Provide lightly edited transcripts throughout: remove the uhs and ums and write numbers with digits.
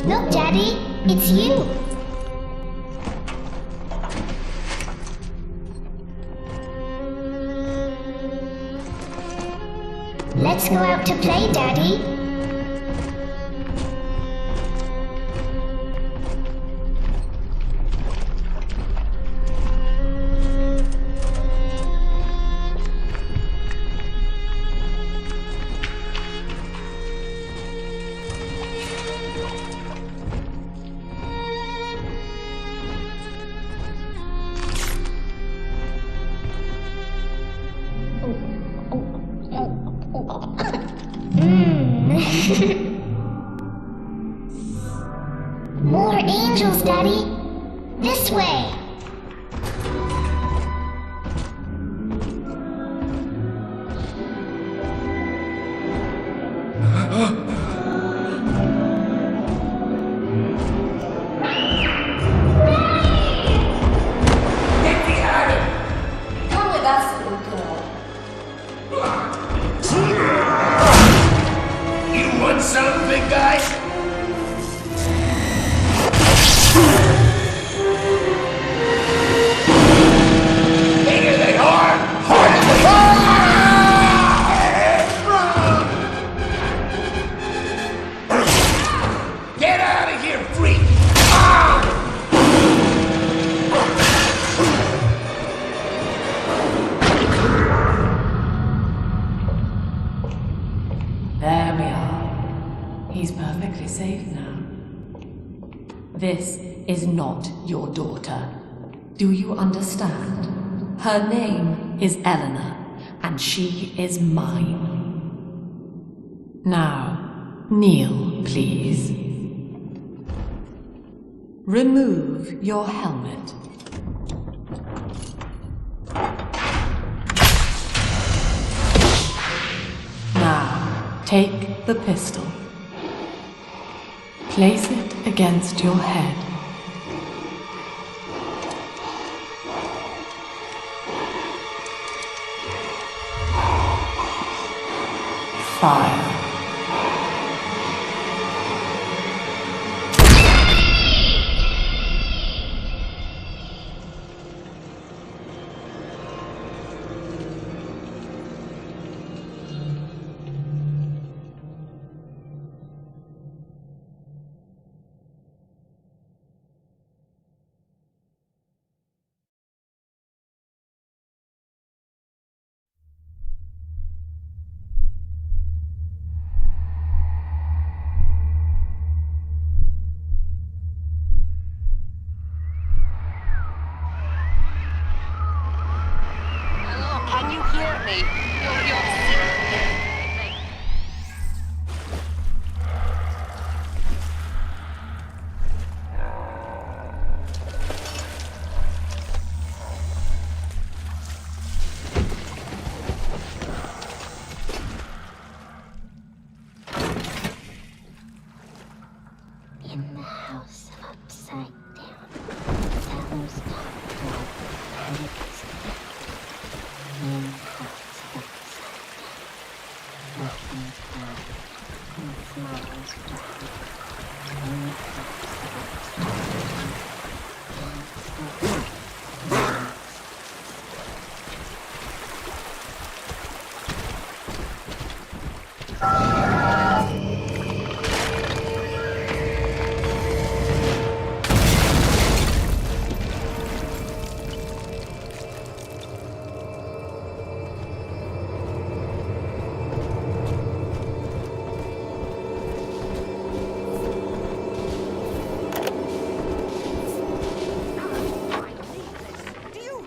Look, Daddy, it's you. Let's go out to play, Daddy. More angels, Daddy. This way. Get behind him! Come with us, little girl. You want some, big guy? Bigger than hard! Harder than hard! Get out of here, freak! There we are. He's perfectly safe now. This is not your daughter. Do you understand? Her name is Eleanor, and she is mine. Now, kneel, please. Remove your helmet. Now, take the pistol. Place it against your head. Fire. Can you hear me? In the house upside down, Sal's top dog panics. In the house upside down, looking down, and smiles dark. In the house upside down,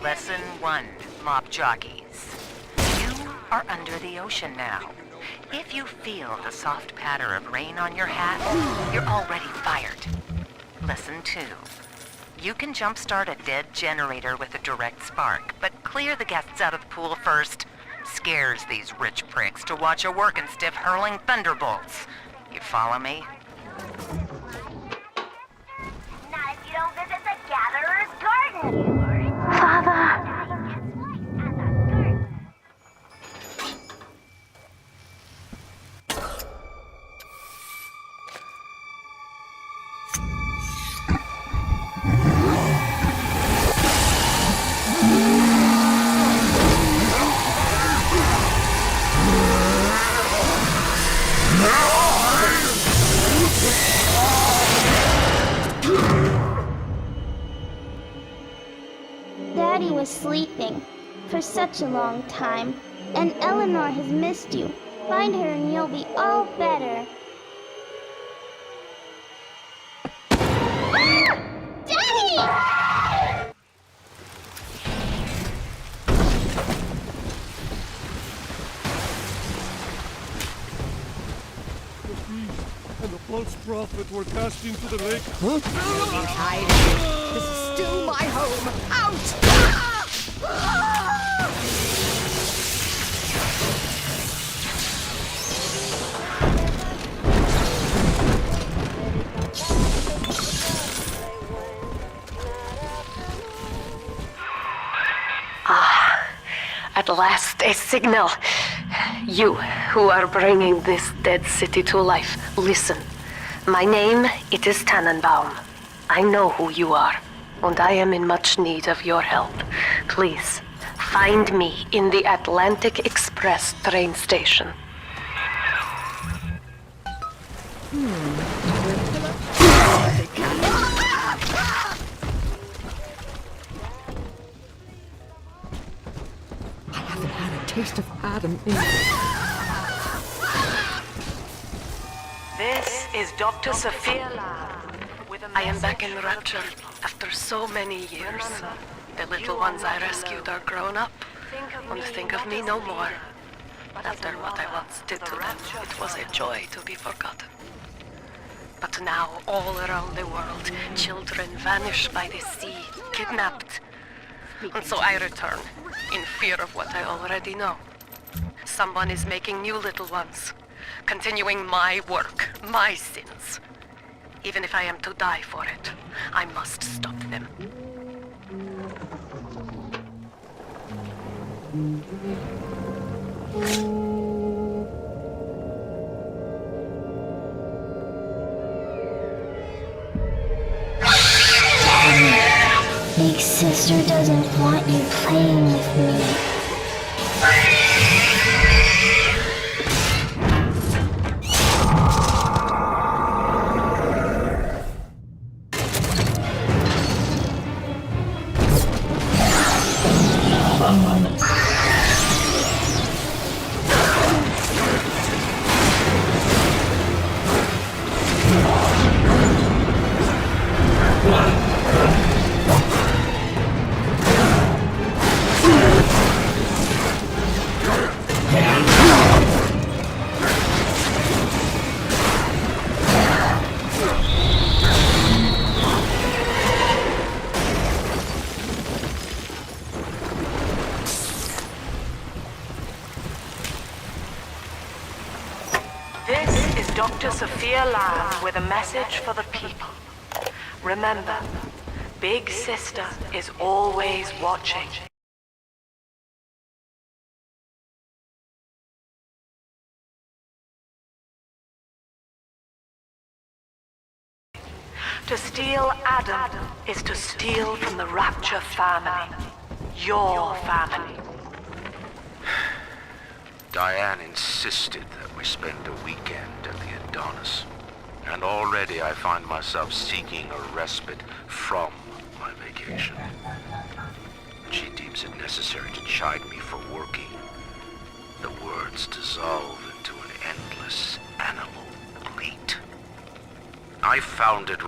Lesson 1, Mop Jockeys. You are under the ocean now. If you feel the soft patter of rain on your hat, you're already fired. Lesson 2. You can jumpstart a dead generator with a direct spark, but clear the guests out of the pool first. Scares these rich pricks to watch a working stiff hurling thunderbolts. You follow me? not if you don't visit the Gatherer's Garden. Father. Daddy was sleeping for such a long time, and Eleanor has missed you. Find her and you'll be all better. Daddy! And the false prophet were cast into the lake. He's hiding. This is still my home. Out! At last, a signal. You, who are bringing this dead city to life, listen. My name, it is Tannenbaum. I know who you are, and I am in much need of your help. Please, find me in the Atlantic Express train station. I haven't had a taste of Adam in... This is Dr. Sophia Lab. I am back in Rapture after so many years. The little ones I rescued are grown up and think of me no more. After what I once did to them, it was a joy to be forgotten. But now, all around the world, children vanish by the sea, kidnapped. And so I return, in fear of what I already know. Someone is making new little ones, continuing my work, my sins. Even if I am to die for it, I must stop them. Big sister doesn't want you playing with me. This is Dr. Sophia Lab with a message for the people. Remember, Big Sister is always watching. To steal Adam is to steal from the Rapture family. Your family. Diane insisted that we spend a weekend at the Adonis. And already I find myself seeking a respite from my vacation. She deems it necessary to chide me for working. The words dissolve into an endless animal bleat. I found it...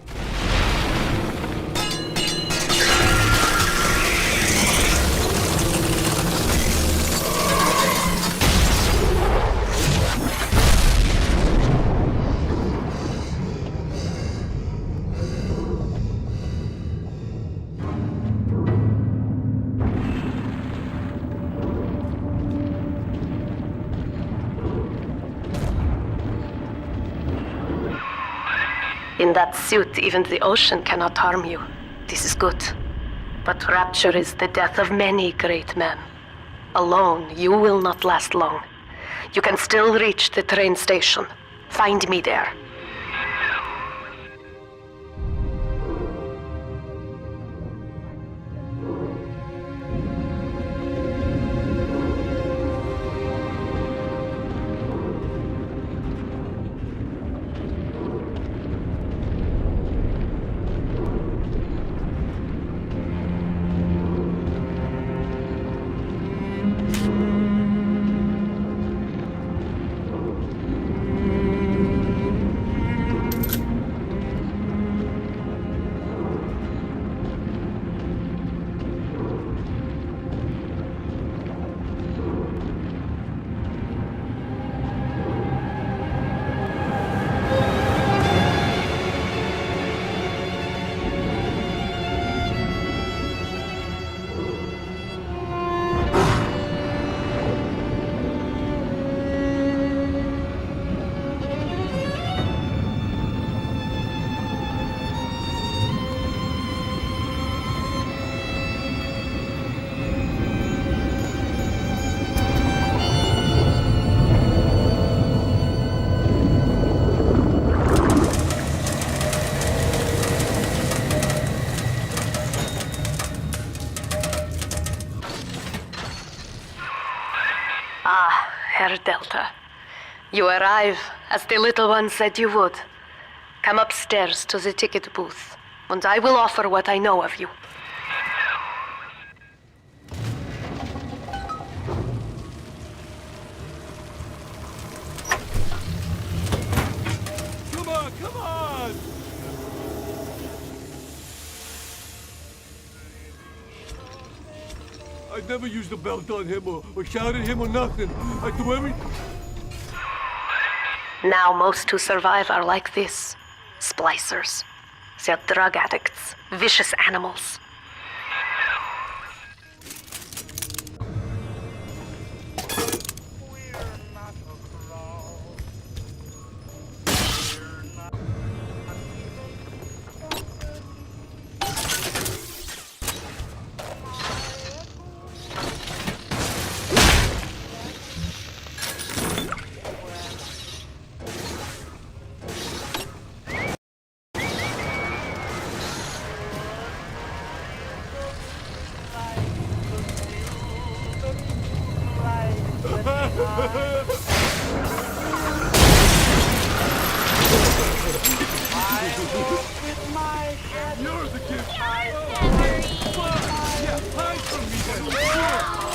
In that suit, even the ocean cannot harm you. This is good. But Rapture is the death of many great men. Alone, you will not last long. You can still reach the train station. Find me there. You arrive, as the little one said you would. Come upstairs to the ticket booth, and I will offer what I know of you. Come on, come on! I never used a belt on him or shouted him or nothing. I do everything. Now most who survive are like this. Splicers. They're drug addicts. Vicious animals. You're the kid. Yeah, hide from me then.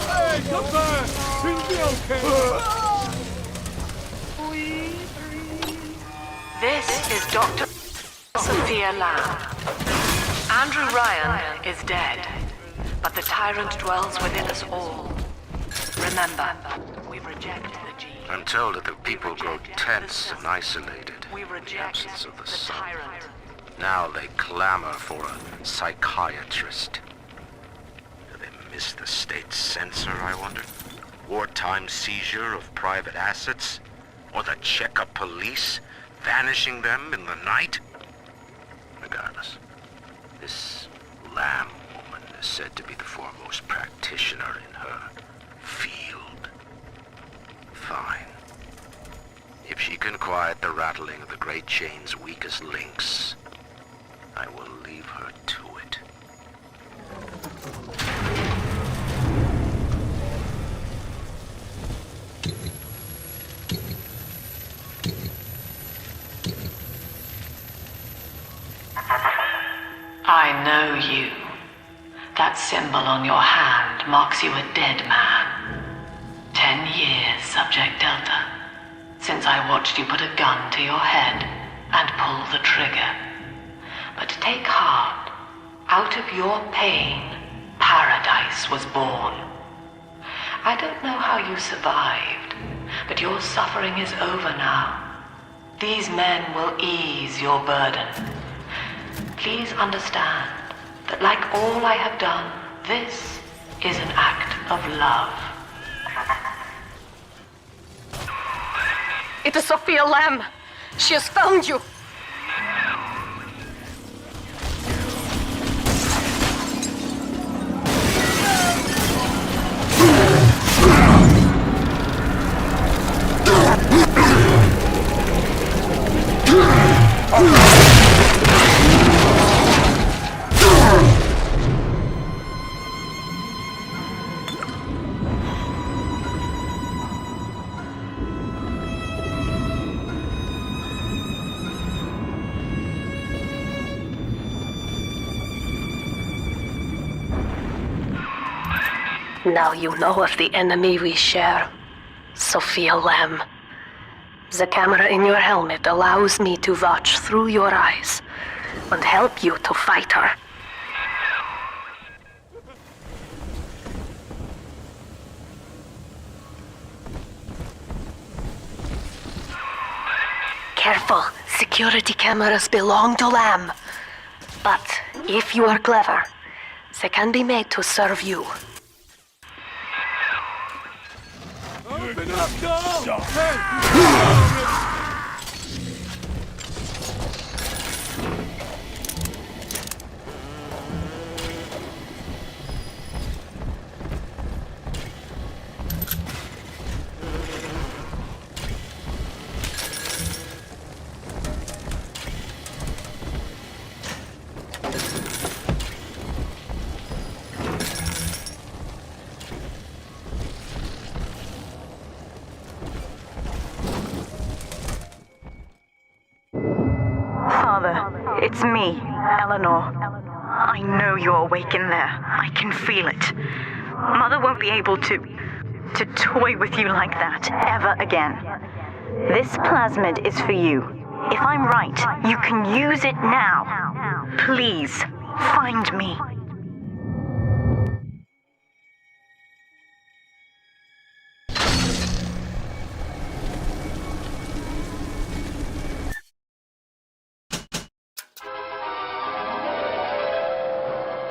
Hey, come back. It'll be okay. This is Dr. Sophia Lamb. Andrew Ryan is dead, but the tyrant dwells within us all. Remember, we reject the gene. I'm told that the people grow tense and isolated We in the reject absence of the the sun. tyrant. Now they clamor for a psychiatrist. Do they miss the state censor, I wonder? Wartime seizure of private assets? Or the Cheka police vanishing them in the night? Regardless, this Lamb woman is said to be the foremost practitioner in her field. Fine. If she can quiet the rattling of the Great Chain's weakest links, I will leave her to it. I know you. That symbol on your hand marks you a dead man. 10 years, Subject Delta, since I watched you put a gun to your head and pull the trigger. But take heart. Out of your pain, paradise was born. I don't know how you survived, but your suffering is over now. These men will ease your burden. Please understand that like all I have done, this is an act of love. It is Sophia Lamb. She has found you. Now you know of the enemy we share, Sophia Lamb. The camera in your helmet allows me to watch through your eyes and help you to fight her. Careful, security cameras belong to Lamb. But if you are clever, they can be made to serve you. Open up, go! Hey! Father, it's me, Eleanor. I know you're awake in there. I can feel it. Mother won't be able to toy with you like that ever again. This plasmid is for you. If I'm right, you can use it now. Please, find me.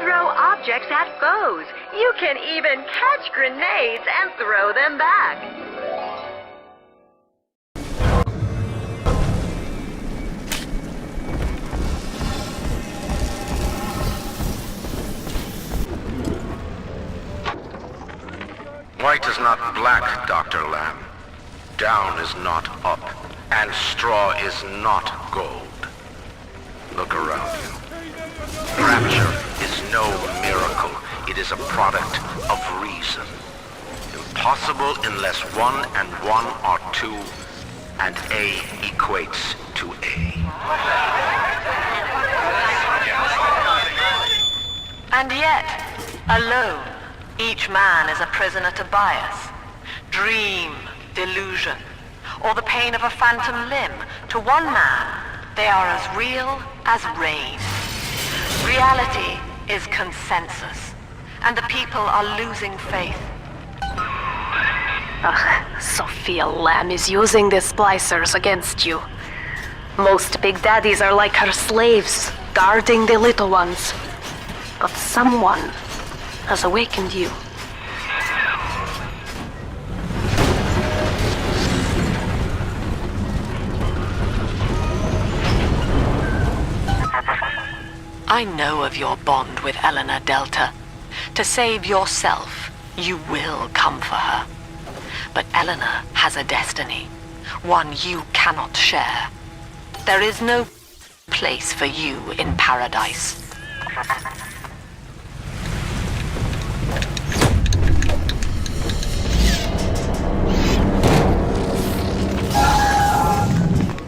Throw objects at foes. You can even catch grenades and throw them back. White is not black, Dr. Lamb. Down is not up, and straw is not gold. Look around you. Rapture is no miracle. It is a product of reason. Impossible unless 1 and 1 are 2, and A equates to A. And yet, alone, each man is a prisoner to bias, dream, delusion, or the pain of a phantom limb. To one man, they are as real as rain. Reality is consensus, and the people are losing faith. Sophia Lamb is using the splicers against you. Most big daddies are like her slaves, guarding the little ones. But someone has awakened you. I know of your bond with Eleanor Delta. To save yourself, you will come for her. But Eleanor has a destiny, one you cannot share. There is no place for you in paradise.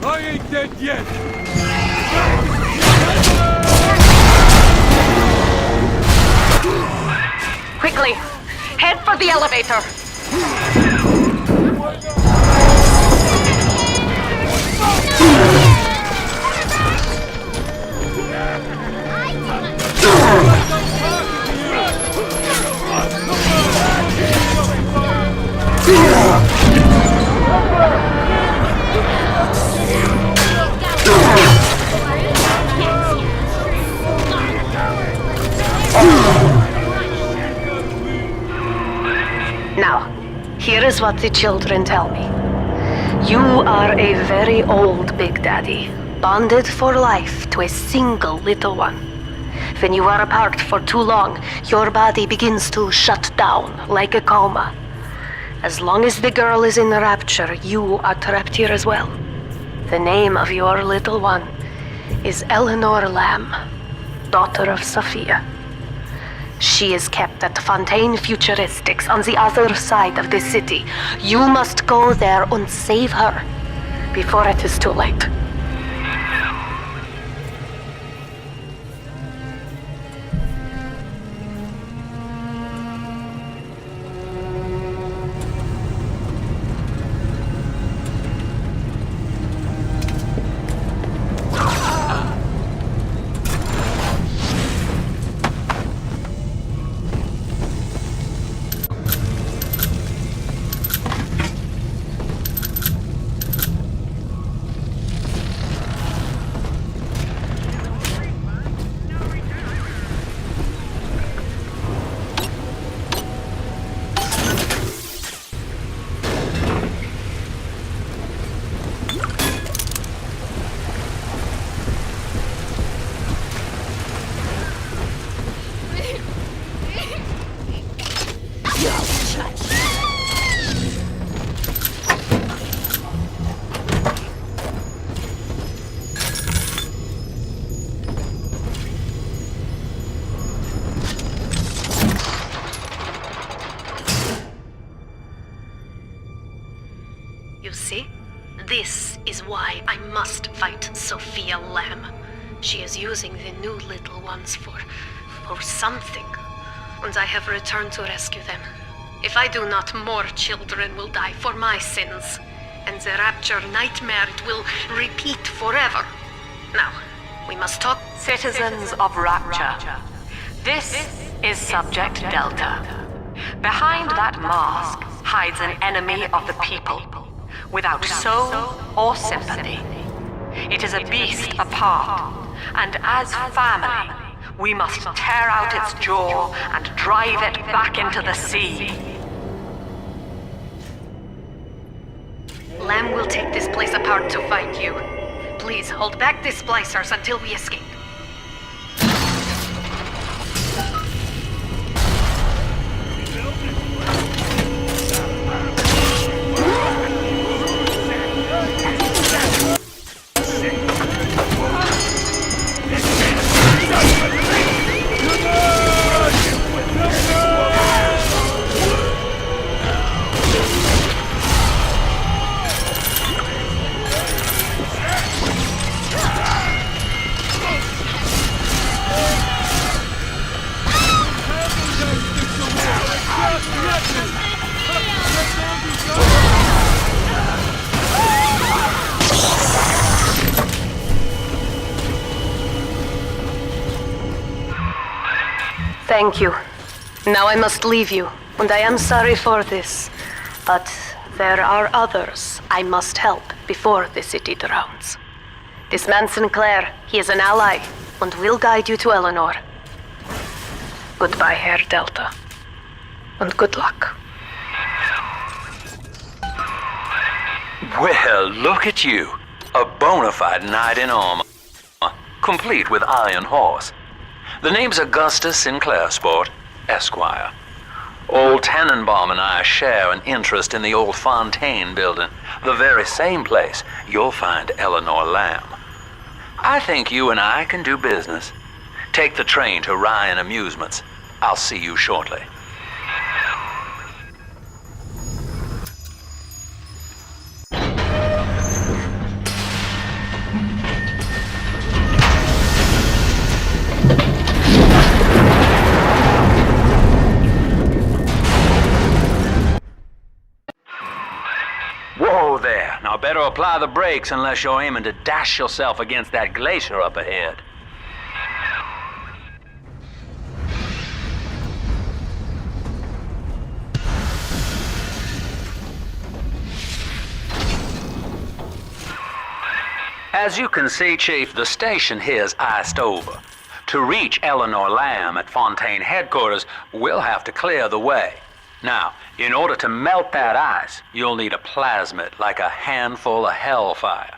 I ain't dead yet! Quickly, head for the elevator. Now, here is what the children tell me. You are a very old Big Daddy, bonded for life to a single little one. When you are apart for too long, your body begins to shut down like a coma. As long as the girl is in the rapture, you are trapped here as well. The name of your little one is Eleanor Lamb, daughter of Sophia. She is kept at Fontaine Futuristics on the other side of the city. You must go there and save her before it is too late. You see? This is why I must fight Sophia Lamb. She is using the new little ones for something, and I have returned to rescue them. If I do not, more children will die for my sins, and the Rapture nightmare will repeat forever. Now, we must talk. Citizens of Rapture, this is Subject Delta. Behind that mask hides an enemy of the people, without soul or sympathy. It is a beast apart, and as family, we must tear out its jaw and drive it back into the sea. Lamb will take this place apart to find you. Please hold back the splicers until we escape. Thank you. Now I must leave you, and I am sorry for this. But there are others I must help before the city drowns. This man Sinclair, he is an ally, and will guide you to Eleanor. Goodbye, Herr Delta. And good luck. Well, look at you. A bona fide knight in armor, complete with iron horse. The name's Augustus Sinclair, Sport, Esquire. Old Tannenbaum and I share an interest in the old Fontaine building, the very same place you'll find Eleanor Lamb. I think you and I can do business. Take the train to Ryan Amusements. I'll see you shortly. Whoa there. Now better apply the brakes unless you're aiming to dash yourself against that glacier up ahead. As you can see, Chief, the station here's iced over. To reach Eleanor Lamb at Fontaine headquarters, we'll have to clear the way. Now, in order to melt that ice, you'll need a plasmid, like a handful of hellfire.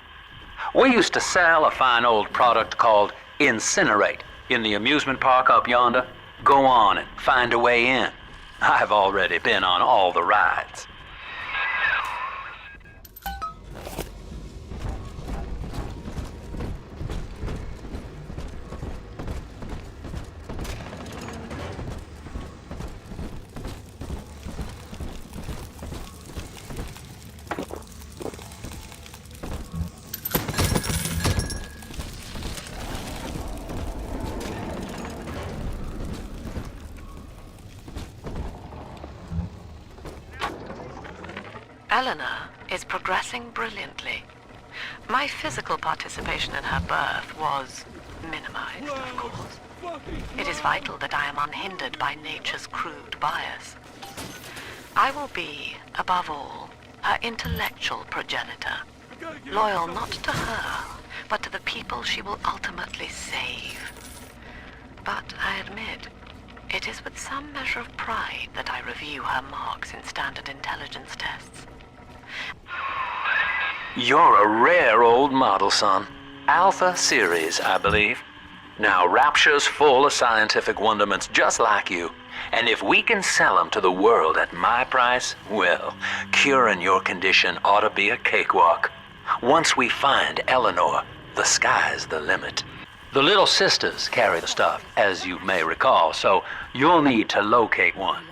We used to sell a fine old product called Incinerate in the amusement park up yonder. Go on and find a way in. I've already been on all the rides. Eleanor is progressing brilliantly. My physical participation in her birth was minimized, of course. It is vital that I am unhindered by nature's crude bias. I will be, above all, her intellectual progenitor, loyal not to her, but to the people she will ultimately save. But I admit, it is with some measure of pride that I review her marks in standard intelligence tests. You're a rare old model, son. Alpha series, I believe. Now, Rapture's full of scientific wonderments just like you. And if we can sell them to the world at my price, well, curing your condition ought to be a cakewalk. Once we find Eleanor, the sky's the limit. The little sisters carry the stuff, as you may recall, so you'll need to locate one.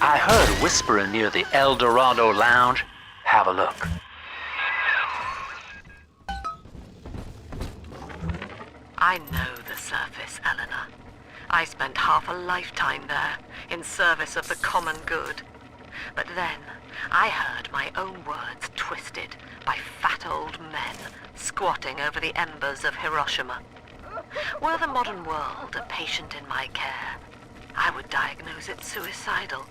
I heard whispering near the El Dorado Lounge. Have a look. I know the surface, Eleanor. I spent half a lifetime there, in service of the common good. But then, I heard my own words twisted by fat old men squatting over the embers of Hiroshima. Were the modern world a patient in my care, I would diagnose it suicidal.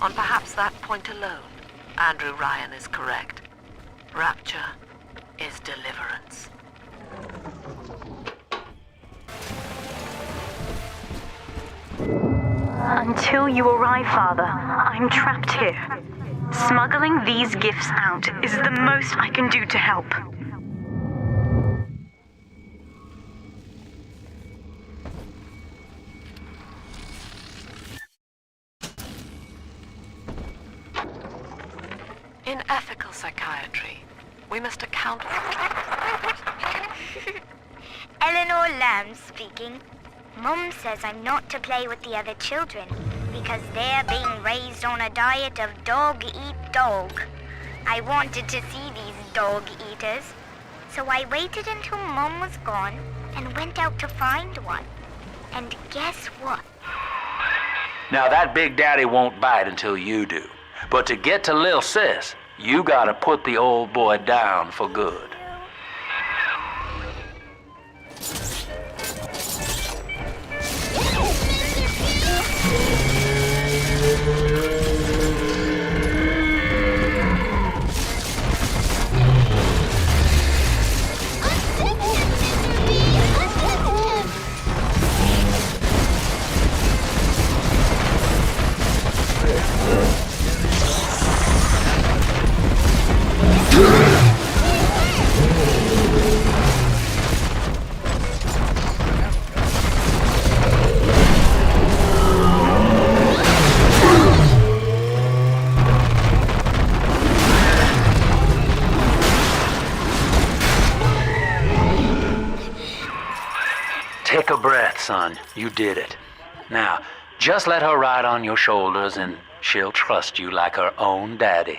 On perhaps that point alone, Andrew Ryan is correct. Rapture is deliverance. Until you arrive, Father, I'm trapped here. Smuggling these gifts out is the most I can do to help. In ethical psychiatry, we must account for... Eleanor Lamb speaking. Mum says I'm not to play with the other children because they're being raised on a diet of dog-eat-dog. I wanted to see these dog-eaters, so I waited until Mum was gone and went out to find one. And guess what? Now that Big Daddy won't bite until you do. But to get to Lil Sis, you gotta put the old boy down for good. Take a breath, son. You did it. Now, just let her ride on your shoulders and she'll trust you like her own daddy.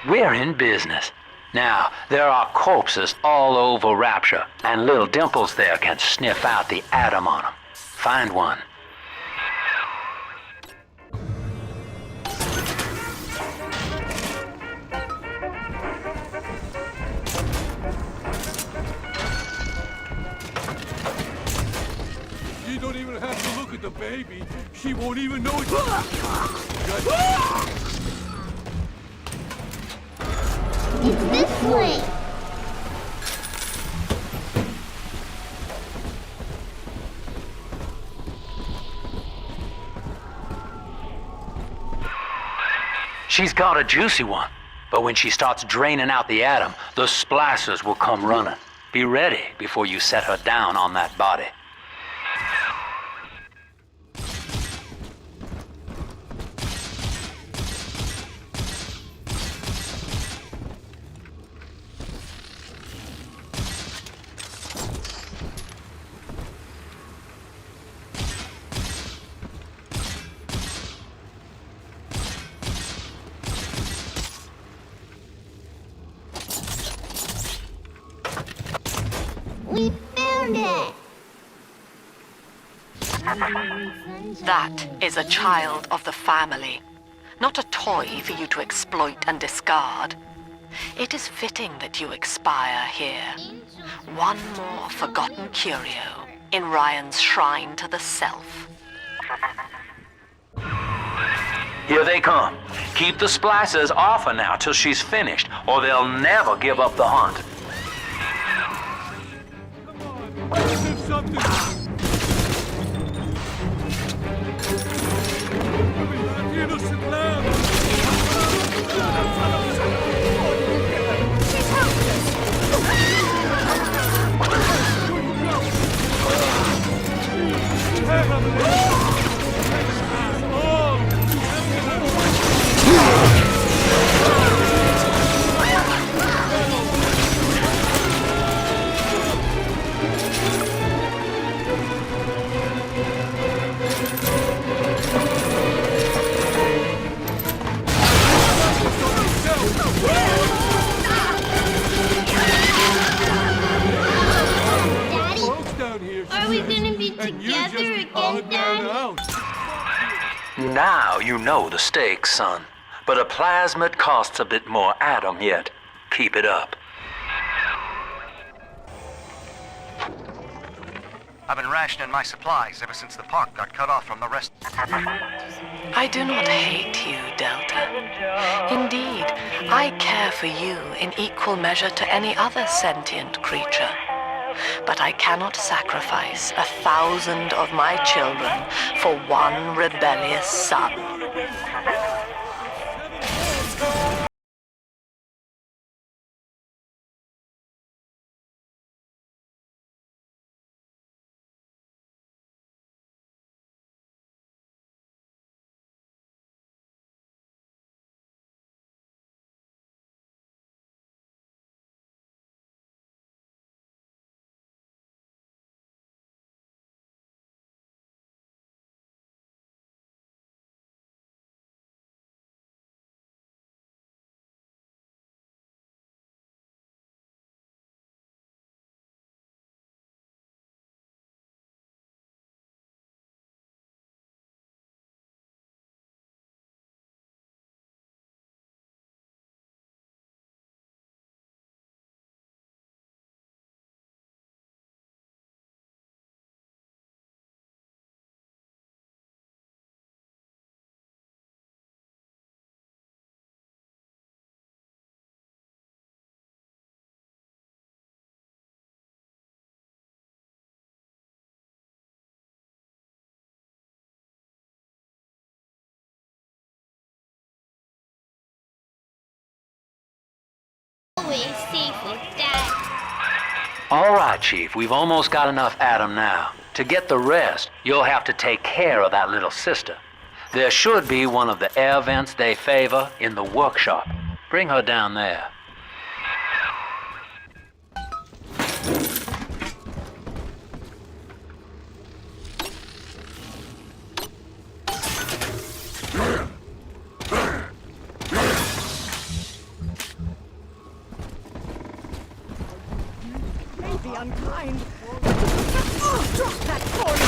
We're in business. Now, there are corpses all over Rapture, and little Dimples there can sniff out the atom on them. Find one. You don't even have to look at the baby. She won't even know it's... It's this way. She's got a juicy one, but when she starts draining out the atom, the splicers will come running. Be ready before you set her down on that body. We found it! That is a child of the family, not a toy for you to exploit and discard. It is fitting that you expire here. One more forgotten curio in Ryan's shrine to the self. Here they come. Keep the splicers off her now till she's finished, or they'll never give up the hunt. There's something... Innocent lamb! She's helpless! Are we gonna be together again, Dad? Now you know the stakes, son. But a plasmid costs a bit more atom yet. Keep it up. I've been rationing my supplies ever since the park got cut off from the rest. I do not hate you, Delta. Indeed, I care for you in equal measure to any other sentient creature. But I cannot sacrifice 1,000 of my children for one rebellious son. Always safe with Dad. All right, Chief, we've almost got enough atom now. To get the rest, you'll have to take care of that little sister. There should be one of the air vents they favor in the workshop. Bring her down there. Be unkind. Drop that corner.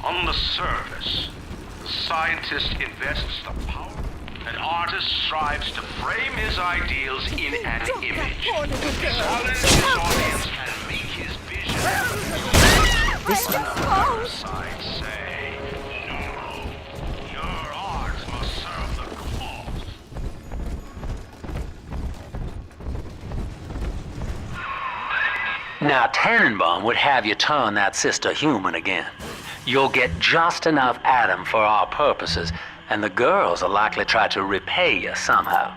On the surface, the scientist invests the power. An artist strives to frame his ideals in an image. Challenge his audience and make his vision. This Other sides say, no, your art must serve the cause. Now, Tannenbaum would have you turn that sister human again. You'll get just enough atom for our purposes, and the girls will likely try to repay you somehow.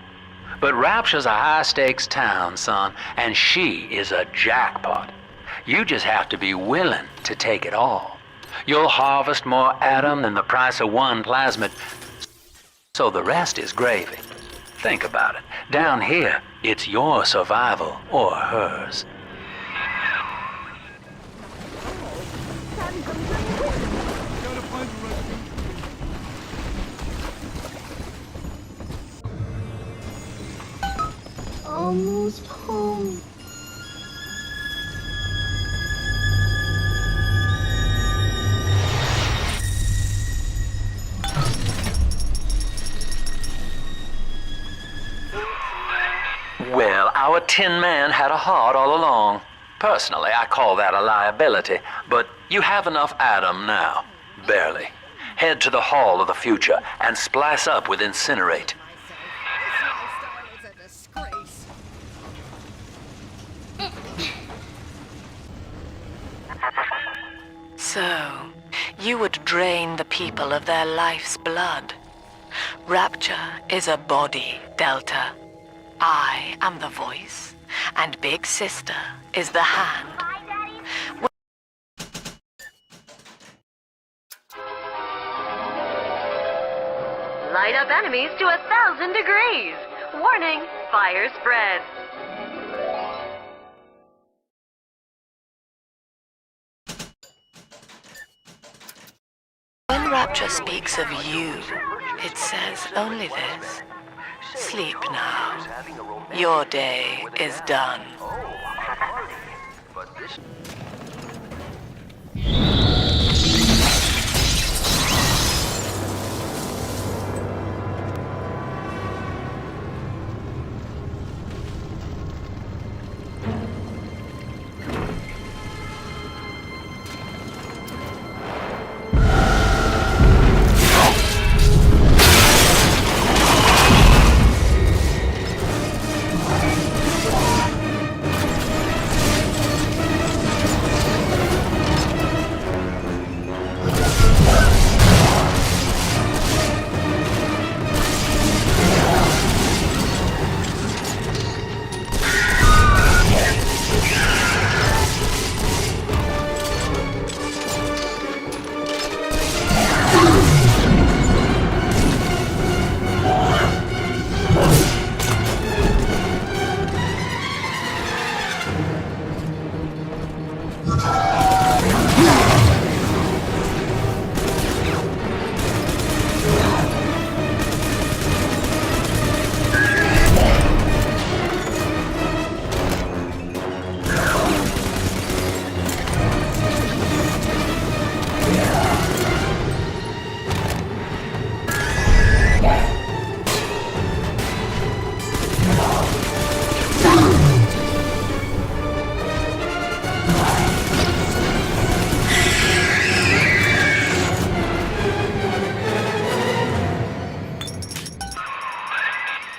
But Rapture's a high-stakes town, son, and she is a jackpot. You just have to be willing to take it all. You'll harvest more atom than the price of one plasmid, so the rest is gravy. Think about it. Down here, it's your survival or hers. Almost home. Well, our Tin Man had a heart all along. Personally, I call that a liability, but you have enough atom now. Barely. Head to the Hall of the Future and splice up with Incinerate. So, you would drain the people of their life's blood. Rapture is a body, Delta. I am the voice, and Big Sister is the hand. Light up enemies to 1,000 degrees. Warning, fire spreads. When Rapture speaks of you, it says only this. Sleep now. Your day is done.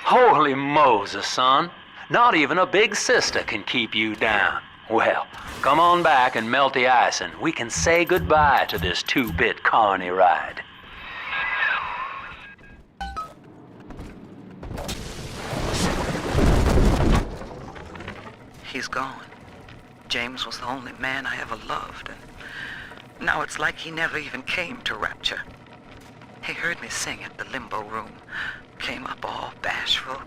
Holy Moses, son. Not even a big sister can keep you down. Well, come on back and melt the ice and we can say goodbye to this 2-bit carny ride. He's gone. James was the only man I ever loved, and now it's like he never even came to Rapture. He heard me sing at the limbo room, came up all bashful.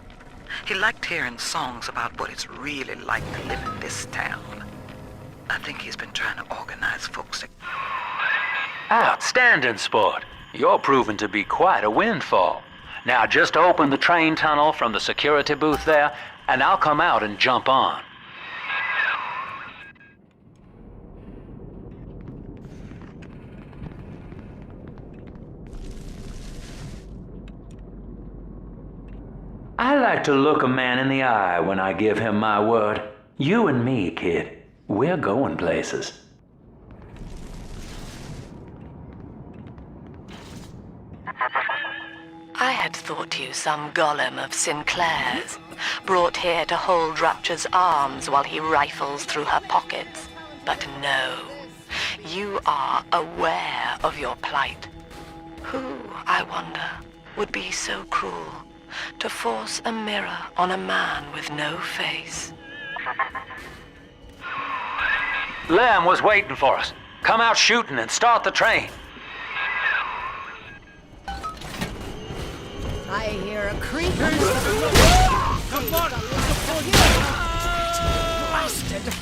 He liked hearing songs about what it's really like to live in this town. I think he's been trying to organize folks. Outstanding, sport. You're proving to be quite a windfall. Now just open the train tunnel from the security booth there, and I'll come out and jump on. I like to look a man in the eye when I give him my word. You and me, kid, we're going places. I had thought you some golem of Sinclair's, brought here to hold Rapture's arms while he rifles through her pockets. But no, you are aware of your plight. Who, I wonder, would be so cruel to force a mirror on a man with no face? Lamb was waiting for us. Come out shooting and start the train. I hear a creep. Come on! Bastard!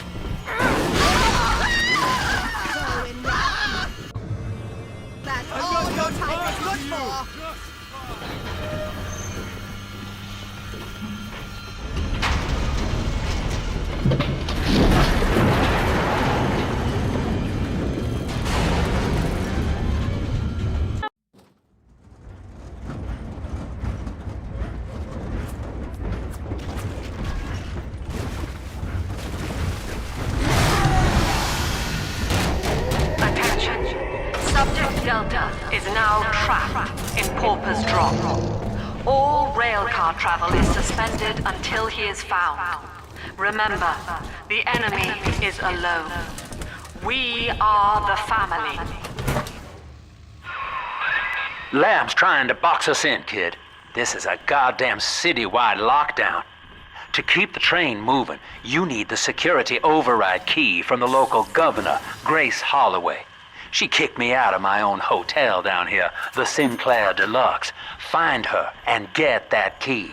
That's all your time is good for. Delta is now trapped in Pauper's Drop. All railcar travel is suspended until he is found. Remember, the enemy is alone. We are the family. Lamb's trying to box us in, kid. This is a goddamn citywide lockdown. To keep the train moving, you need the security override key from the local governor, Grace Holloway. She kicked me out of my own hotel down here, the Sinclair Deluxe. Find her and get that key.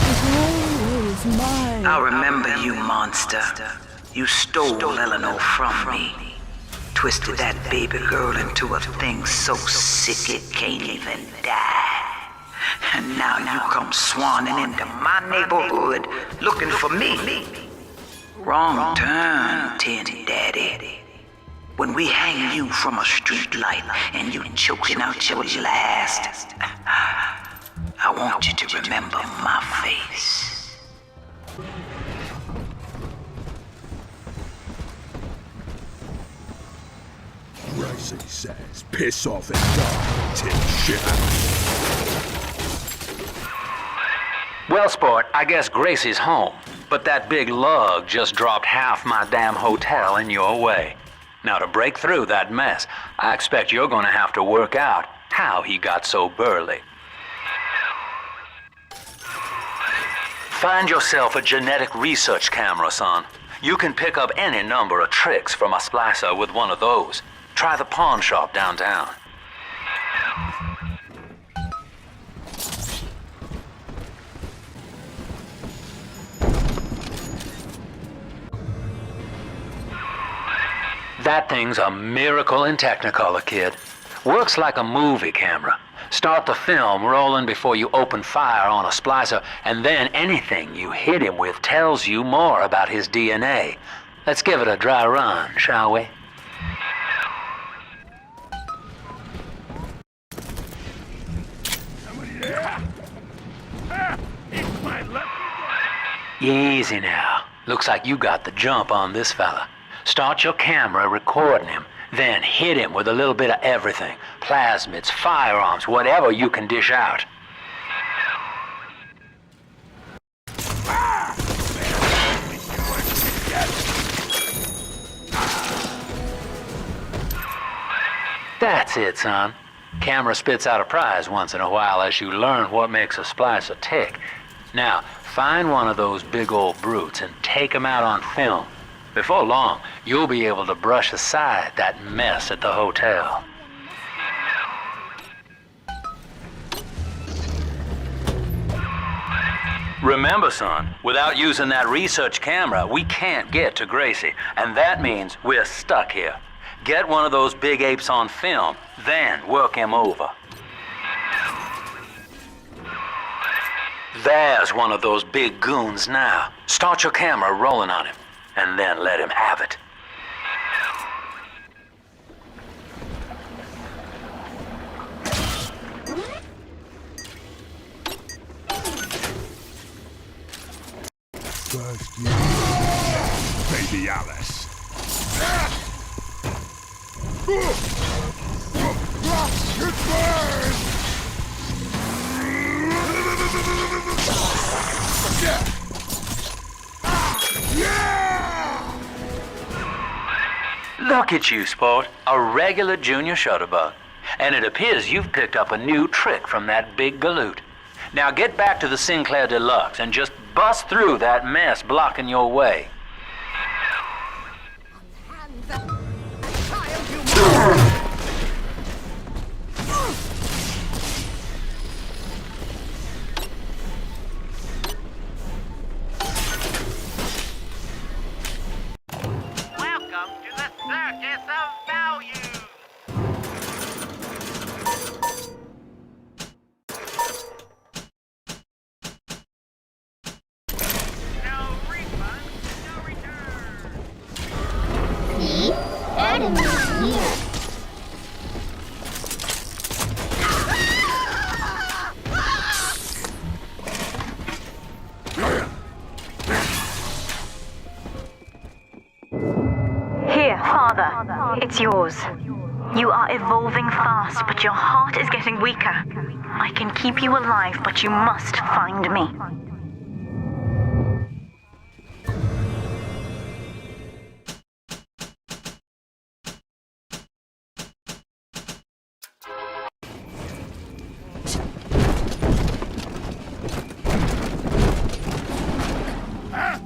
Is mine. I remember you, monster. You stole Eleanor from me. Twisted that baby girl into a thing so sick it can't even die. And now you come swanning into my neighborhood looking for me. Wrong turn, Tin Daddy. When we hang you from a street light and you choking out your last, I want you to remember my face. Gracie says, piss off and die, tin shit. Well, sport, I guess Gracie's home. But that big lug just dropped half my damn hotel in your way. Now, to break through that mess, I expect you're gonna have to work out how he got so burly. Find yourself a genetic research camera, son. You can pick up any number of tricks from a splicer with one of those. Try the pawn shop downtown. That thing's a miracle in Technicolor, kid. Works like a movie camera. Start the film rolling before you open fire on a splicer, and then anything you hit him with tells you more about his DNA. Let's give it a dry run, shall we? Easy now. Looks like you got the jump on this fella. Start your camera recording him, then hit him with a little bit of everything. Plasmids, firearms, whatever you can dish out. That's it, son. Camera spits out a prize once in a while as you learn what makes a splicer tick. Now, find one of those big old brutes and take him out on film. Before long, you'll be able to brush aside that mess at the hotel. Remember, son, without using that research camera, we can't get to Gracie, and that means we're stuck here. Get one of those big apes on film, then work him over. There's one of those big goons now. Start your camera rolling on him, and then let him have it. First you, baby Alice. It burns! Look at you, sport. A regular junior shutterbug. And it appears you've picked up a new trick from that big galoot. Now get back to the Sinclair Deluxe and just bust through that mess blocking your way. Welcome to the Circus of Value. See? Adam is here. Here, Father. It's yours. You are evolving fast, but your heart is getting weaker. I can keep you alive, but you must find me.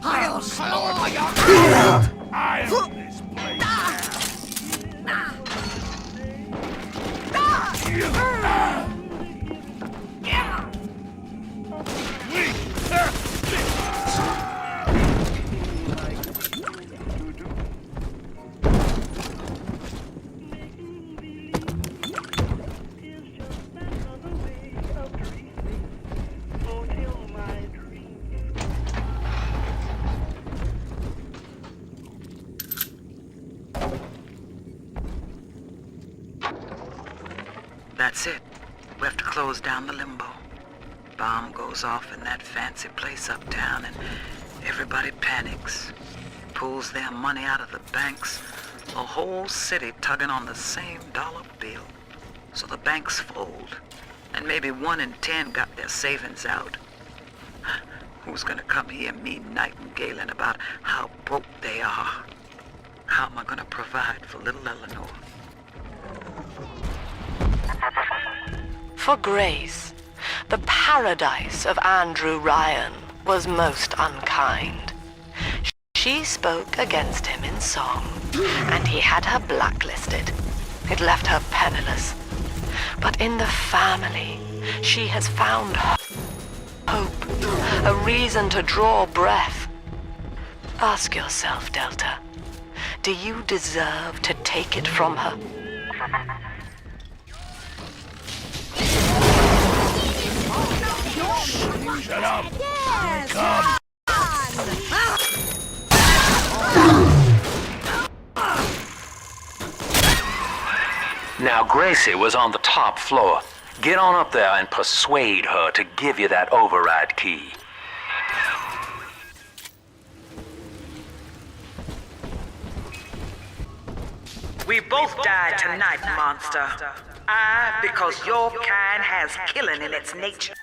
I'll slow your heart! I'll this place. That's it. We have to close down the limbo. Bomb goes off in that fancy place uptown and everybody panics. Pulls their money out of the banks. A whole city tugging on the same dollar bill. So the banks fold. And maybe 1 in 10 got their savings out. Who's gonna come hear me nightingaling about how broke they are? How am I gonna provide for little Eleanor? For Grace, the paradise of Andrew Ryan was most unkind. She spoke against him in song, and he had her blacklisted. It left her penniless. But in the family, she has found hope, a reason to draw breath. Ask yourself, Delta, do you deserve to take it from her? Shut up! Yes. Come! Now, Gracie was on the top floor. Get on up there and persuade her to give you that override key. We both died tonight, monster. I, because your kind has killing in its nature.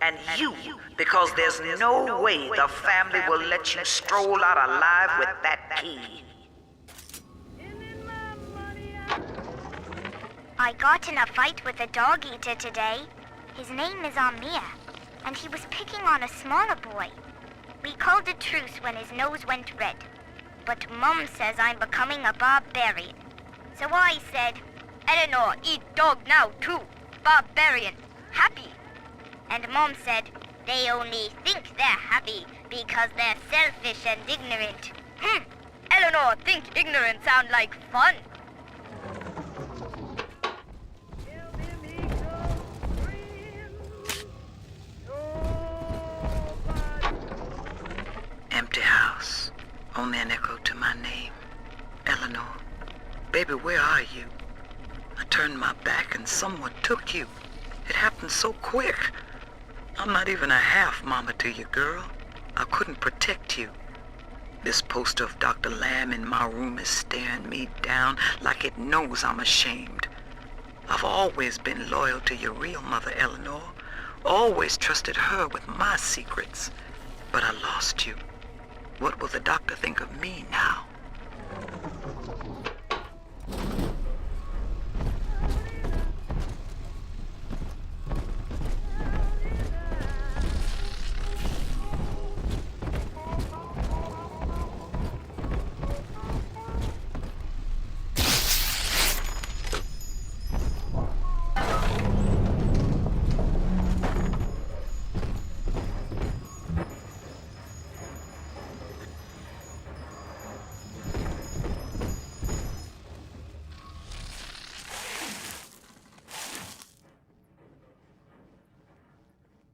And you, because there's no way the family will let you stroll out alive with that key. I got in a fight with a dog eater today. His name is Amir, and he was picking on a smaller boy. We called a truce when his nose went red. But Mum says I'm becoming a barbarian. So I said, Eleanor, eat dog now too. Barbarian. Happy. And Mom said, they only think they're happy because they're selfish and ignorant. Eleanor, think ignorant sound like fun. Empty house. Only an echo to my name. Eleanor. Baby, where are you? I turned my back and someone took you. It happened so quick. I'm not even a half mama to you, girl. I couldn't protect you. This poster of Dr. Lamb in my room is staring me down like it knows I'm ashamed. I've always been loyal to your real mother, Eleanor. Always trusted her with my secrets. But I lost you. What will the doctor think of me now?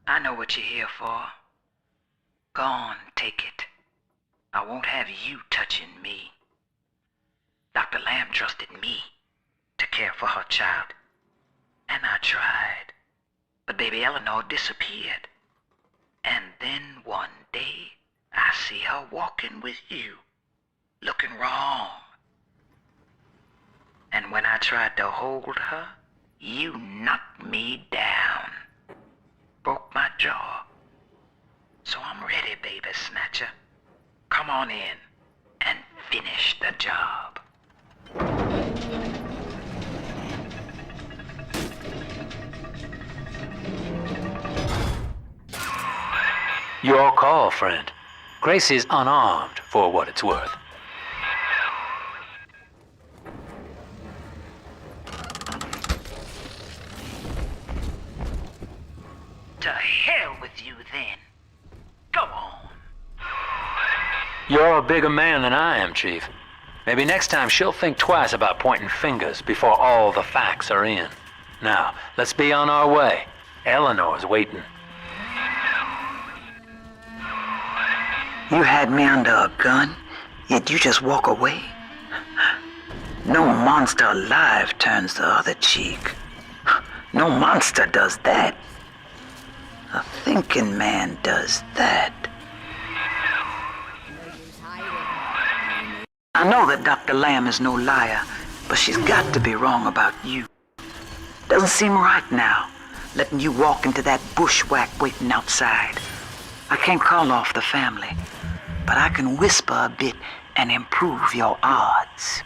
I know what you're here for. Go on, take it. I won't have you touching me. Dr. Lamb trusted me to care for her child. And I tried. But baby Eleanor disappeared. And then one day, I see her walking with you, looking wrong. And when I tried to hold her, you knocked me down. Broke my jaw. So I'm ready, baby snatcher. Come on in and finish the job. Your call, friend. Gracie's unarmed, for what it's worth. To hell with you then. Go on. You're a bigger man than I am, Chief. Maybe next time she'll think twice about pointing fingers before all the facts are in. Now, let's be on our way. Eleanor's waiting. You had me under a gun, yet you just walk away? No monster alive turns the other cheek. No monster does that. A thinking man does that. I know that Dr. Lamb is no liar, but she's got to be wrong about you. Doesn't seem right now, letting you walk into that bushwhack waiting outside. I can't call off the family, but I can whisper a bit and improve your odds.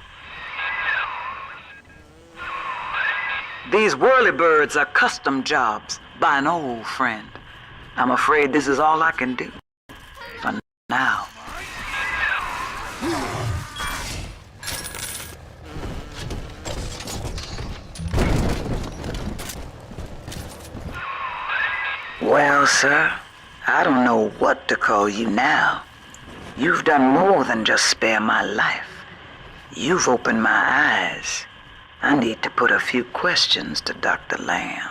These whirlybirds are custom jobs by an old friend. I'm afraid this is all I can do for now. Well, sir, I don't know what to call you now. You've done more than just spare my life. You've opened my eyes. I need to put a few questions to Dr. Lamb.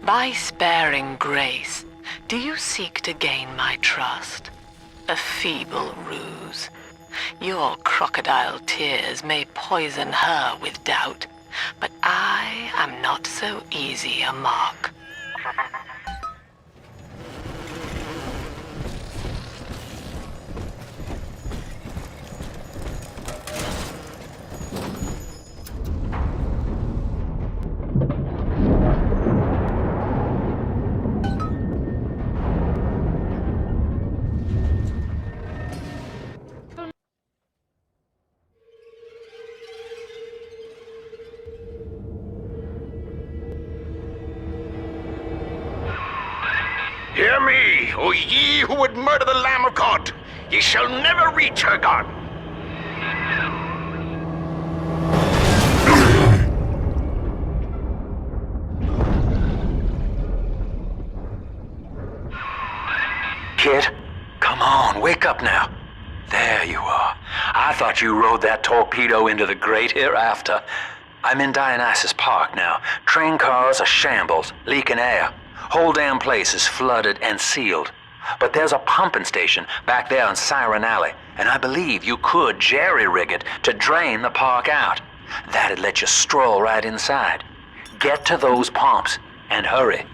By sparing grace, do you seek to gain my trust? A feeble ruse. Your crocodile tears may poison her with doubt, but I am not so easy a mark. Hear me, O ye who would murder the Lamb of God! Ye shall never reach her God! Kid, come on, wake up now. There you are. I thought you rode that torpedo into the great hereafter. I'm in Dionysus Park now. Train cars are shambles, leaking air. Whole damn place is flooded and sealed. But there's a pumping station back there on Siren Alley, and I believe you could jerry-rig it to drain the park out. That'd let you stroll right inside. Get to those pumps, and hurry.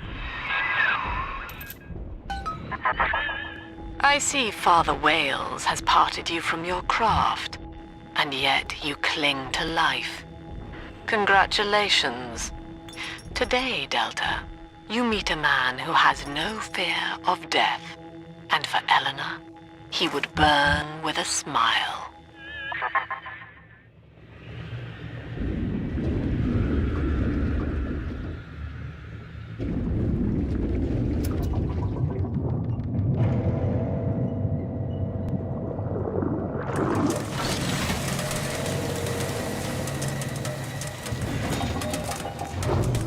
I see Father Wales has parted you from your craft, and yet you cling to life. Congratulations. Today, Delta, you meet a man who has no fear of death, and for Eleanor, he would burn with a smile.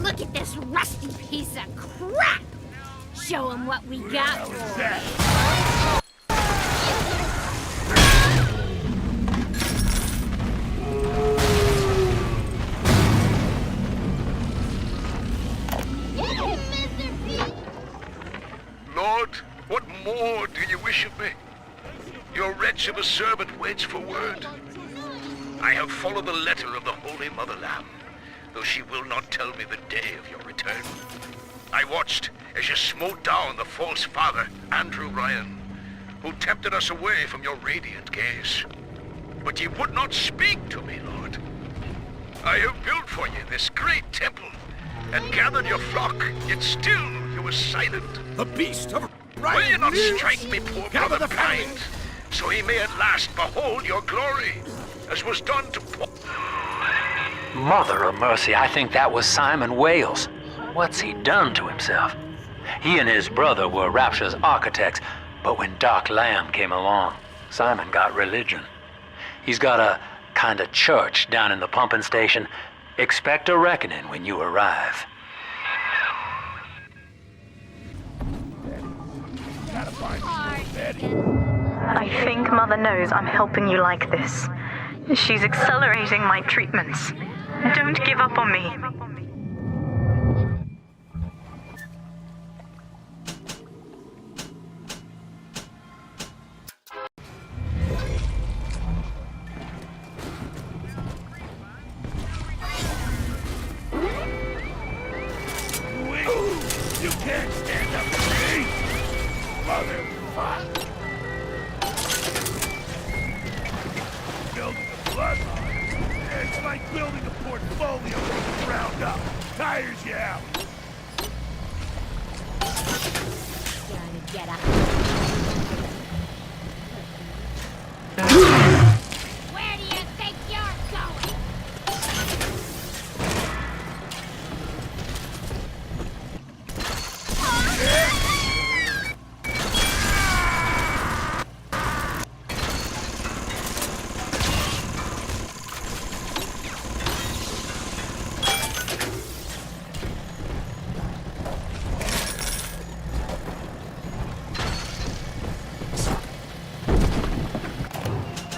Look at this rusty piece of crap! Show him what we got. Lord, what more do you wish of me? Your wretch of a servant waits for word. I have followed the letter of the Holy Mother Lamb, though she will not tell me the day of your return. I watched as you smote down the false father, Andrew Ryan, who tempted us away from your radiant gaze. But ye would not speak to me, Lord. I have built for you this great temple, and gathered your flock, yet still you were silent. The beast of Will you not lives? strike me, poor Gather brother the family. blind, so he may at last behold your glory, as was done to poor... Mother of mercy, I think that was Simon Wales. What's he done to himself? He and his brother were Rapture's architects, but when Doc Lamb came along, Simon got religion. He's got a kind of church down in the pumping station. Expect a reckoning when you arrive. I think Mother knows I'm helping you like this. She's accelerating my treatments. Don't give up on me. can't stand up to me! Motherfucker! Building a bloodline. It's like building a portfolio from the ground up. Tires you out. Gotta get up. Where do you think you're going?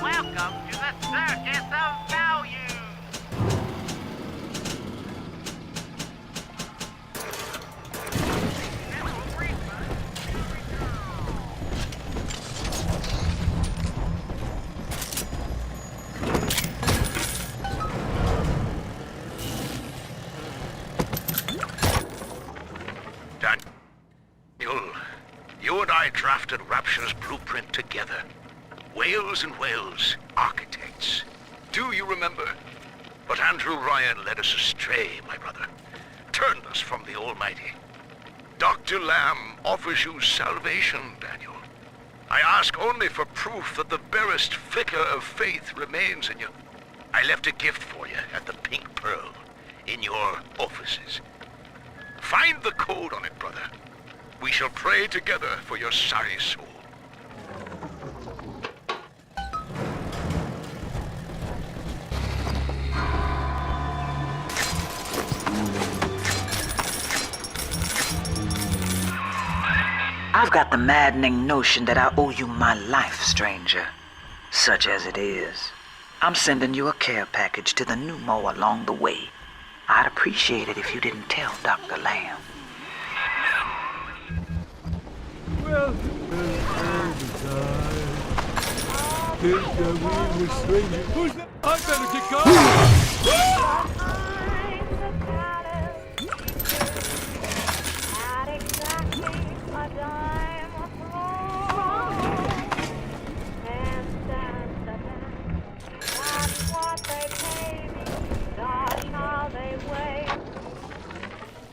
Welcome to the circus of value. Daniel, you and I drafted Rapture's blueprint together. Wales and Wales, architects. Do you remember? But Andrew Ryan led us astray, my brother. Turned us from the Almighty. Dr. Lamb offers you salvation, Daniel. I ask only for proof that the barest flicker of faith remains in you. I left a gift for you at the Pink Pearl, in your offices. Find the code on it, brother. We shall pray together for your sorry soul. I've got the maddening notion that I owe you my life, stranger. Such as it is. I'm sending you a care package to the pneumo along the way. I'd appreciate it if you didn't tell Dr. Lamb. Well, think that we were strangers. Who's that? I better get going!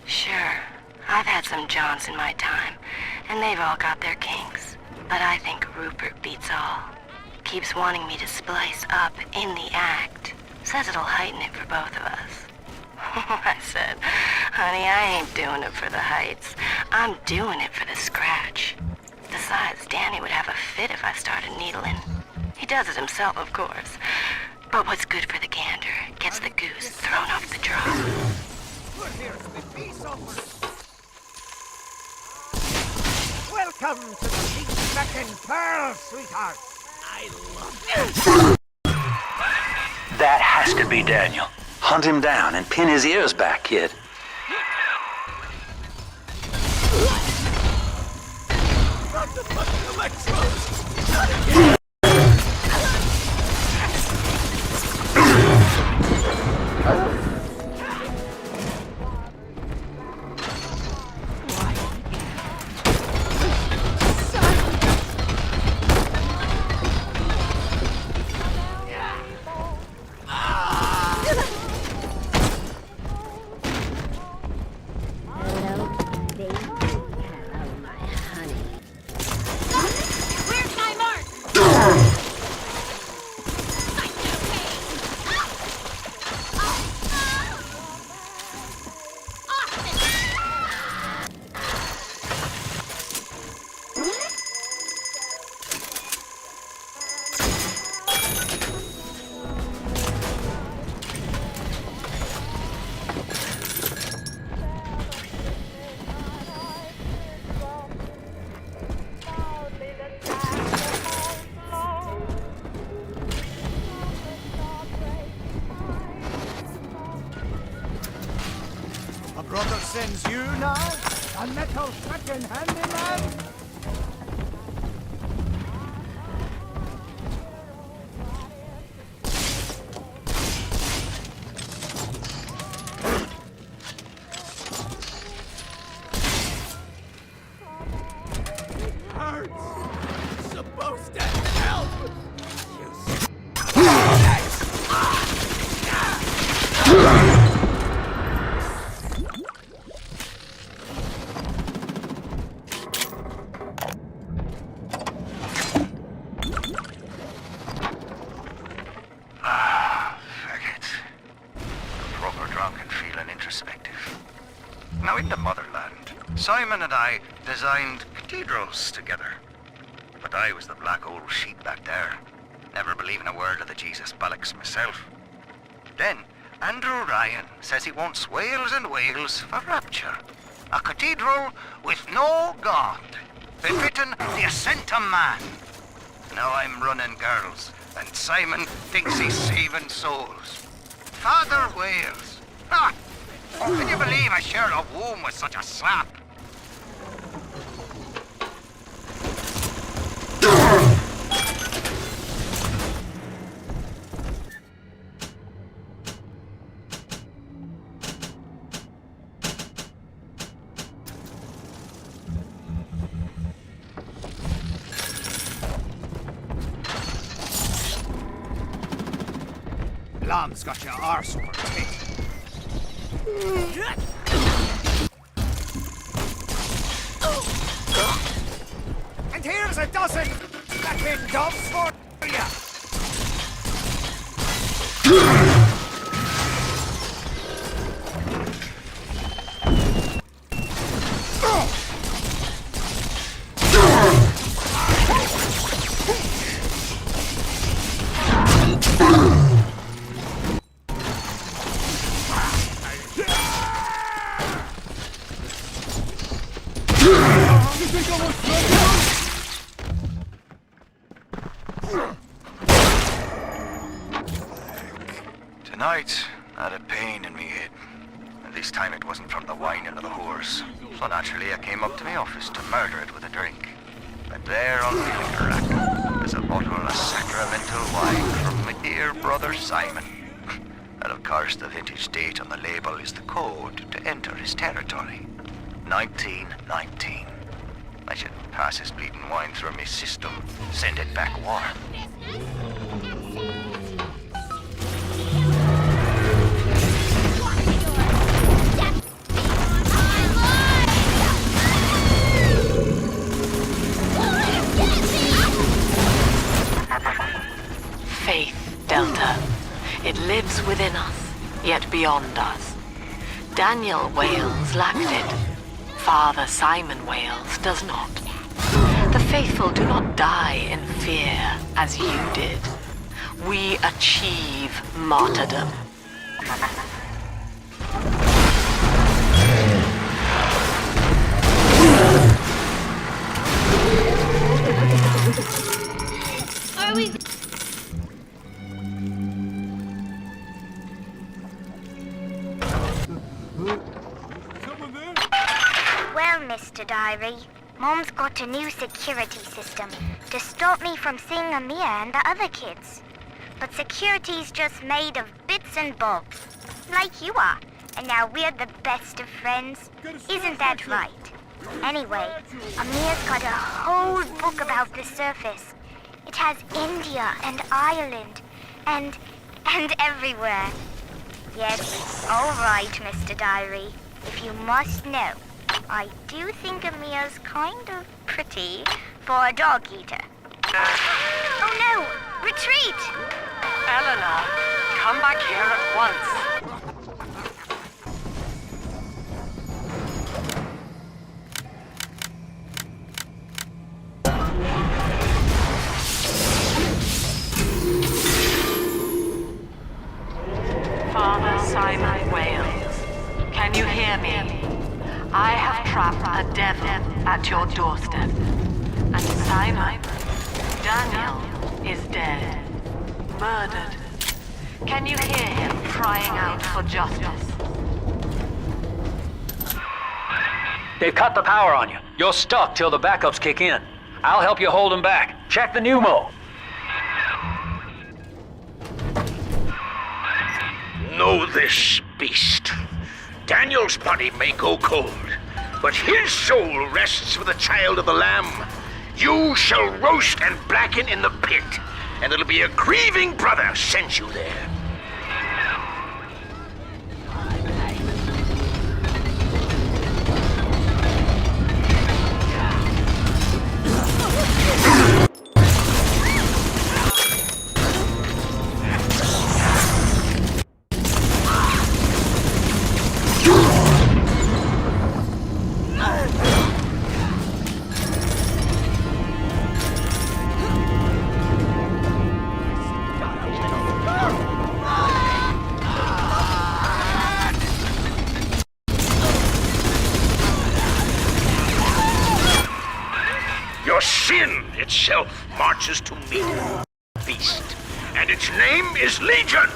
Sure, I've had some Johns in my time, and they've all got their kinks. But I think Rupert beats all. Keeps wanting me to splice up in the act. Says it'll heighten it for both of us. I said, honey, I ain't doing it for the heights. I'm doing it for the scratch. Besides, Danny would have a fit if I started needling. He does it himself, of course. But what's good for the gander gets the goose thrown off the draw. Welcome to the Pink Second Pearl, sweetheart. I love it. That has to be Daniel. Hunt him down and pin his ears back, kid. Not the fucking electrodes! Not again! Brother sends you now, a metal fucking handyman? perspective. Now, in the motherland, Simon and I designed cathedrals together. But I was the black old sheep back there, never believing a word of the Jesus bollocks myself. Then, Andrew Ryan says he wants Wales and Wales for rapture. A cathedral with no God, befitting the ascent of man. Now I'm running girls, and Simon thinks he's saving souls. Father Wales. Ha! Oh, can you believe I shared a womb with such a sap? Lamb's got your arse over tight. And here's a dozen fucking doves for you. Tonight, I had a pain in me head. And this time it wasn't from the wine or the whores. So naturally I came up to my office to murder it with a drink. And there on the liquor rack was a bottle of sacramental wine from my dear brother Simon. And of course the vintage date on the label is the code to enter his territory. 1919. I should pass his bleeding wine through my system, send it back warm. Faith, Delta. It lives within us, yet beyond us. Daniel Wales lacked it. Father Simon Wales does not. The faithful do not die in fear as you did. We achieve martyrdom. Are we... Well, Mr. Diary, Mom's got a new security system to stop me from seeing Amir and the other kids. But security's just made of bits and bobs, like you are. And now we're the best of friends. Isn't that right? Anyway, Amir's got a whole book about the surface. It has India and Ireland and everywhere. Yes, all right, Mr. Diary. If you must know, I do think Amir's kind of pretty for a dog eater. Oh no! Retreat! Eleanor, come back here at once. Father Simon Wales, can you hear me? I have trapped a devil at your doorstep. And Simon, Daniel, is dead. Murdered. Can you hear him crying out for justice? They've cut the power on you. You're stuck till the backups kick in. I'll help you hold them back. Check the pneumo. Know this, beast. Daniel's body may go cold, but his soul rests with the child of the Lamb. You shall roast and blacken in the pit, and it'll be a grieving brother sent you there. Your sin itself marches to meet the beast, and its name is Legion.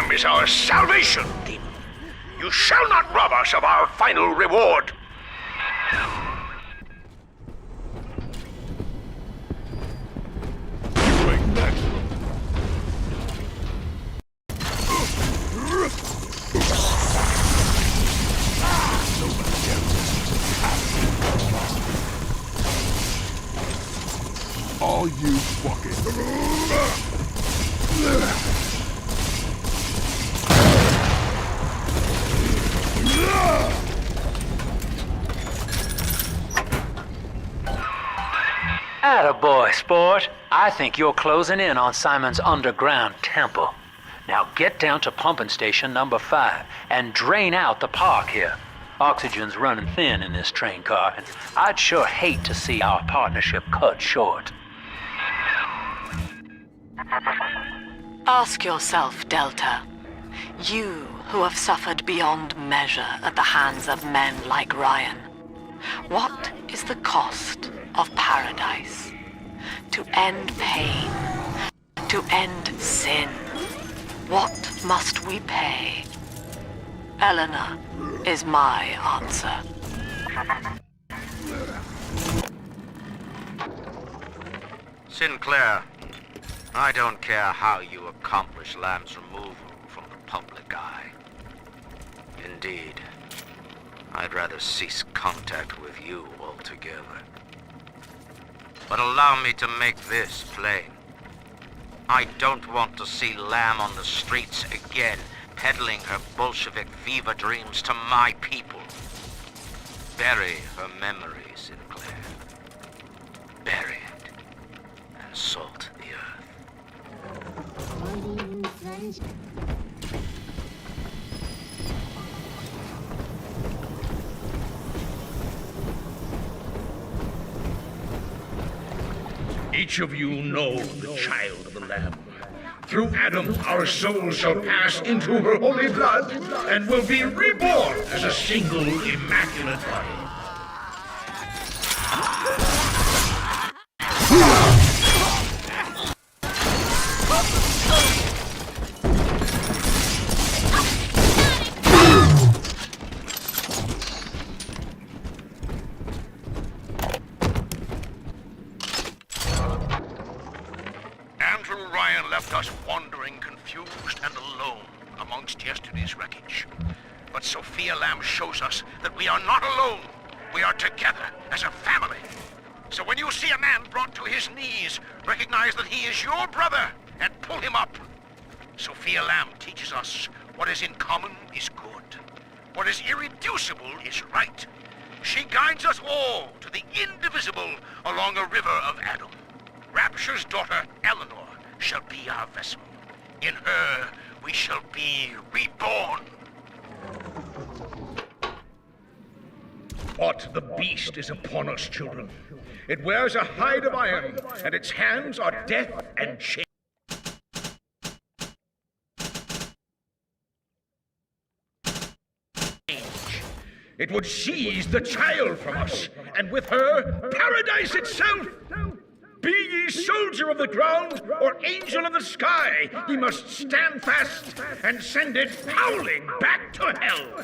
Is our salvation, demon. You shall not rob us of our final reward. All you fucking... Attaboy, sport. I think you're closing in on Simon's underground temple. Now get down to pumping station number 5 and drain out the park here. Oxygen's running thin in this train car, and I'd sure hate to see our partnership cut short. Ask yourself, Delta. You who have suffered beyond measure at the hands of men like Ryan. What is the cost of paradise? To end pain, to end sin. What must we pay? Eleanor is my answer. Sinclair, I don't care how you accomplish Lamb's removal from the public eye. Indeed, I'd rather cease contact with you altogether. But allow me to make this plain. I don't want to see Lamb on the streets again, peddling her Bolshevik fever dreams to my people. Bury her memory, Sinclair. Bury it, and salt the earth. Each of you know the child of the Lamb. Through Adam, our souls shall pass into her holy blood and will be reborn as a single immaculate body. Ryan left us wandering, confused, and alone amongst yesterday's wreckage. But Sophia Lamb shows us that we are not alone. We are together as a family. So when you see a man brought to his knees, recognize that he is your brother and pull him up. Sophia Lamb teaches us what is in common is good. What is irreducible is right. She guides us all to the indivisible along a river of Adam. Rapture's daughter, Eleanor, shall be our vessel. In her, we shall be reborn. What the beast is upon us, children. It wears a hide of iron, and its hands are death and change. It would seize the child from us, and with her, paradise itself. Be ye soldier of the ground or angel of the sky, ye must stand fast and send it howling back to hell.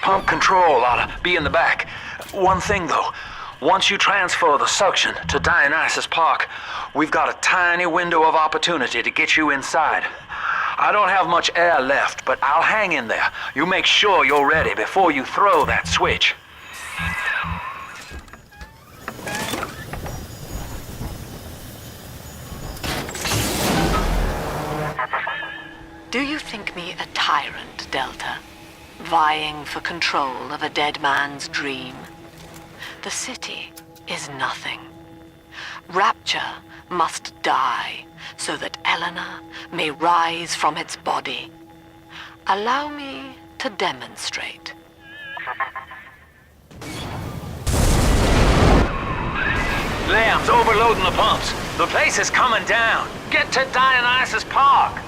Pump control ought to be in the back. One thing, though. Once you transfer the suction to Dionysus Park, we've got a tiny window of opportunity to get you inside. I don't have much air left, but I'll hang in there. You make sure you're ready before you throw that switch. Do you think me a tyrant, Delta? Vying for control of a dead man's dream? The city is nothing. Rapture must die so that Eleanor may rise from its body. Allow me to demonstrate. Lamb's overloading the pumps. The place is coming down. Get to Dionysus Park.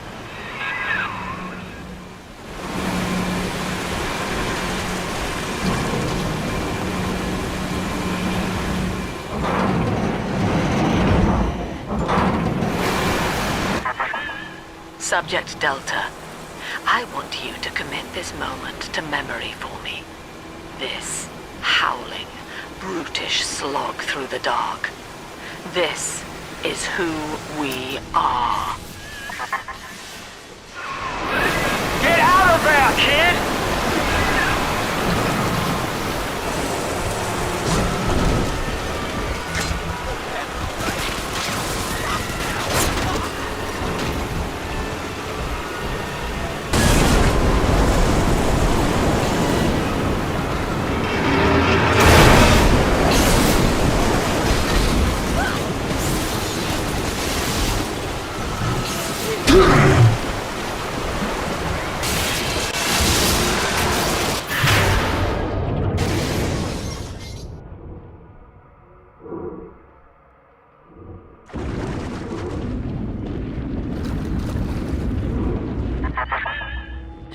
Subject Delta, I want you to commit this moment to memory for me. This howling, brutish slog through the dark. This is who we are. Get out of there, kid!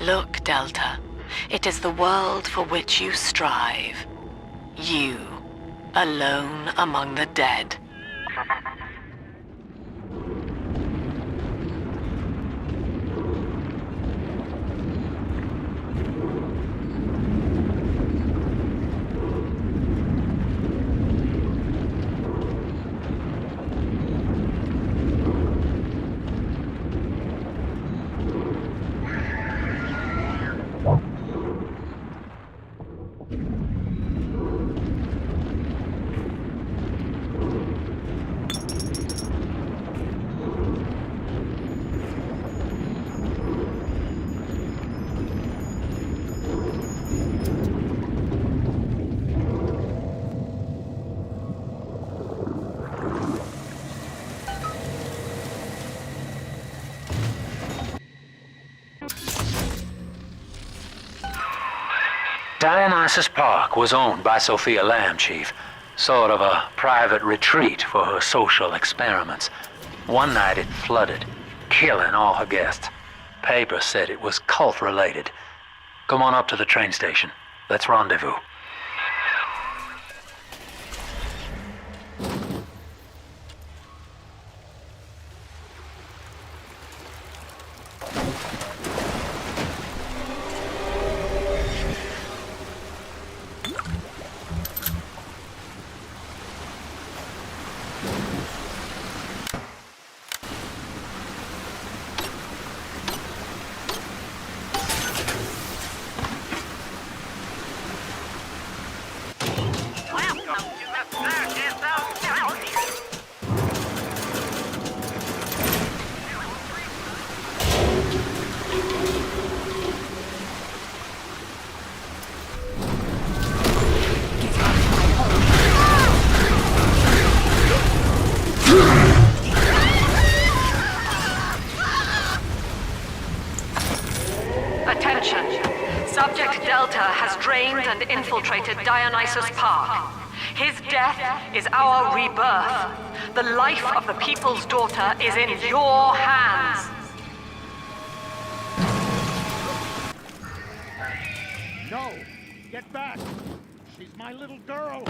Look, Delta, it is the world for which you strive. You, alone among the dead. Dionysus Park was owned by Sophia Lamb, Chief. Sort of a private retreat for her social experiments. One night it flooded, killing all her guests. Papers said it was cult-related. Come on up to the train station. Let's rendezvous. Subject Delta has drained and infiltrated Dionysus Park. His death is our rebirth. The life of the people's daughter is in your hands. No! Get back! She's my little girl!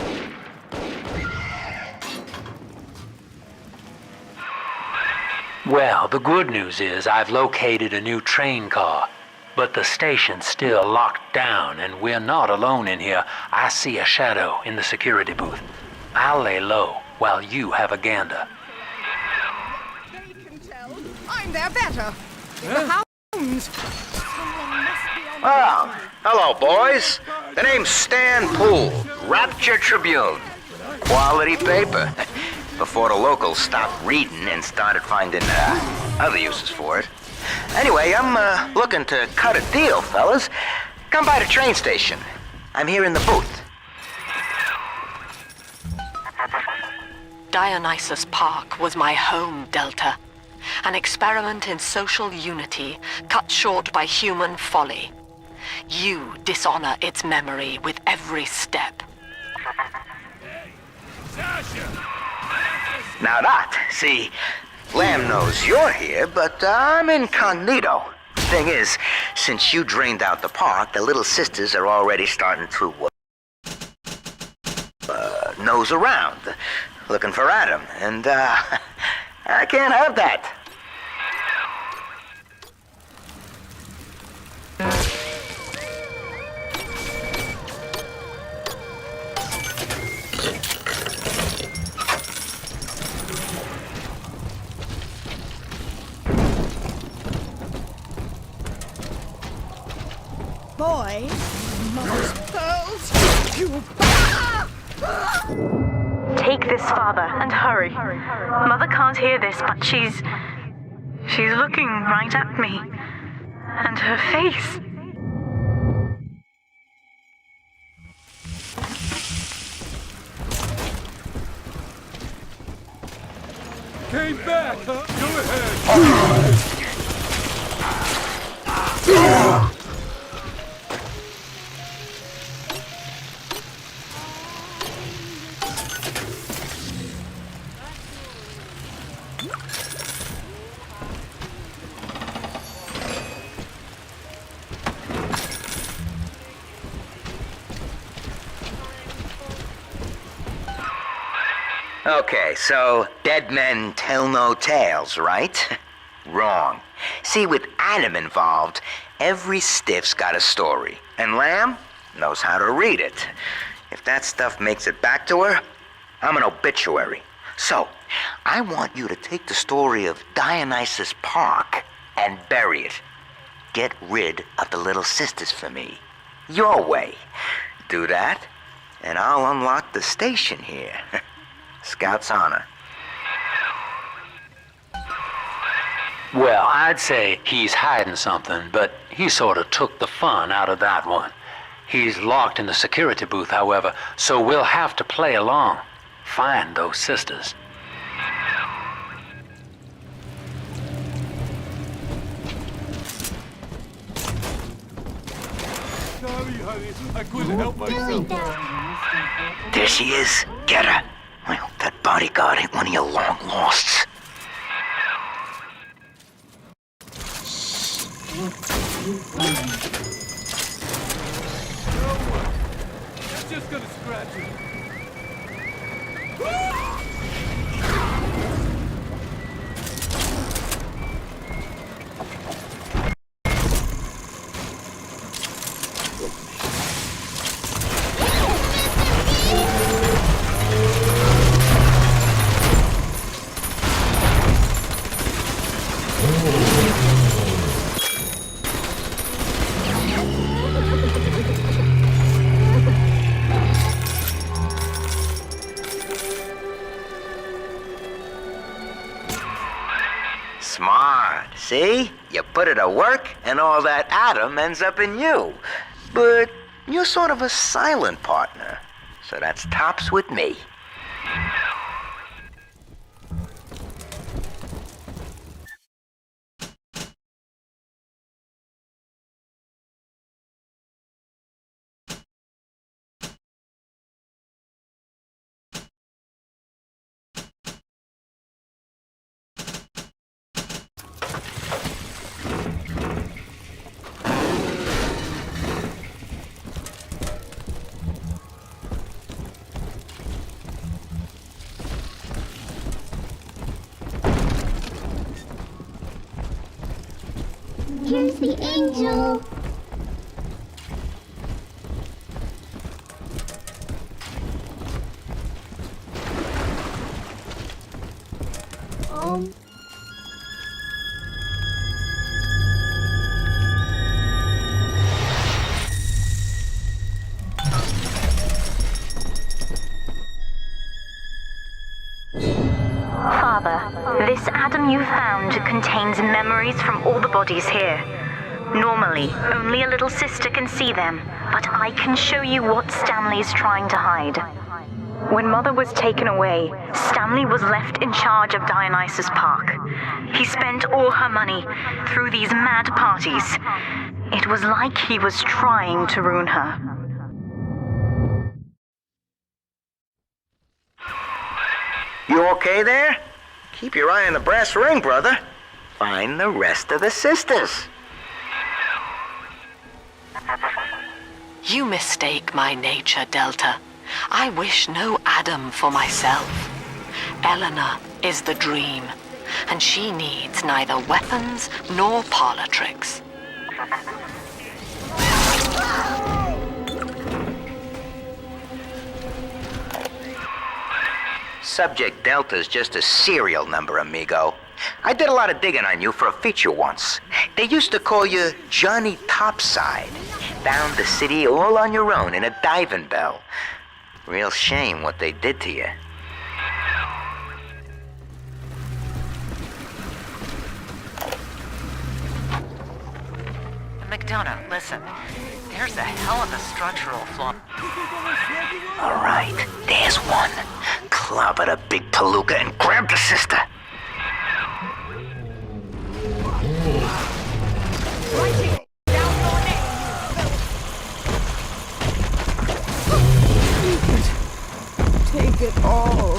Well, the good news is I've located a new train car, but the station's still locked down and we're not alone in here. I see a shadow in the security booth. I'll lay low while you have a gander. They can tell I'm their better. The hounds. Well, hello, boys. The name's Stan Poole, Rapture Tribune. Quality paper. Before the locals stopped reading and started finding other uses for it. Anyway, I'm looking to cut a deal, fellas. Come by the train station. I'm here in the booth. Dionysus Park was my home, Delta. An experiment in social unity, cut short by human folly. You dishonor its memory with every step. Now that, see, Lamb knows you're here, but I'm incognito. Thing is, since you drained out the park, the little sisters are already starting to nose around, looking for Adam, and I can't have that. Boy, mother's pearls. You. Take this, Father, and hurry. Mother can't hear this, but she's looking right at me. And her face. Came back, huh? Go ahead. Okay, so dead men tell no tales, right? Wrong. See, with Adam involved, every stiff's got a story, and Lamb knows how to read it. If that stuff makes it back to her, I'm an obituary. So, I want you to take the story of Dionysus Park and bury it. Get rid of the little sisters for me. Your way. Do that, and I'll unlock the station here. Scout's honor. Well, I'd say he's hiding something, but he sort of took the fun out of that one. He's locked in the security booth, however, so we'll have to play along. Find those sisters. Sorry, honey. I couldn't help myself. There she is. Get her. Well, that bodyguard ain't one of your long losts. That's just gonna scratch it. Smart. See? You put it to work, and all that Adam ends up in you. But you're sort of a silent partner, so that's tops with me. here's the angel. Father, this atom you found contains memories from all the bodies here. Normally, only a little sister can see them, but I can show you what Stanley's trying to hide. When Mother was taken away, Stanley was left in charge of Dionysus Park. He spent all her money through these mad parties. It was like he was trying to ruin her. You okay there? Keep your eye on the brass ring, brother. Find the rest of the sisters. You mistake my nature, Delta. I wish no Adam for myself. Eleanor is the dream, and she needs neither weapons nor parlor tricks. Subject Delta's just a serial number, amigo. I did a lot of digging on you for a feature once. They used to call you Johnny Topside. Found the city all on your own in a diving bell. Real shame what they did to you. McDonough, listen. There's a hell of a structural flaw. All right, there's one. Clobber the big palooka and grab the sister. Take it all.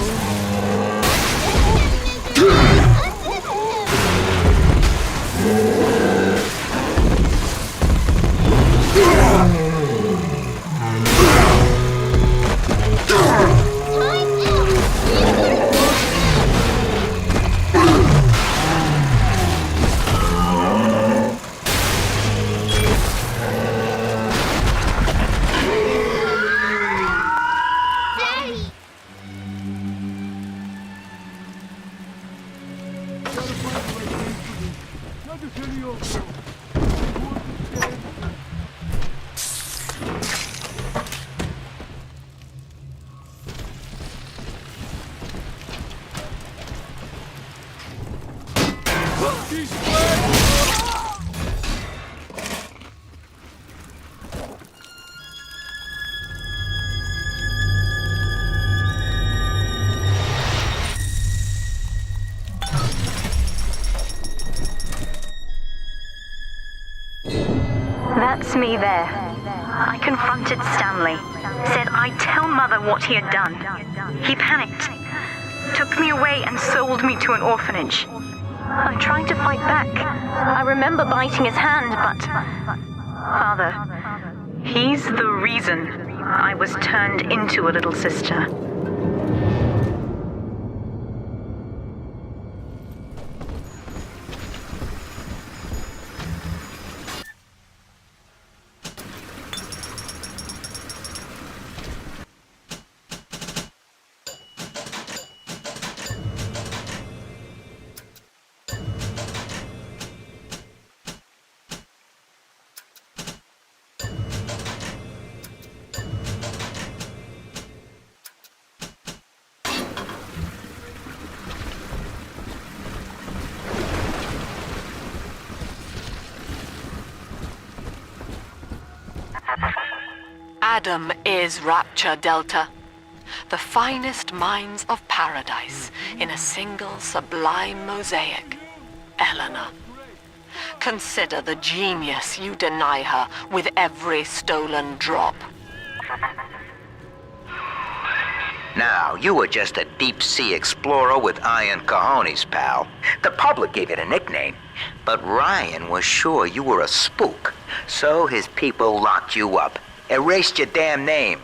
That's me there. I confronted Stanley, said I'd tell Mother what he had done. He panicked, took me away and sold me to an orphanage. I tried to fight back. I remember biting his hand, but... Father, he's the reason I was turned into a little sister. Adam is Rapture, Delta. The finest minds of paradise in a single sublime mosaic. Eleanor. Consider the genius you deny her with every stolen drop. Now, you were just a deep-sea explorer with iron cojones, pal. The public gave it a nickname, but Ryan was sure you were a spook, so his people locked you up, erased your damn name.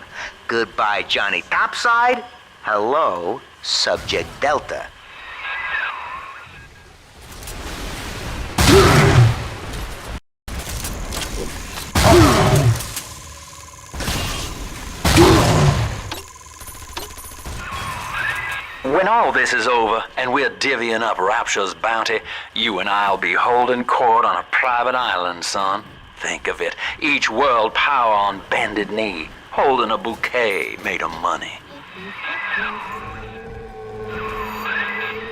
Goodbye, Johnny Topside. Hello, Subject Delta. When all this is over and we're divvying up Rapture's bounty, you and I'll be holding court on a private island, son. Think of it. Each world power on bended knee, holding a bouquet made of money.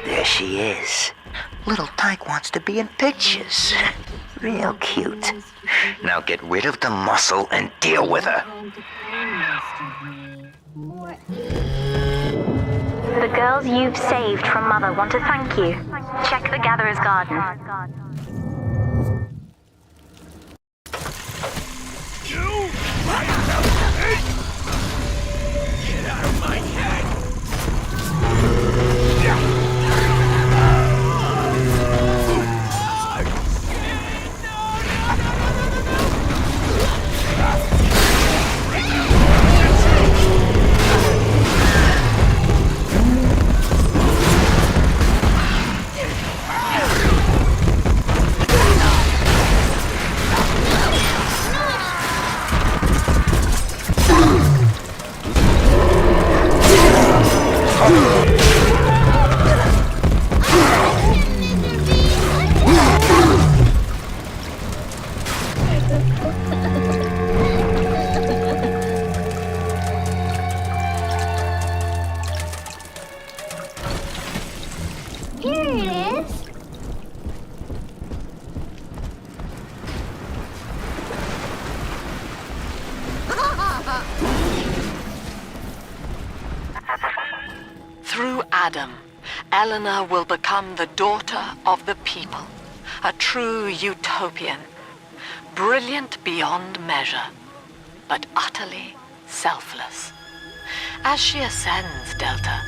There she is. Little Tyke wants to be in pictures. Real cute. Now get rid of the muscle and deal with her. The girls you've saved from Mother want to thank you. Check the Gatherer's Garden. You! Get out of my head! Through Adam, Eleanor will become the daughter of the people, a true utopian, brilliant beyond measure, but utterly selfless. As she ascends, Delta,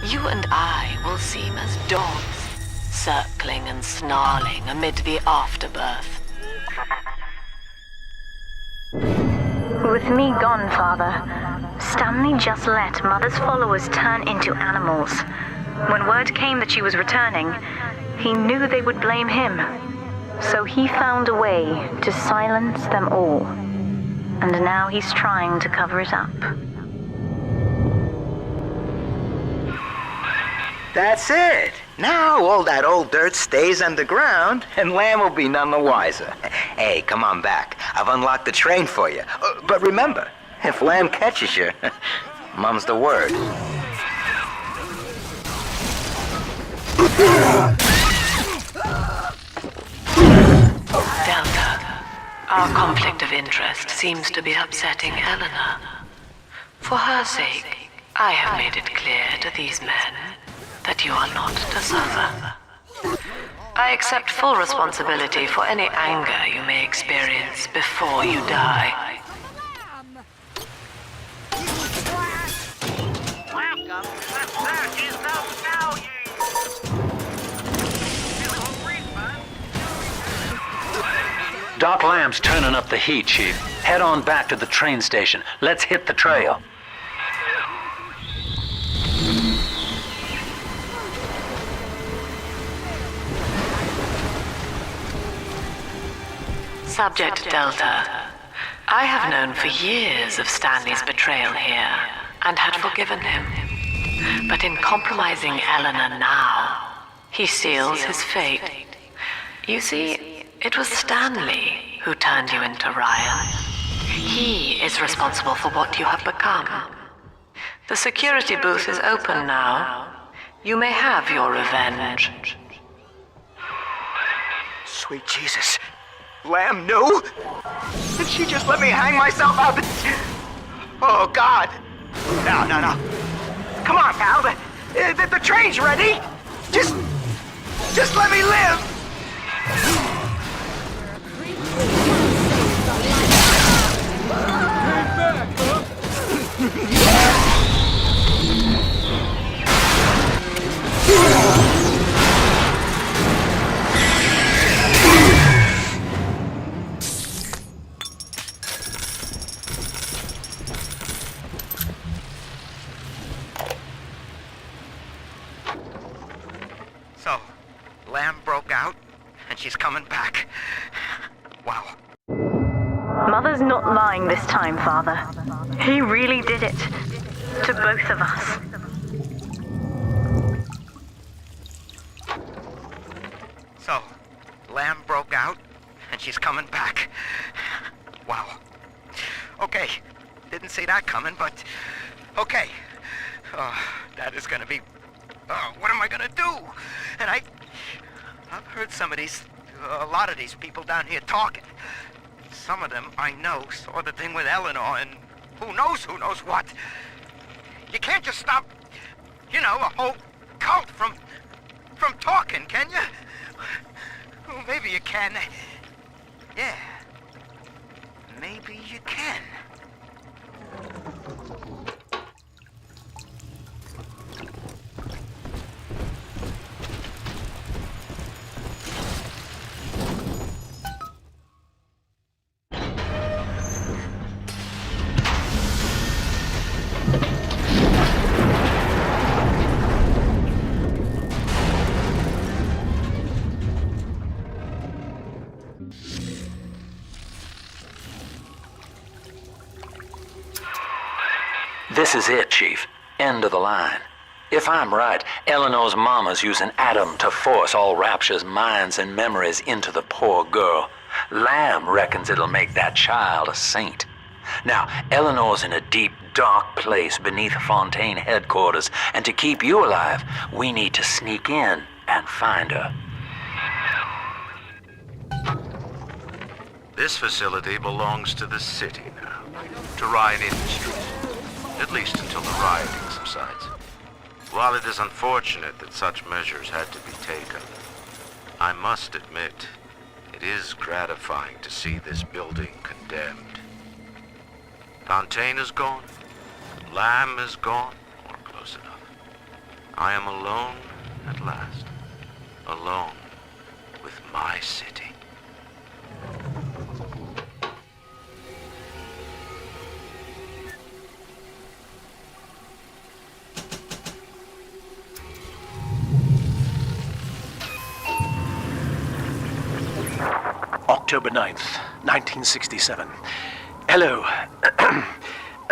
you and I will seem as dogs, circling and snarling amid the afterbirth. With me gone, Father, Stanley just let Mother's followers turn into animals. When word came that she was returning, he knew they would blame him. So he found a way to silence them all. And now he's trying to cover it up. That's it. Now all that old dirt stays underground, and Lamb will be none the wiser. Hey, come on back. I've unlocked the train for you. But remember, if Lamb catches you, mum's the word. Delta, our conflict of interest seems to be upsetting Eleanor. For her sake, I have made it clear to these men that you are not to suffer. I accept full responsibility for any anger you may experience before you die. Welcome to the Circus of Value! Doc Lamb's turning up the heat, Chief. Head on back to the train station. Let's hit the trail. Subject Delta, I have known for years of Stanley's betrayal here, and had forgiven him. But in compromising Eleanor now, he seals his fate. You see, it was Stanley who turned you into Ryan. He is responsible for what you have become. The security booth is open now. You may have your revenge. Sweet Jesus. Lamb knew? Did she just let me hang myself out? Oh, God. No. Come on, pal. The train's ready. Just let me live. So, Lamb broke out, and she's coming back. Wow. Mother's not lying this time, Father. He really did it. To both of us. So, Lamb broke out, and she's coming back. Wow. Okay, didn't see that coming, but okay. That is gonna be... what am I gonna do? And I've heard a lot of these people down here talking. Some of them I know saw the thing with Eleanor, and who knows what. You can't just stop, a whole cult from talking, can you? Well, maybe you can. Yeah. Maybe you can. This is it, Chief. End of the line. If I'm right, Eleanor's mama's using Adam to force all Rapture's minds and memories into the poor girl. Lamb reckons it'll make that child a saint. Now, Eleanor's in a deep, dark place beneath Fontaine headquarters, and to keep you alive, we need to sneak in and find her. This facility belongs to the city now, to Ryan Industries. At least until the rioting subsides. While it is unfortunate that such measures had to be taken, I must admit, it is gratifying to see this building condemned. Fontaine is gone, Lamb is gone, or close enough. I am alone at last, alone with my city. October 9th, 1967. Hello.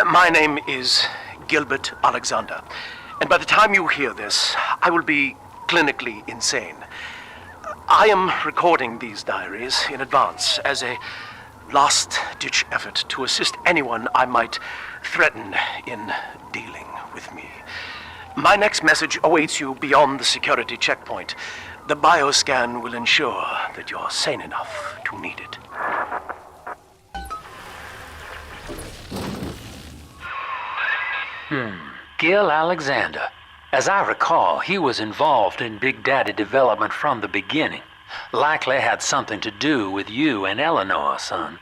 My name is Gilbert Alexander, and by the time you hear this, I will be clinically insane. I am recording these diaries in advance as a last-ditch effort to assist anyone I might threaten in dealing with me. My next message awaits you beyond the security checkpoint. The bioscan will ensure that you're sane enough to need it. Gil Alexander. As I recall, he was involved in Big Daddy development from the beginning. Likely had something to do with you and Eleanor, son.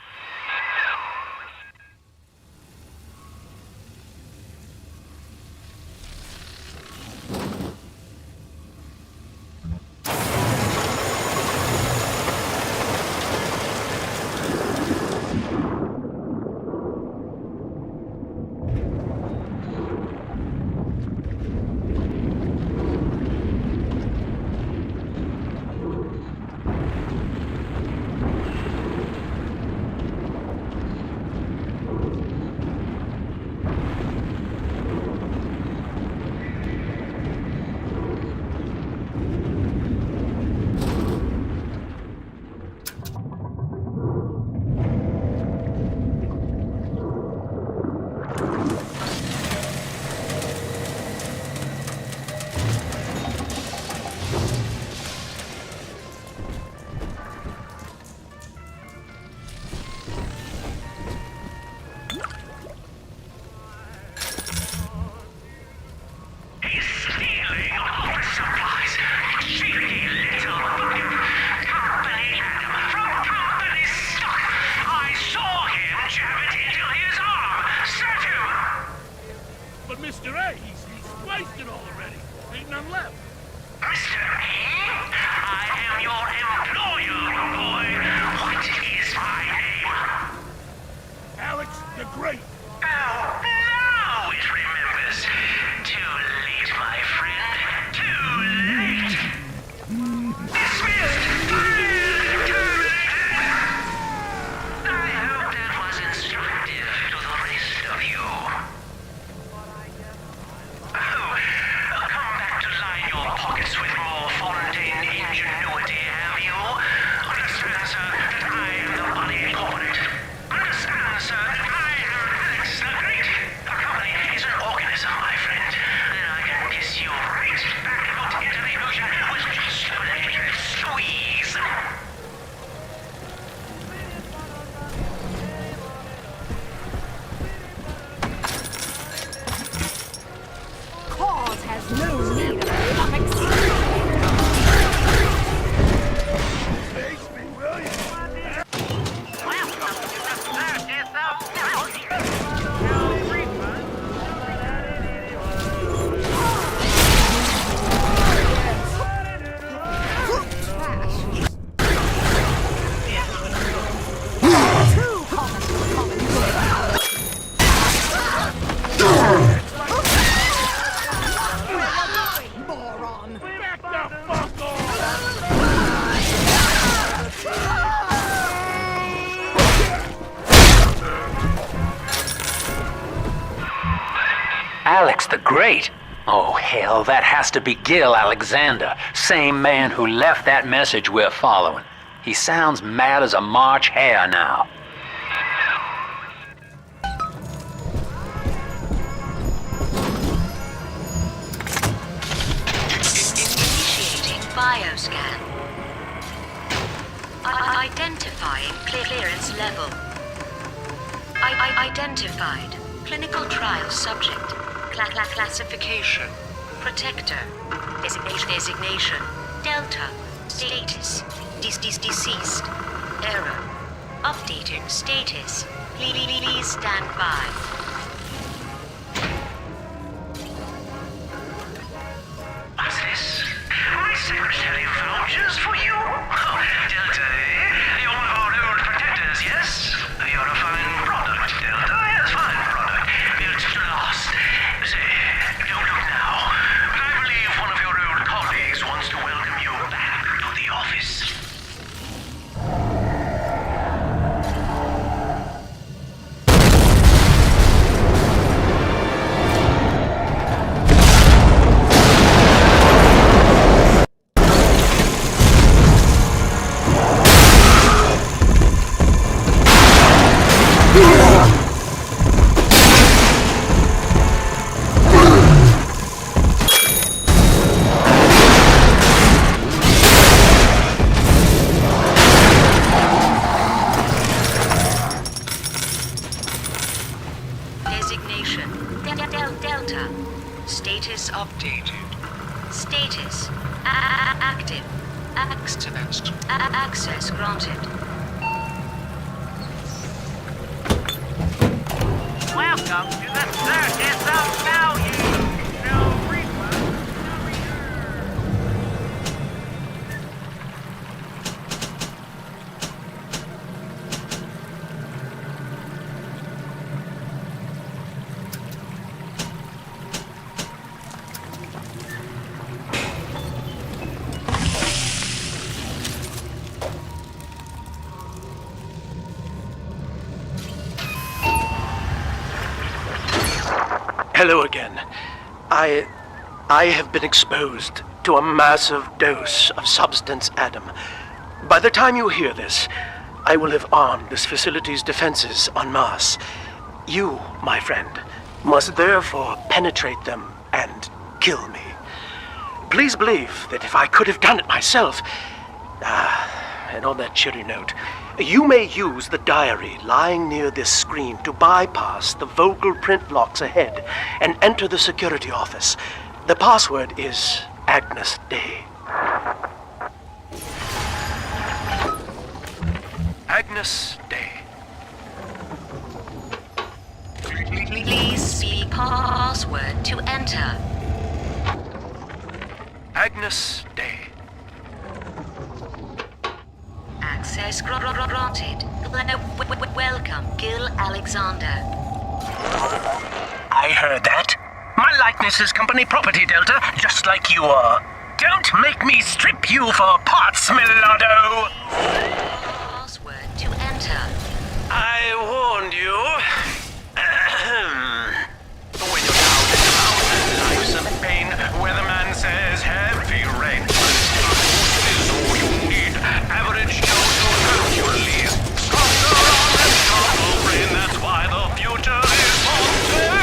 the Great? Oh, hell, that has to be Gil Alexander, same man who left that message we're following. He sounds mad as a March hare now. Initiating bioscan. Identifying clearance level. Identified. Clinical trial subject. Classification. Protector. Designation. Delta. Status. Deceased. Error. Updating status. Please stand by. What's this? My secretary vouchers for you? Oh, Delta, eh? You're one of our old protectors, yes? You're a fine product, Delta. Yes, fine product. Built to last. Say, don't look now, but I believe one of your old colleagues wants to welcome you back to the office. Designation. Delta. Status updated. Status. Active. Access granted. Welcome to the Circus of Value! No refund, no return! Hello again. I have been exposed to a massive dose of Substance Adam. By the time you hear this, I will have armed this facility's defenses en masse. You, my friend, must therefore penetrate them and kill me. Please believe that if I could have done it myself... and on that cheery note, you may use the diary lying near this screen to bypass the vocal print locks ahead and enter the security office. The password is Agnes Day. Agnes Day. Please speak password to enter. Agnes Day. Access granted. Welcome, Gil Alexander. I heard that. My likeness is company property, Delta, just like you are. Don't make me strip you for parts, Milado! Password to enter. I warned you. When you're down in the mountain, life's a pain, weatherman says heavy rain. Is all you need. Average Joe to Hercules. Stronger arm and sharper brain, that's why the future is haunted.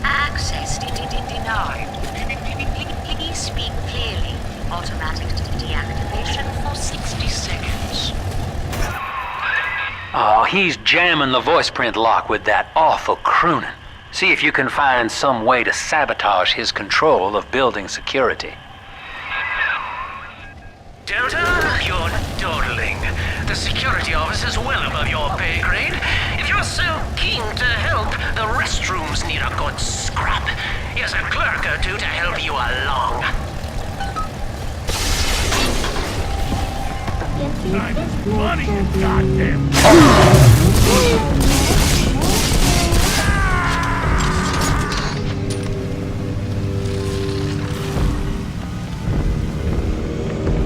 Access denied. Please speak clearly. Automatic deactivation for 60 seconds. Oh, he's jamming the voice print lock with that awful crooning. See if you can find some way to sabotage his control of building security. Delta, you're dawdling. The security office is well above your pay grade. If you're so keen to help, the restrooms need a good scrub. Here's a clerk or two to help you along. Money, you goddamn...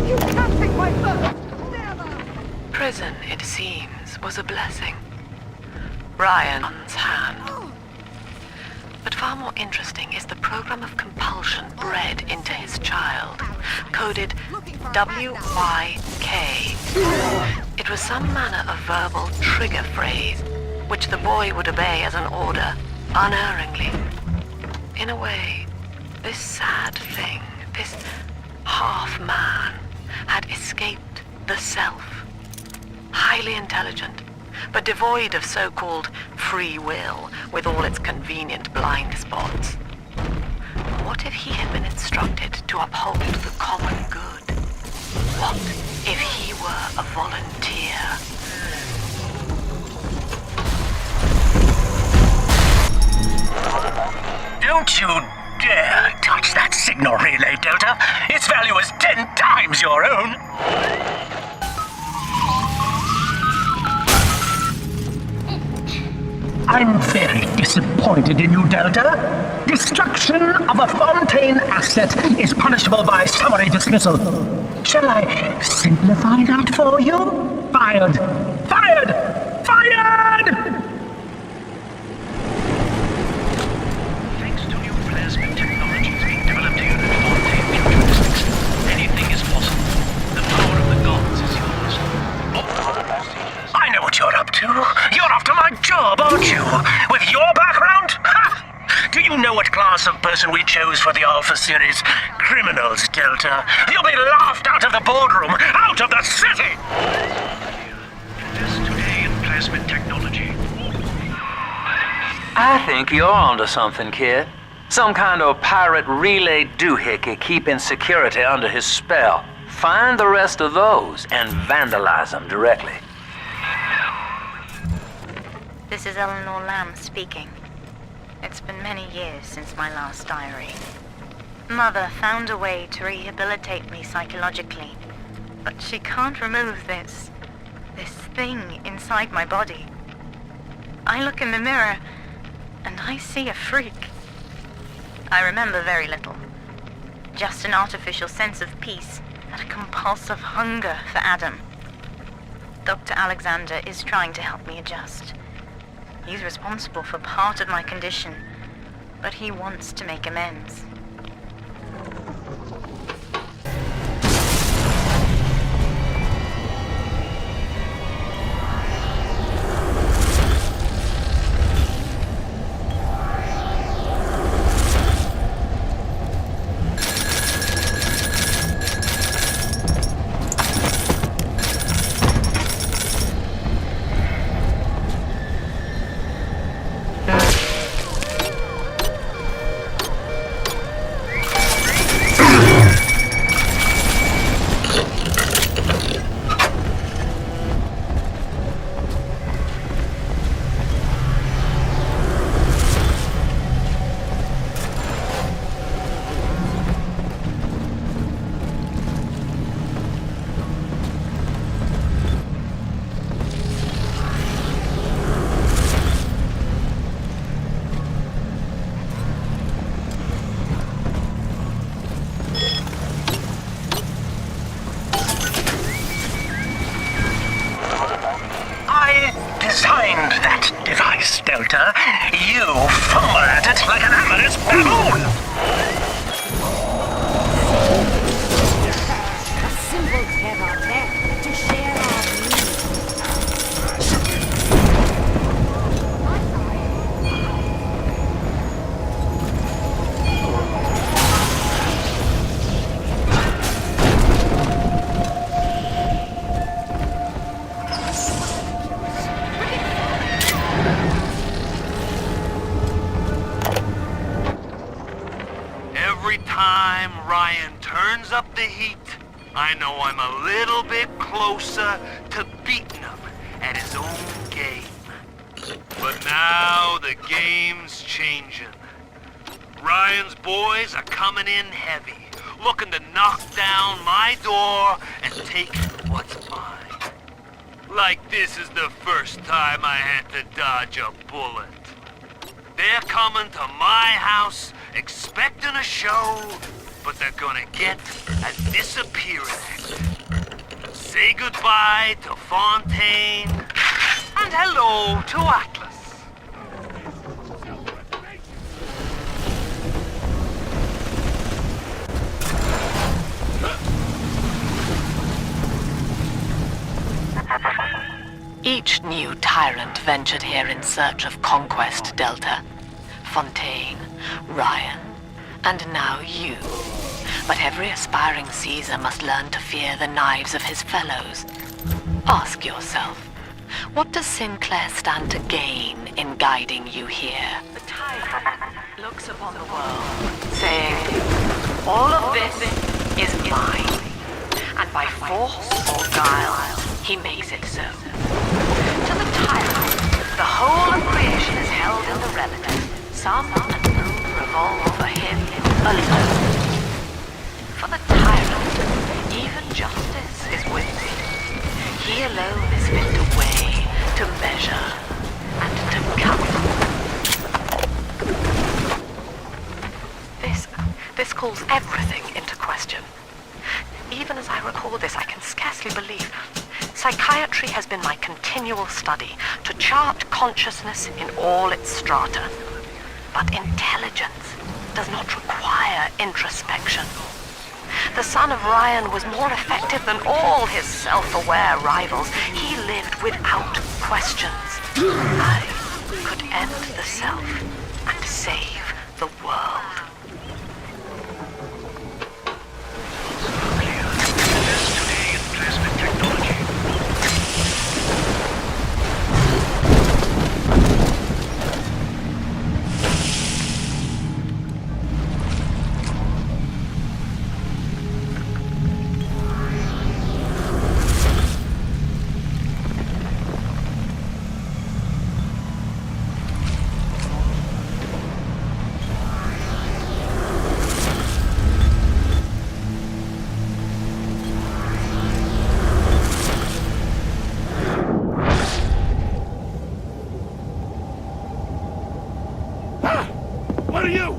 You can't take my bird! Never! Prison, it seems, was a blessing. Ryan's hand But far more interesting is the program of compulsion bred into his child, coded WYK. It was some manner of verbal trigger phrase, which the boy would obey as an order, unerringly. In a way, this sad thing, this half-man, had escaped the self. Highly intelligent, but devoid of so-called free will, with all its convenient blind spots. What if he had been instructed to uphold the common good? What if he were a volunteer? Don't you dare touch that signal relay, Delta. Its value is 10 times your own. I'm very disappointed in you, Delta. Destruction of a Fontaine asset is punishable by summary dismissal. Shall I simplify that for you? Fired! Fired! Fired! Thanks to new plasmid technologies being developed here at Fontaine Futuristics, anything is possible. The power of the gods is yours. I know what you're up to. You're after my job, aren't you? With your background? Ha! Do you know what class of person we chose for the Alpha series? Criminals, Delta. You'll be laughed out of the boardroom, out of the city! Invest today in plasmid technology. I think you're onto something, kid. Some kind of pirate relay doohickey keeping security under his spell. Find the rest of those and vandalize them directly. This is Eleanor Lamb speaking. It's been many years since my last diary. Mother found a way to rehabilitate me psychologically, but she can't remove this thing inside my body. I look in the mirror, and I see a freak. I remember very little. Just an artificial sense of peace and a compulsive hunger for Adam. Dr. Alexander is trying to help me adjust. He's responsible for part of my condition, but he wants to make amends. Delta. You fumble at it like an amorous baboon! A simple tête-à-tête to share Every time Ryan turns up the heat, I know I'm a little bit closer to beating him at his own game. But now the game's changing. Ryan's boys are coming in heavy, looking to knock down my door and take what's mine. Like this is the first time I had to dodge a bullet. They're coming to my house expecting a show, but they're gonna get a disappearing act. Say goodbye to Fontaine, and hello to Atlas. Each new tyrant ventured here in search of conquest, Delta. Fontaine, Ryan, and now you. But every aspiring Caesar must learn to fear the knives of his fellows. Ask yourself, what does Sinclair stand to gain in guiding you here? The tyrant looks upon the world, saying, all of this is mine. And by force or guile, he makes it so. To the tyrant, the whole of creation is held in the relative. Sun and moon revolve for him alone. For the tyrant, even justice is weighted. He alone is fit to weigh, to measure, and to count. This calls everything into question. Even as I record this, I can scarcely believe. Psychiatry has been my continual study to chart consciousness in all its strata. But intelligence does not require introspection. The son of Ryan was more effective than all his self-aware rivals. He lived without questions. I could end the self and save the world. Today in plasmid technology. What are you?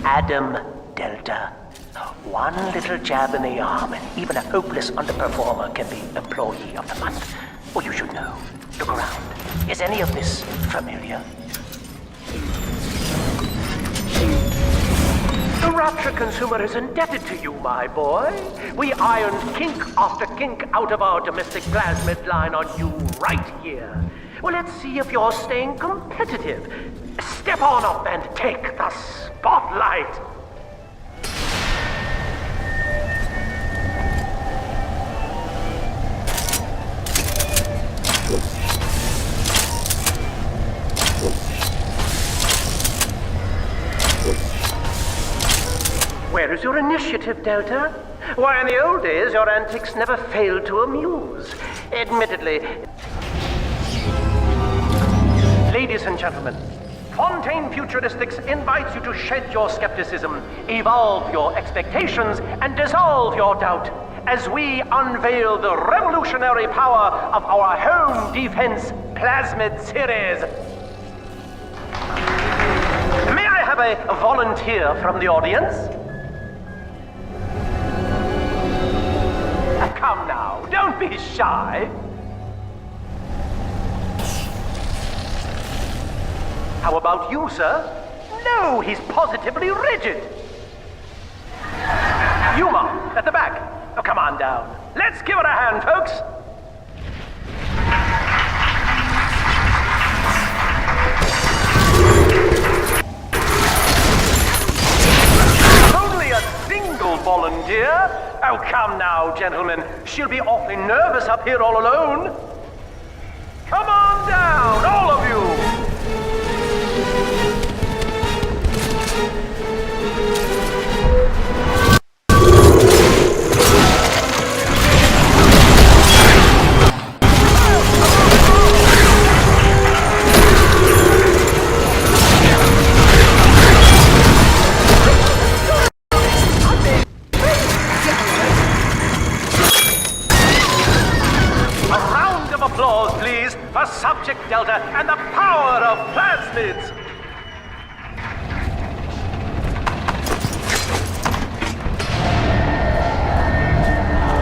Adam Delta. One little jab in the arm, and even a hopeless underperformer can be Employee of the Month. Well, you should know. Look around. Is any of this familiar? The Rapture consumer is indebted to you, my boy. We ironed kink after kink out of our domestic plasmid line on you right here. Well, let's see if you're staying competitive. Step on up and take the spotlight. light. Where is your initiative, Delta? Why, in the old days, your antics never failed to amuse. Admittedly. Ladies and gentlemen, Fontaine Futuristics invites you to shed your skepticism, evolve your expectations, and dissolve your doubt as we unveil the revolutionary power of our home defense plasmid series. May I have a volunteer from the audience? Come now, don't be shy. How about you, sir? No, he's positively rigid. Yuma, at the back. Oh, come on down. Let's give it a hand, folks. Only a single volunteer? Oh, come now, gentlemen. She'll be awfully nervous up here all alone. Come on down, all of you. Applause, please, for Subject Delta and the power of plasmids!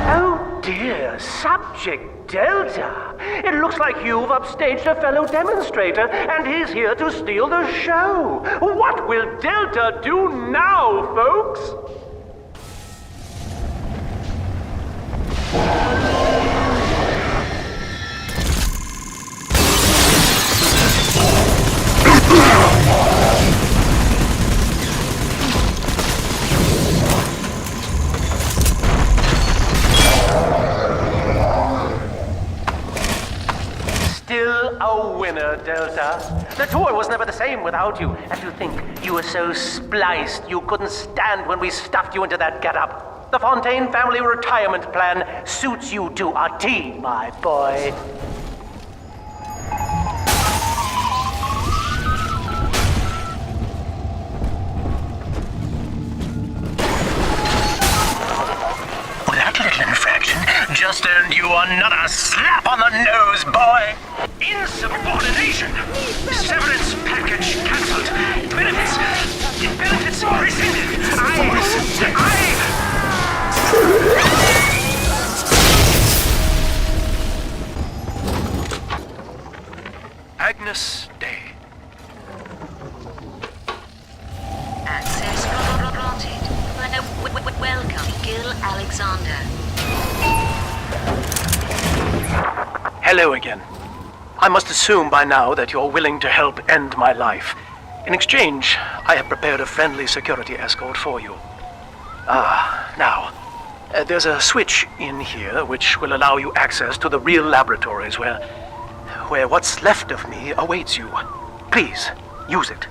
Oh dear, Subject Delta! It looks like you've upstaged a fellow demonstrator, and he's here to steal the show! What will Delta do now, folks? Still a winner, Delta. The tour was never the same without you. And to think you were so spliced you couldn't stand when we stuffed you into that getup. The Fontaine family retirement plan suits you to a T, my boy. That little infraction just earned you another slap on the nose, boy! Insubordination! Severance package cancelled! Benefits rescinded! Agnes Day. Access granted. Welcome, Gil Alexander. Hello again. I must assume by now that you're willing to help end my life. In exchange, I have prepared a friendly security escort for you. Now, there's a switch in here which will allow you access to the real laboratories where what's left of me awaits you. Please, use it.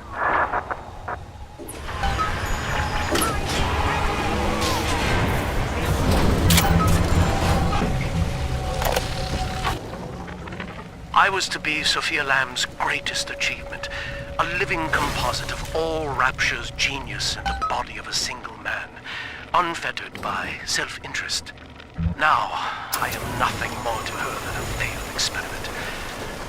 I was to be Sophia Lamb's greatest achievement, a living composite of all Rapture's genius in the body of a single man, unfettered by self-interest. Now, I am nothing more to her than a failed experiment.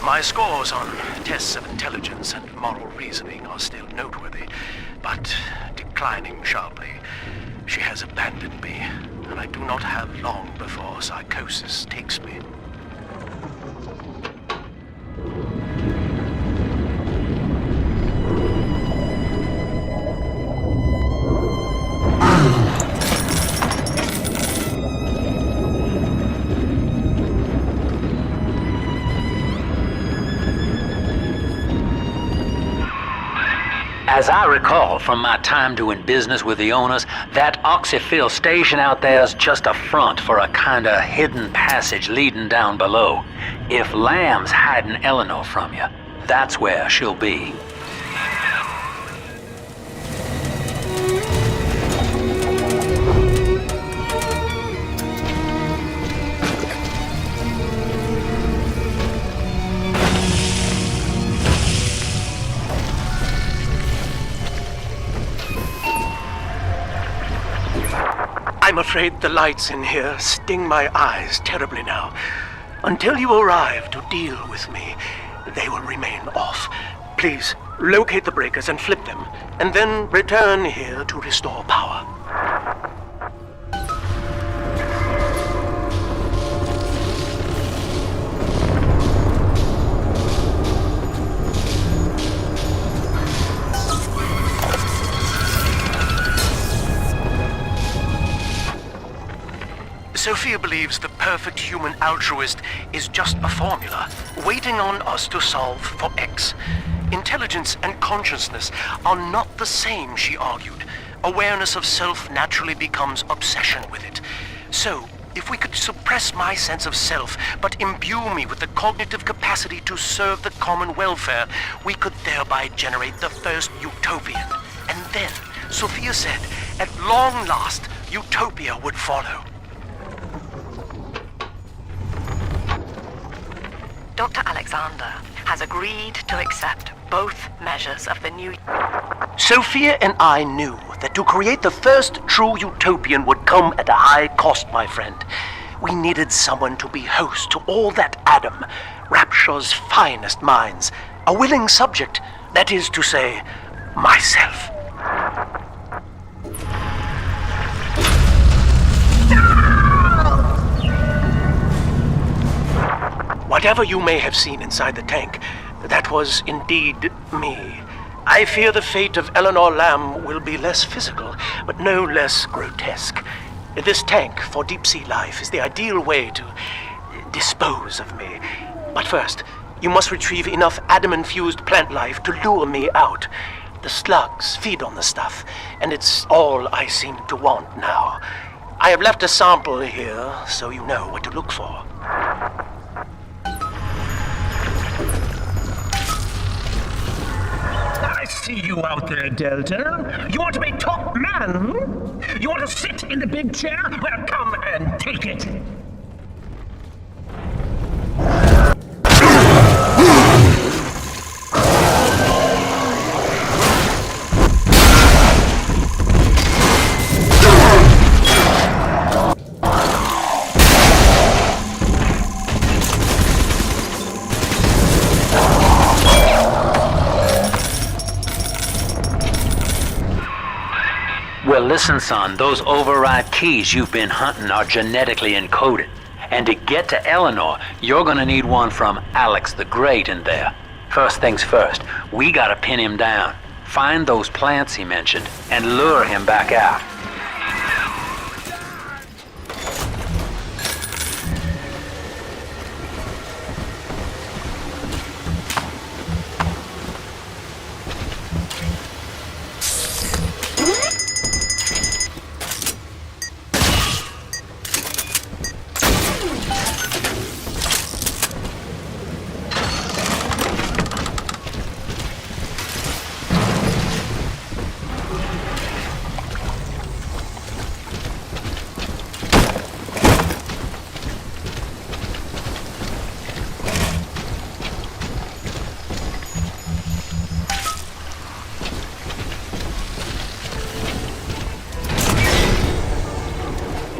My scores on tests of intelligence and moral reasoning are still noteworthy, but declining sharply. She has abandoned me, and I do not have long before psychosis takes me. As I recall from my time doing business with the owners, that oxyfill station out there's just a front for a kinda hidden passage leading down below. If Lamb's hiding Eleanor from you, that's where she'll be. I'm afraid the lights in here sting my eyes terribly now. Until you arrive to deal with me, they will remain off. Please, locate the breakers and flip them, and then return here to restore power. Sophia believes the perfect human altruist is just a formula, waiting on us to solve for X. Intelligence and consciousness are not the same, she argued. Awareness of self naturally becomes obsession with it. So, if we could suppress my sense of self, but imbue me with the cognitive capacity to serve the common welfare, we could thereby generate the first utopian. And then, Sophia said, at long last, utopia would follow. Dr. Alexander has agreed to accept both measures of the new... Sophia and I knew that to create the first true utopian would come at a high cost, my friend. We needed someone to be host to all that Adam, Rapture's finest minds, a willing subject, that is to say, myself. Whatever you may have seen inside the tank, that was indeed me. I fear the fate of Eleanor Lamb will be less physical, but no less grotesque. This tank for deep-sea life is the ideal way to dispose of me. But first, you must retrieve enough Adam-infused plant life to lure me out. The slugs feed on the stuff, and it's all I seem to want now. I have left a sample here, so you know what to look for. I see you out there, Delta. You want to be top man? You want to sit in the big chair? Well, come and take it. Well, listen, son, those override keys you've been hunting are genetically encoded. And to get to Eleanor, you're gonna need one from Alex the Great in there. First things first, we gotta pin him down. Find those plants he mentioned, and lure him back out.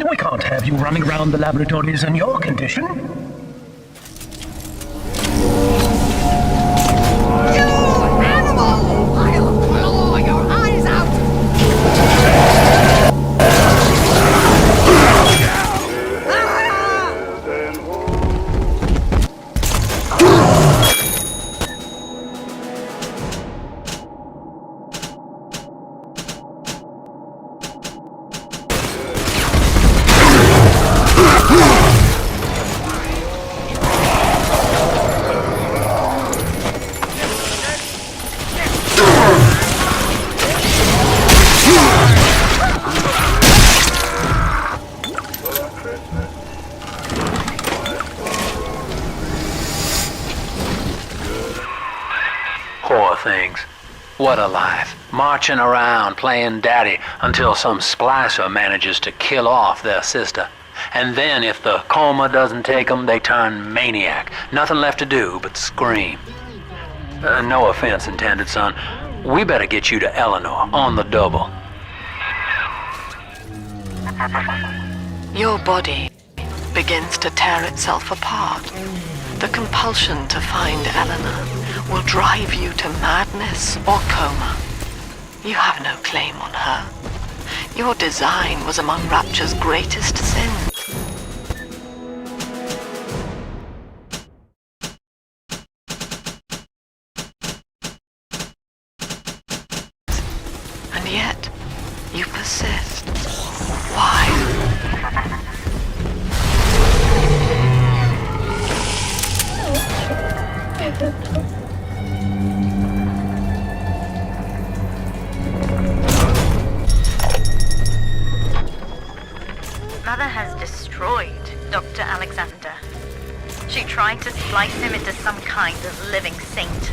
We can't have you running around the laboratories in your condition. Poor things. What a life. Marching around playing daddy until some splicer manages to kill off their sister. And then if the coma doesn't take them, they turn maniac. Nothing left to do but scream. No offense intended, son. We better get you to Eleanor on the double. Your body begins to tear itself apart. The compulsion to find Eleanor will drive you to madness or coma. You have no claim on her. Your design was among Rapture's greatest sins. And yet, you persist. Why? Mother has destroyed Dr. Alexander. She tried to slice him into some kind of living saint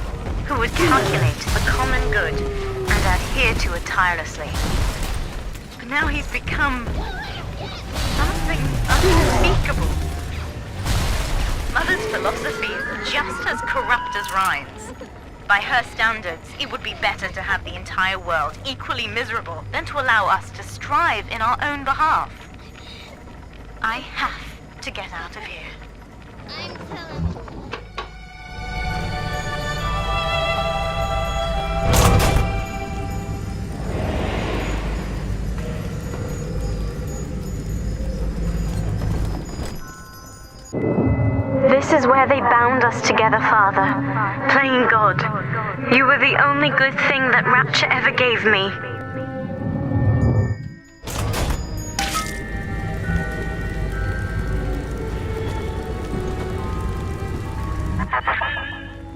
who would calculate the common good and adhere to it tirelessly. But now he's become something unspeakable. Mother's philosophy is just as corrupt as Ryan's. By her standards, it would be better to have the entire world equally miserable than to allow us to strive in our own behalf. I have to get out of here. I'm telling you. This is where they bound us together, Father. Playing God. You were the only good thing that Rapture ever gave me.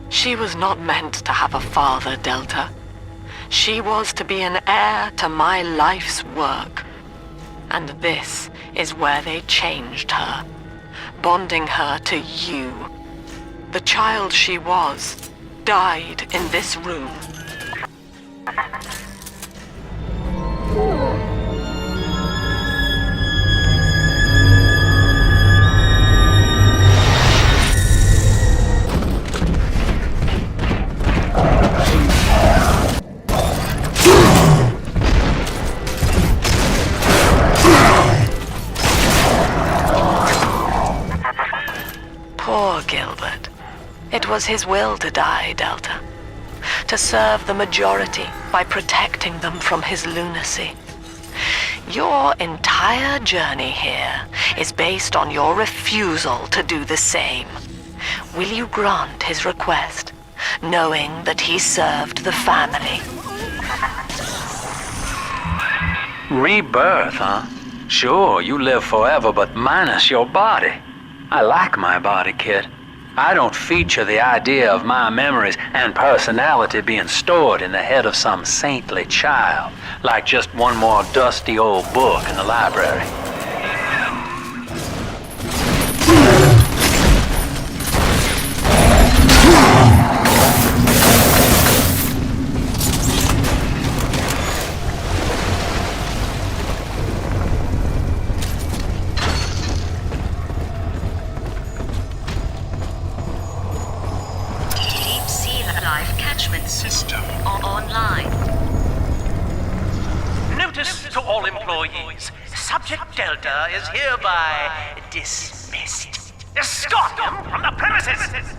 She was not meant to have a father, Delta. She was to be an heir to my life's work. And this is where they changed her, bonding her to you. The child she was died in this room. Poor Gilbert. It was his will to die, Delta. To serve the majority by protecting them from his lunacy. Your entire journey here is based on your refusal to do the same. Will you grant his request, knowing that he served the family? Rebirth, huh? Sure, you live forever, but minus your body. I like my body, kid. I don't feature the idea of my memories and personality being stored in the head of some saintly child, like just one more dusty old book in the library. System online. Notice to all employees. Subject Delta is hereby dismissed. Escort him from the premises!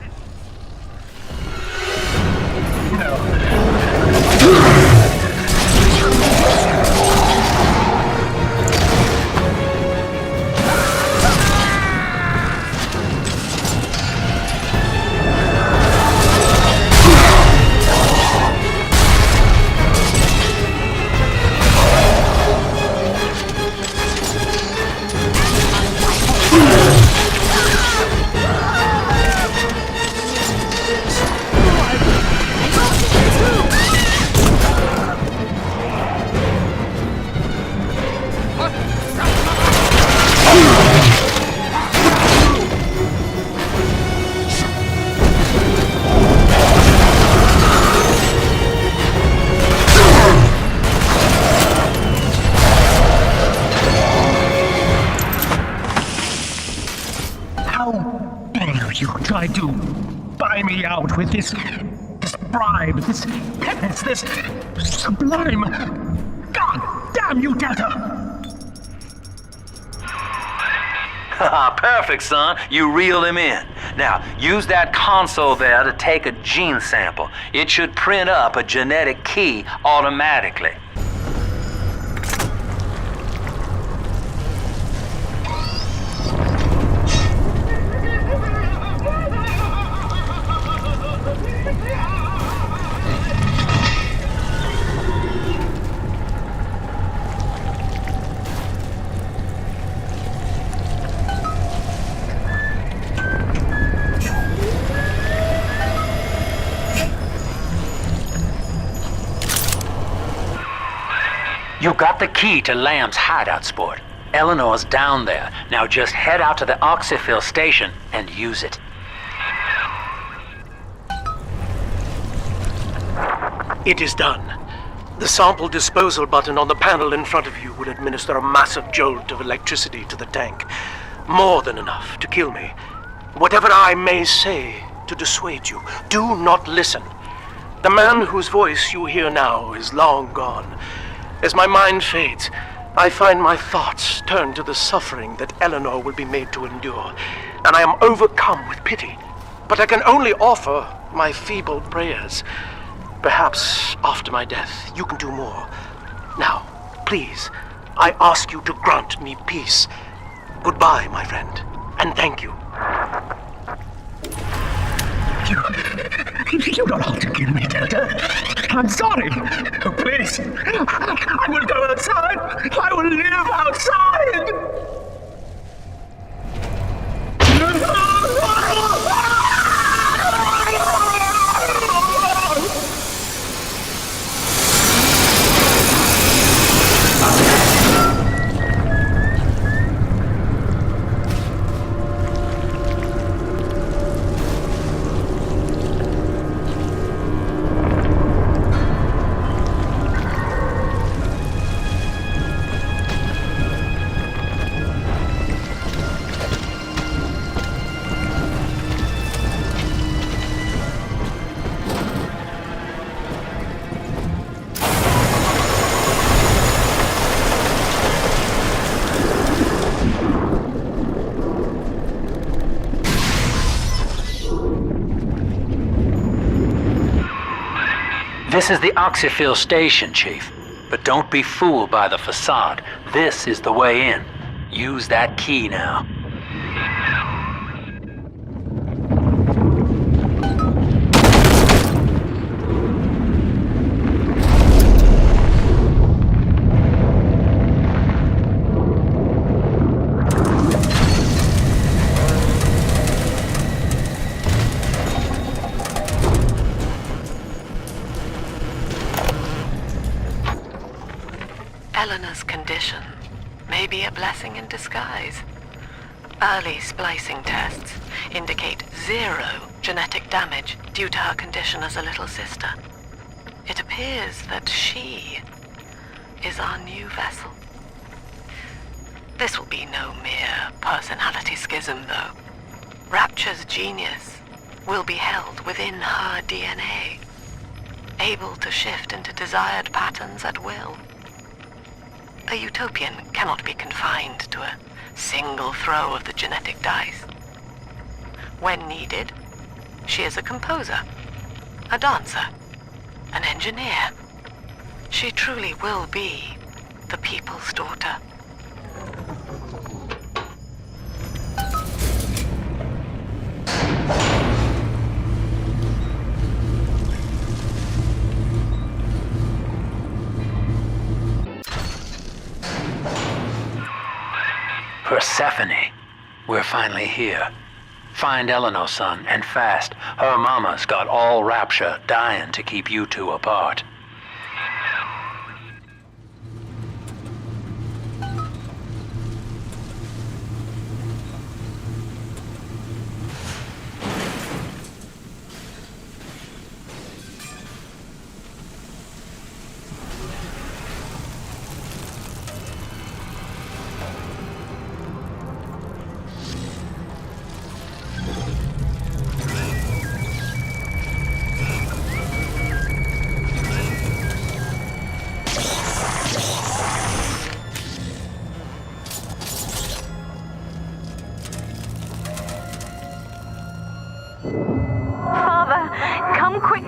with this bribe, this penance, this sublime... God damn you, Delta! Perfect, son. You reeled him in. Now, use that console there to take a gene sample. It should print up a genetic key automatically. You got the key to Lamb's hideout, sport. Eleanor's down there. Now just head out to the oxyfill station and use it. It is done. The sample disposal button on the panel in front of you will administer a massive jolt of electricity to the tank. More than enough to kill me. Whatever I may say to dissuade you, do not listen. The man whose voice you hear now is long gone. As my mind fades, I find my thoughts turn to the suffering that Eleanor will be made to endure, and I am overcome with pity. But I can only offer my feeble prayers. Perhaps after my death, you can do more. Now, please, I ask you to grant me peace. Goodbye, my friend, and thank you. You don't have to kill me, Delta. I'm sorry. Please. I will go outside. I will live outside. This is the oxyfill station, Chief. But don't be fooled by the facade. This is the way in. Use that key now. Eleanor's condition may be a blessing in disguise. Early splicing tests indicate 0 genetic damage due to her condition as a little sister. It appears that she is our new vessel. This will be no mere personality schism, though. Rapture's genius will be held within her DNA, able to shift into desired patterns at will. A utopian cannot be confined to a single throw of the genetic dice. When needed, she is a composer, a dancer, an engineer. She truly will be the people's daughter. Persephone, we're finally here. Find Eleanor, son, and fast. Her mama's got all Rapture dying to keep you two apart.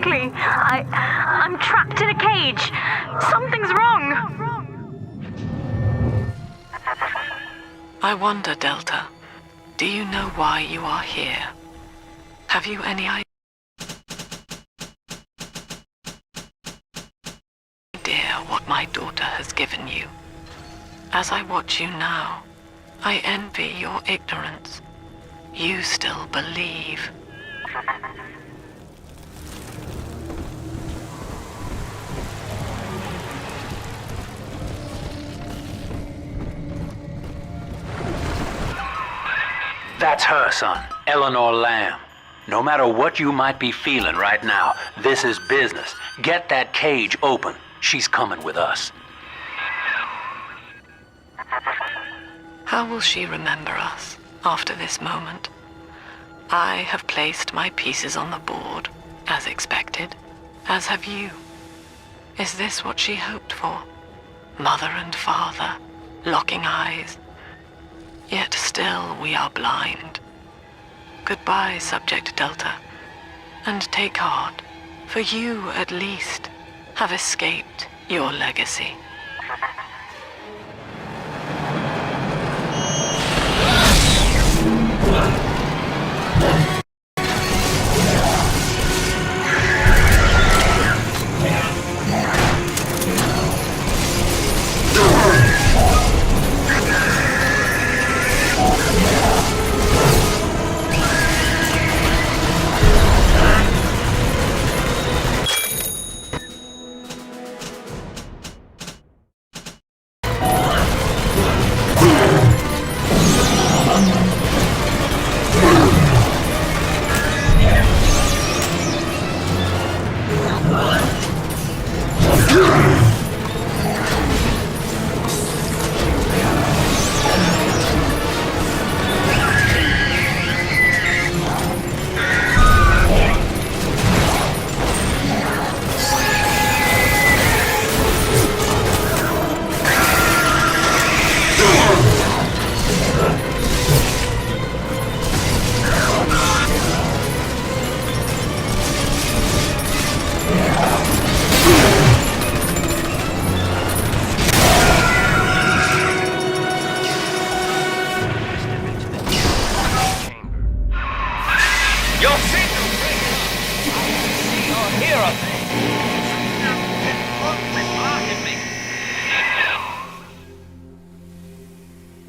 quickly. I'm trapped in a cage. Something's wrong. I wonder, Delta, do you know why you are here? Have you any idea what my daughter has given you? As I watch you now, I envy your ignorance. You still believe. That's her, son, Eleanor Lamb. No matter what you might be feeling right now, this is business. Get that cage open. She's coming with us. How will she remember us after this moment? I have placed my pieces on the board, as expected, as have you. Is this what she hoped for? Mother and father, locking eyes. Yet still we are blind. Goodbye, Subject Delta. And take heart, for you, at least, have escaped your legacy.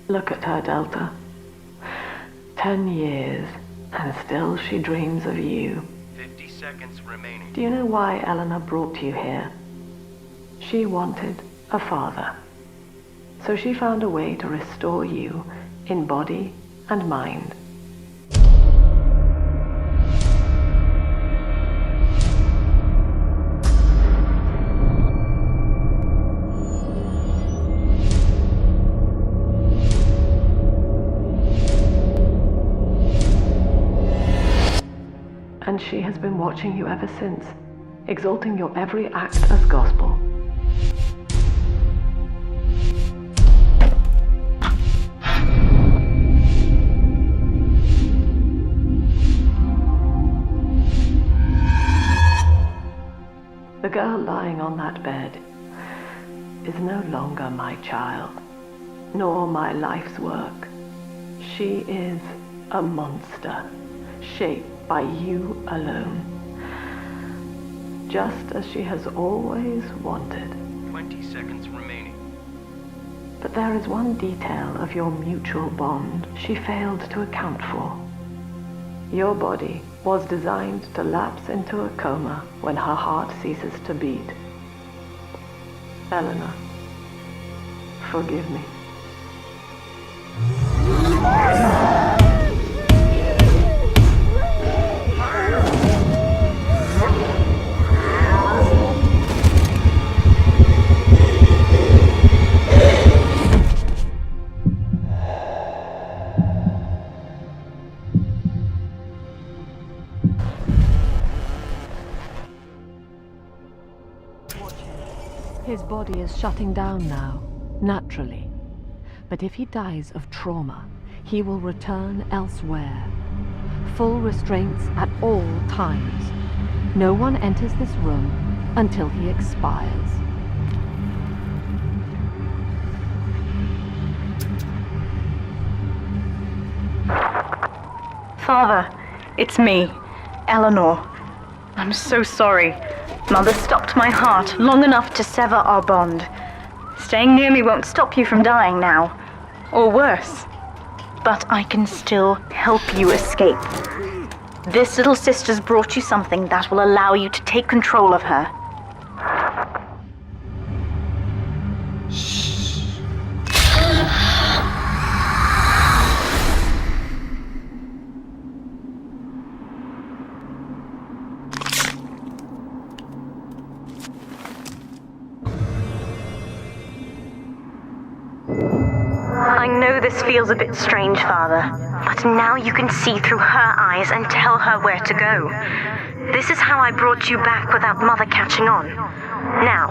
Look at her, Delta. 10 years, and still she dreams of you. 50 seconds remaining. Do you know why Eleanor brought you here? She wanted a father. So she found a way to restore you in body and mind. And she has been watching you ever since, exalting your every act as gospel. The girl lying on that bed is no longer my child, nor my life's work. She is a monster, shaped by you alone. Just as she has always wanted. 20 seconds remaining. But there is one detail of your mutual bond she failed to account for. Your body was designed to lapse into a coma when her heart ceases to beat. Eleanor, forgive me. His body is shutting down now, naturally. But if he dies of trauma, he will return elsewhere. Full restraints at all times. No one enters this room until he expires. Father, it's me, Eleanor. I'm so sorry. Mother stopped my heart long enough to sever our bond. Staying near me won't stop you from dying now. Or worse. But I can still help you escape. This little sister's brought you something that will allow you to take control of her. I know this feels a bit strange, Father, but now you can see through her eyes and tell her where to go. This is how I brought you back without Mother catching on. Now,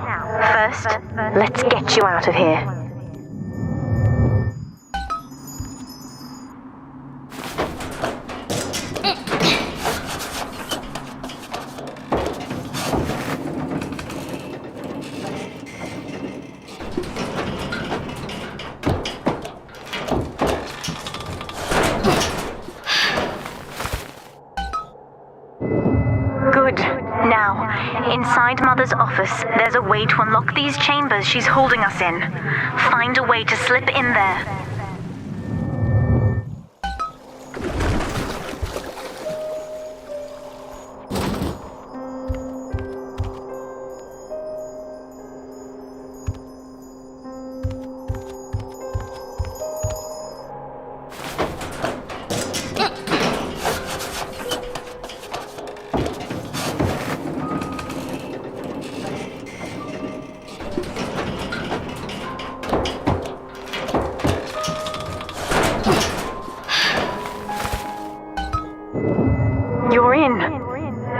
first, let's get you out of here. Good. Now, inside Mother's office, there's a way to unlock these chambers she's holding us in. Find a way to slip in there. You're in.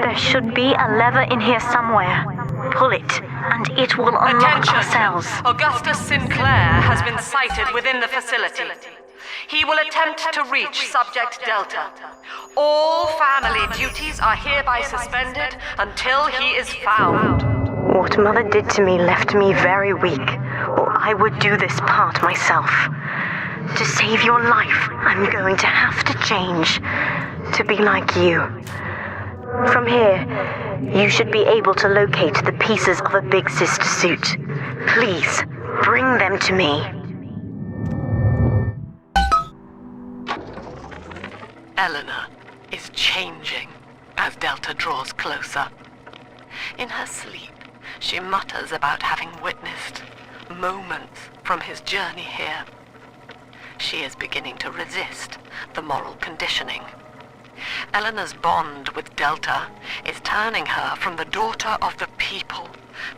There should be a lever in here somewhere. Pull it, and it will unlock our cells. Augustus Sinclair has been sighted within the facility. He will attempt to reach Subject Delta. All family duties are hereby suspended until he is found. What Mother did to me left me very weak, or I would do this part myself. To save your life, I'm going to have to change. To be like you. From here, you should be able to locate the pieces of a Big Sister suit. Please, bring them to me. Eleanor is changing as Delta draws closer. In her sleep, she mutters about having witnessed moments from his journey here. She is beginning to resist the moral conditioning. Eleanor's bond with Delta is turning her from the daughter of the people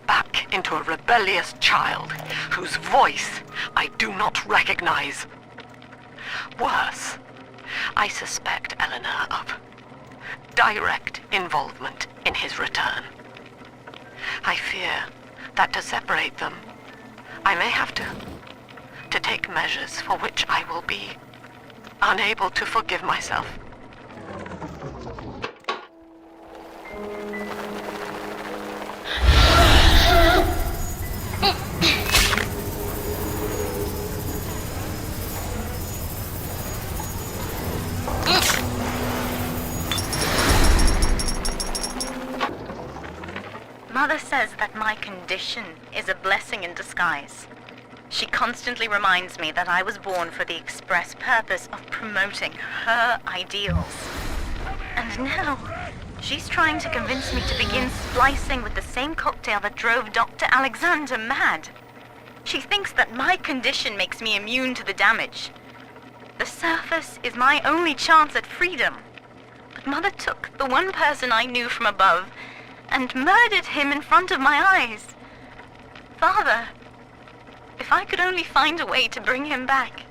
back into a rebellious child whose voice I do not recognize. Worse, I suspect Eleanor of direct involvement in his return. I fear that to separate them, I may have to take measures for which I will be unable to forgive myself. Mother says that my condition is a blessing in disguise. She constantly reminds me that I was born for the express purpose of promoting her ideals. And now, she's trying to convince me to begin splicing with the same cocktail that drove Dr. Alexander mad. She thinks that my condition makes me immune to the damage. The surface is my only chance at freedom. But Mother took the one person I knew from above and murdered him in front of my eyes. Father, if I could only find a way to bring him back.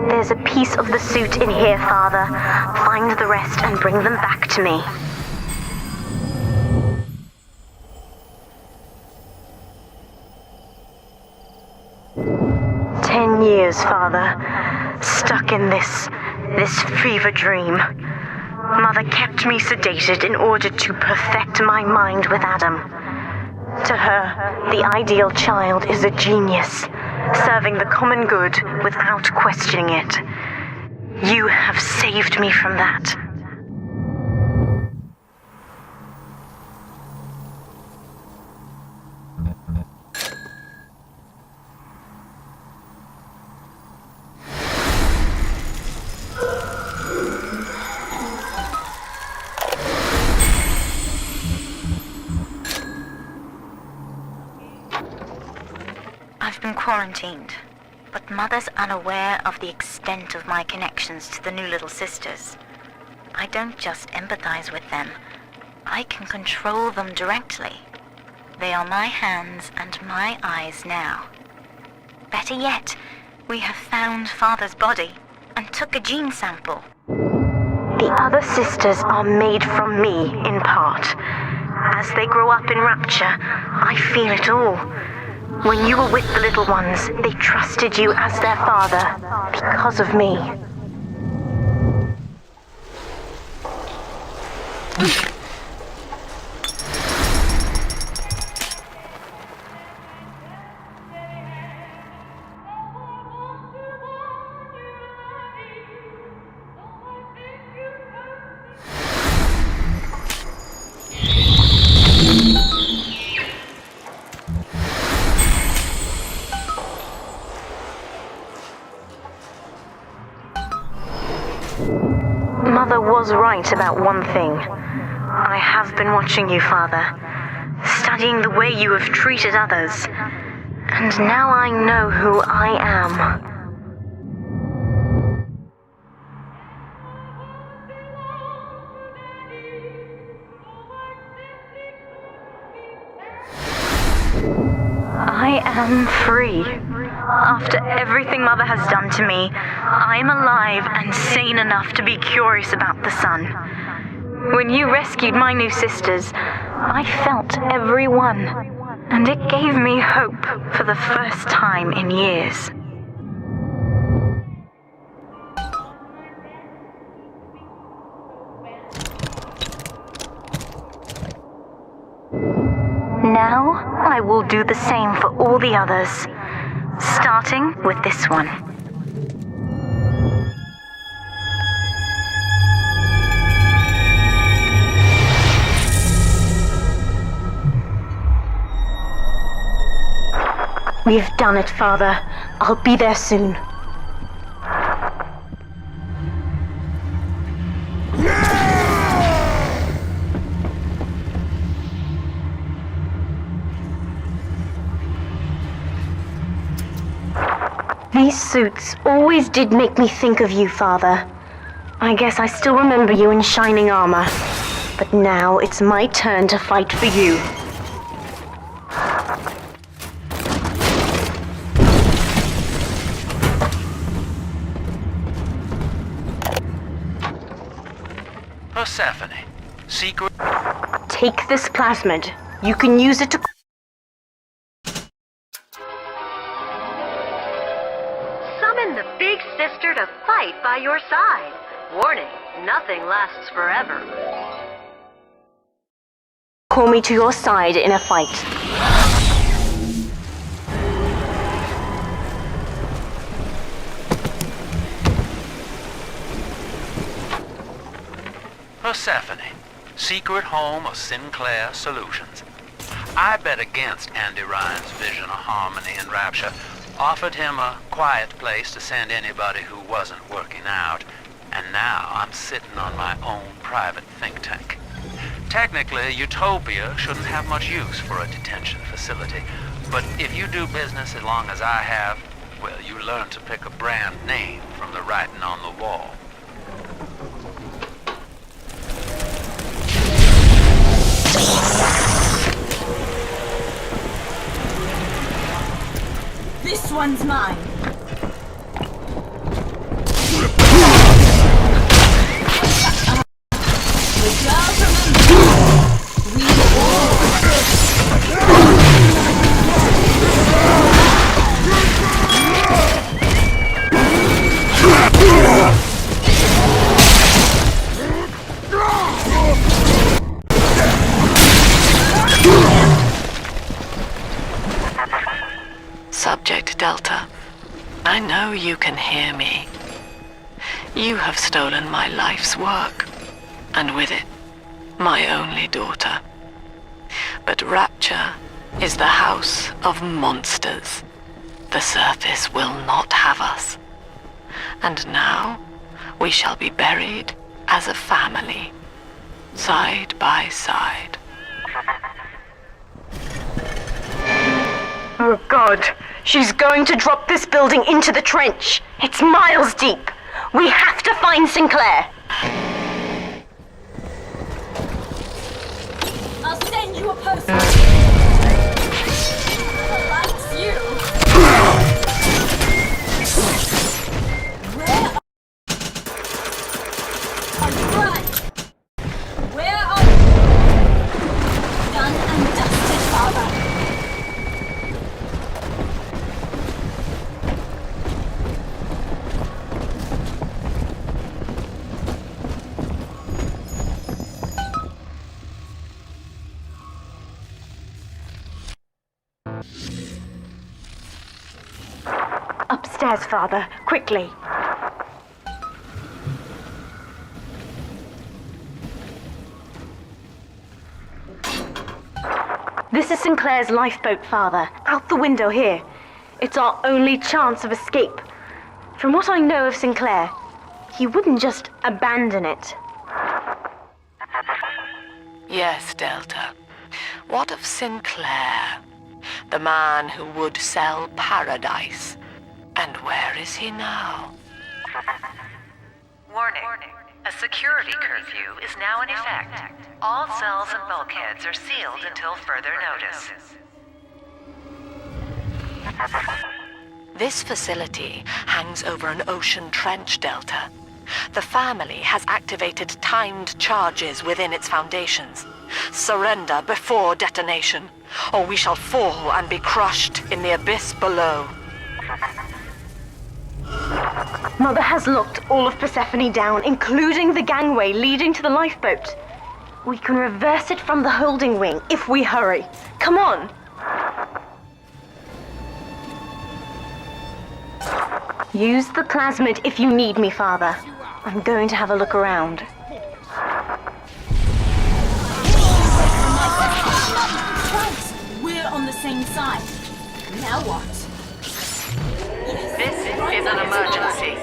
There's a piece of the suit in here, Father. Find the rest and bring them back to me. 10 years, Father. Stuck in this fever dream. Mother kept me sedated in order to perfect my mind with Adam. To her, the ideal child is a genius, serving the common good without questioning it. You have saved me from that. I've been quarantined, but Mother's unaware of the extent of my connections to the new little sisters. I don't just empathize with them. I can control them directly. They are my hands and my eyes now. Better yet, we have found Father's body and took a gene sample. The other sisters are made from me, in part. As they grow up in Rapture, I feel it all. When you were with the little ones, they trusted you as their father, because of me. Mother was right about one thing. I have been watching you, Father, studying the way you have treated others, and now I know who I am. I am free. After everything Mother has done to me, I am alive and sane enough to be curious about the sun. When you rescued my new sisters, I felt every one, and it gave me hope for the first time in years. Now, I will do the same for all the others, starting with this one. We've done it, Father. I'll be there soon. These suits always did make me think of you, Father. I guess I still remember you in shining armor. But now it's my turn to fight for you. Persephone, secret... Take this plasmid. You can use it to... Summon the big sister to fight by your side. Warning, nothing lasts forever. Call me to your side in a fight. Persephone, secret home of Sinclair Solutions. I bet against Andy Ryan's vision of harmony and rapture, offered him a quiet place to send anybody who wasn't working out, and now I'm sitting on my own private think tank. Technically, Utopia shouldn't have much use for a detention facility, but if you do business as long as I have, well, you learn to pick a brand name from the writing on the wall. This one's mine. I know you can hear me. You have stolen my life's work, and with it, my only daughter. But Rapture is the house of monsters. The surface will not have us. And now, we shall be buried as a family, side by side. Oh God, she's going to drop this building into the trench. It's miles deep. We have to find Sinclair. I'll send you a postcard. Likes you. Where are you? Run. Where are you? Done and dusted, Father. Upstairs, Father, quickly. This is Sinclair's lifeboat, Father. Out the window here. It's our only chance of escape. From what I know of Sinclair, he wouldn't just abandon it. Yes, Delta. What of Sinclair? The man who would sell paradise. And where is he now? Warning. A security curfew is now in effect. All cells and bulkheads are sealed until further notice. This facility hangs over an ocean trench, Delta. The family has activated timed charges within its foundations. Surrender before detonation, or we shall fall and be crushed in the abyss below. Mother has locked all of Persephone down, including the gangway leading to the lifeboat. We can reverse it from the holding wing if we hurry. Come on! Use the plasmid if you need me, Father. I'm going to have a look around. Thanks. We're on the same side. Now what? This is an emergency.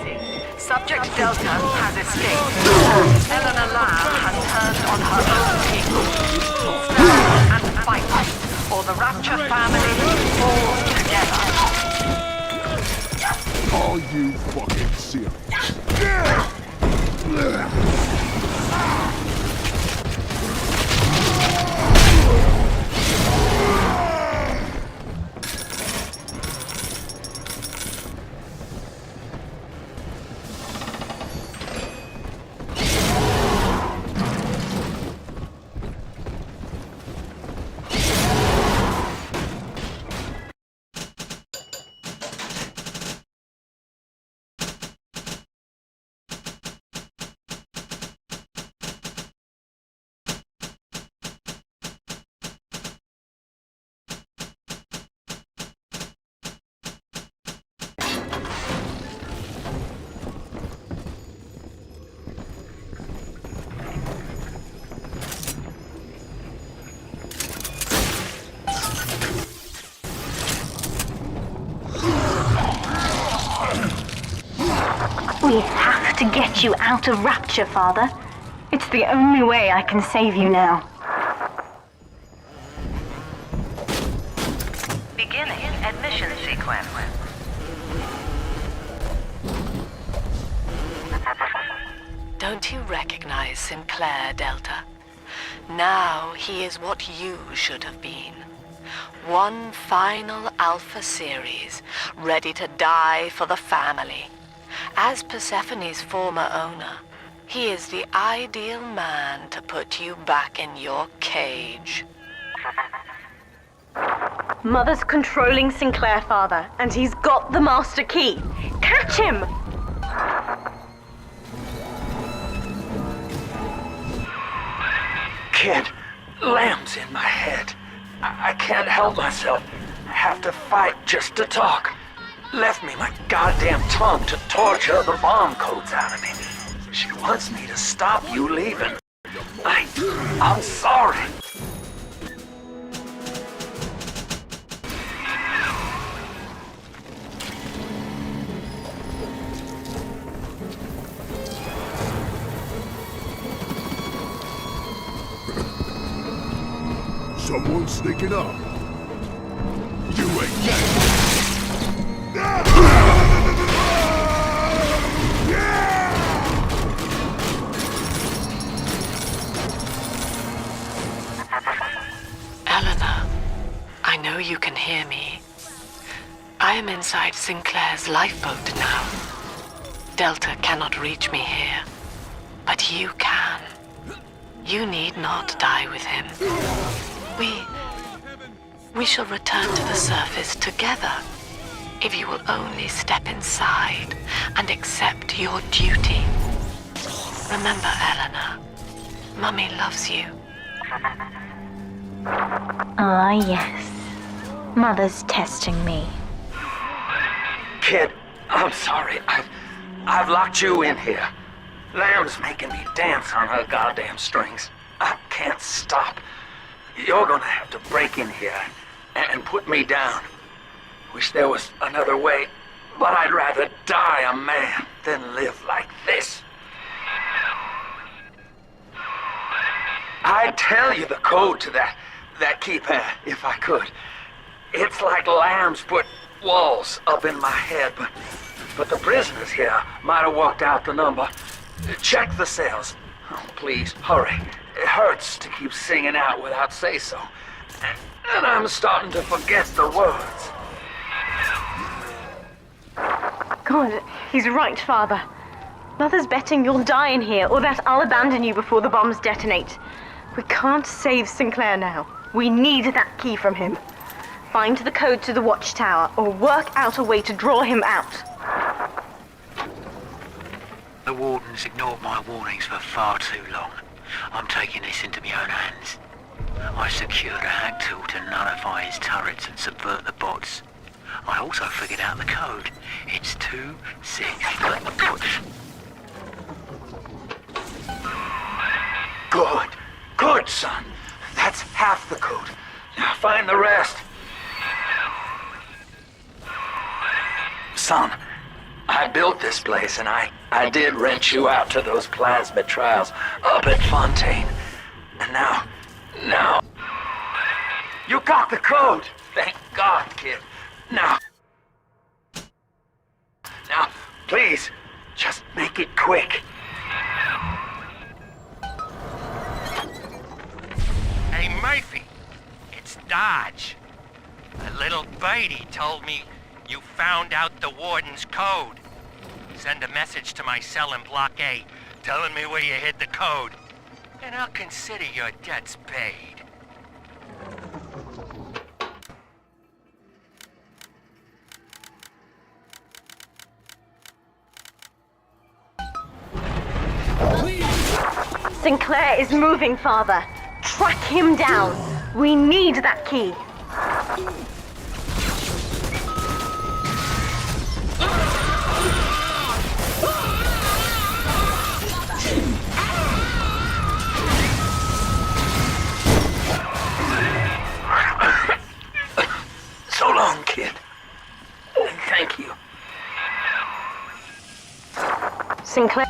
Subject Delta has escaped. Eleanor Lamb has turned on her own people. Stand and fight, or the Rapture family falls together. Are you fucking serious? We have to get you out of Rapture, Father. It's the only way I can save you now. Beginning admission sequence. Don't you recognize Sinclair, Delta? Now he is what you should have been. One final Alpha series, ready to die for the family. As Persephone's former owner, he is the ideal man to put you back in your cage. Mother's controlling Sinclair, Father, and he's got the master key. Catch him! Kid, Lamb's in my head. I can't help myself. I have to fight just to talk. left me my goddamn tongue to torture the bomb codes out of me. She wants me to stop you leaving. I'm sorry. Someone's sneaking up. You ain't getting Eleanor, I know you can hear me. I am inside Sinclair's lifeboat now. Delta cannot reach me here, but you can. You need not die with him. We shall return to the surface together, if you will only step inside and accept your duty. Remember, Eleanor, Mummy loves you. Ah, yes. Mother's testing me. Kid, I'm sorry. I've locked you in here. Lamb's making me dance on her goddamn strings. I can't stop. You're gonna have to break in here and put me down. Wish there was another way, but I'd rather die a man than live like this. I'd tell you the code to that keypad if I could. It's like Lamb's put walls up in my head, but the prisoners here might have walked out the number. Check the cells. Oh, please, hurry. It hurts to keep singing out without say-so. And I'm starting to forget the words. God, he's right, Father. Mother's betting you'll die in here, or that I'll abandon you before the bombs detonate. We can't save Sinclair now. We need that key from him. Find the code to the watchtower, or work out a way to draw him out. The warden's ignored my warnings for far too long. I'm taking this into my own hands. I secured a hack tool to nullify his turrets and subvert the bots. I also figured out the code. It's 2-6. Good, son. That's half the code. Now find the rest. Son, I built this place and I did rent you out to those plasmid trials up at Fontaine. And now, you got the code. Thank God, kid. Now, please, just make it quick. Hey, Murphy, it's Dodge. A little birdie told me you found out the warden's code. Send a message to my cell in Block A, telling me where you hid the code, and I'll consider your debts paid. Sinclair is moving, Father. Track him down. We need that key. So long, kid. Thank you. Sinclair.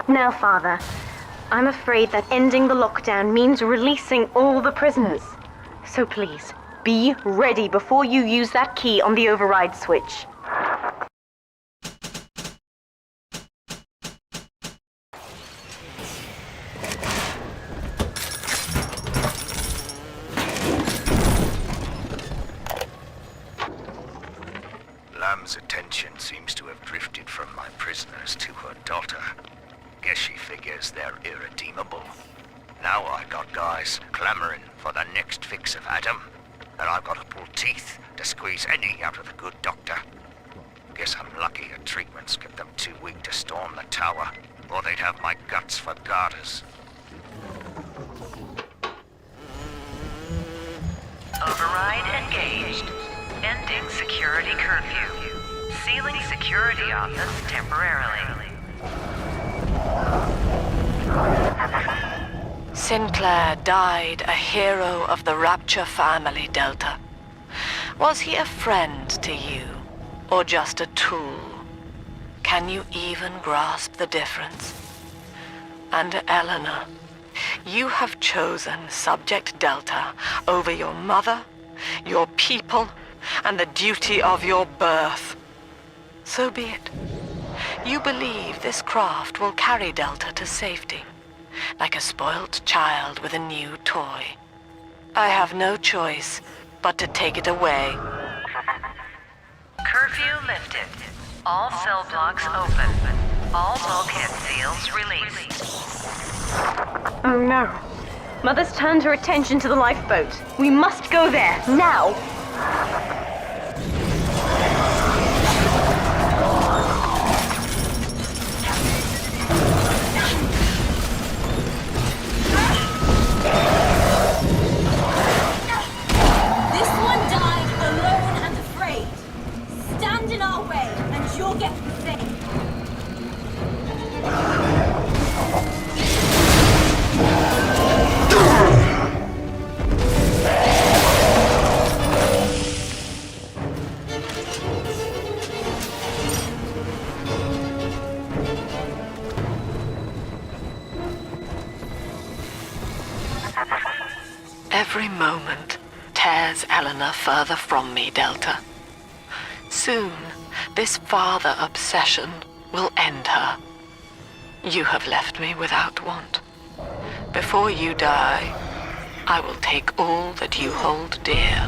Now, Father, I'm afraid that ending the lockdown means releasing all the prisoners. So please, be ready before you use that key on the override switch. Lamb's attention seems to have drifted from my prisoners to her daughter. Guess she figures they're irredeemable. Now I got guys clamoring for the next fix of Adam, and I've got to pull teeth to squeeze any out of the good doctor. Guess I'm lucky her treatments kept them too weak to storm the tower, or they'd have my guts for garters. Override engaged. Ending security curfew. Sealing security office temporarily. Sinclair died a hero of the Rapture family, Delta. Was he a friend to you, or just a tool? Can you even grasp the difference? And Eleanor, you have chosen Subject Delta over your mother, your people, and the duty of your birth. So be it. You believe this craft will carry Delta to safety, like a spoilt child with a new toy. I have no choice but to take it away. Curfew lifted. All cell blocks open. All bulkhead seals released. Oh no. Mother's turned her attention to the lifeboat. We must go there, now! This one died alone and afraid. Stand in our way, and you'll get the same. Every moment tears Eleanor further from me, Delta. Soon, this father obsession will end her. You have left me without want. Before you die, I will take all that you hold dear.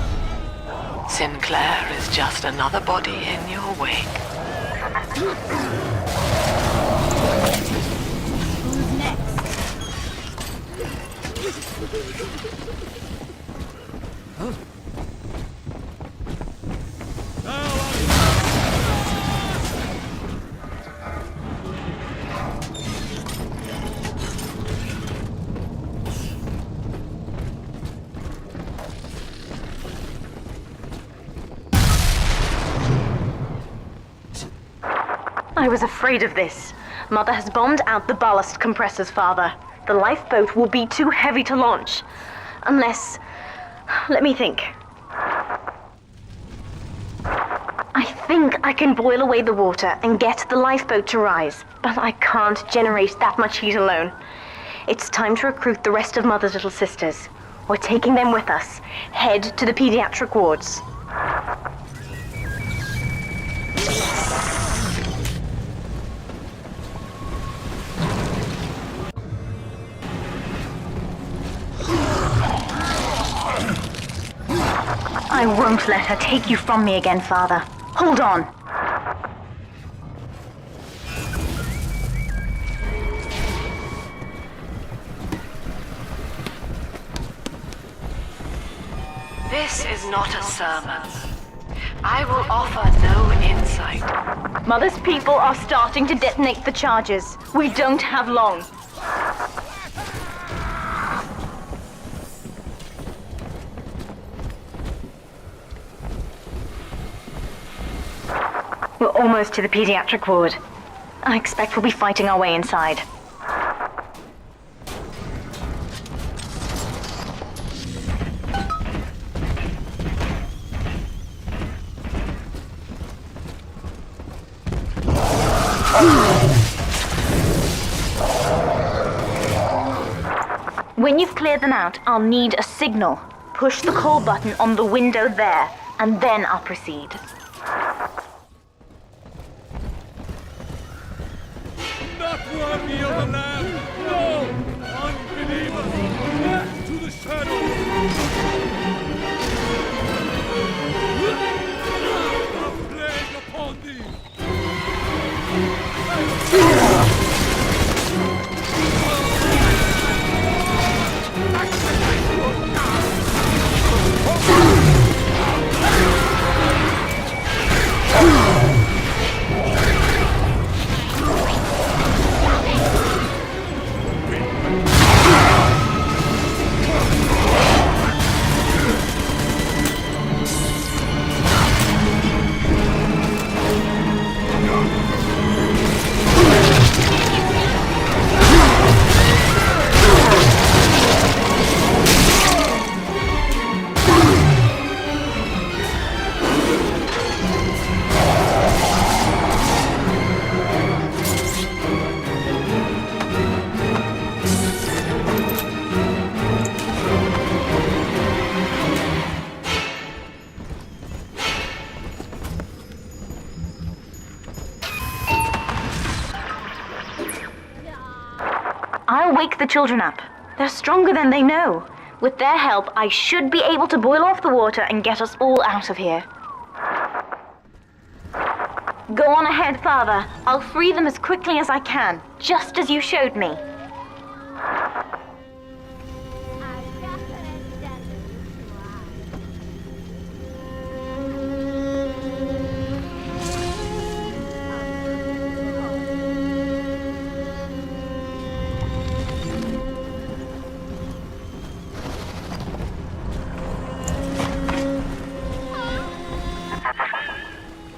Sinclair is just another body in your wake. Who's next? I was afraid of this. Mother has bombed out the ballast compressors, Father. The lifeboat will be too heavy to launch. Unless... let me think. I think I can boil away the water and get the lifeboat to rise, but I can't generate that much heat alone. It's time to recruit the rest of Mother's little sisters. We're taking them with us. Head to the pediatric wards. I won't let her take you from me again, Father. Hold on. This is not a sermon. I will offer no insight. Mother's people are starting to detonate the charges. We don't have long. We're almost to the pediatric ward. I expect we'll be fighting our way inside. When you've cleared them out, I'll need a signal. Push the call button on the window there, and then I'll proceed. Not worthy of the Lamb! No! Unbelievers! Back to the shadows! The plague upon thee! I'll wake the children up. They're stronger than they know. With their help, I should be able to boil off the water and get us all out of here. Go on ahead, Father. I'll free them as quickly as I can, just as you showed me.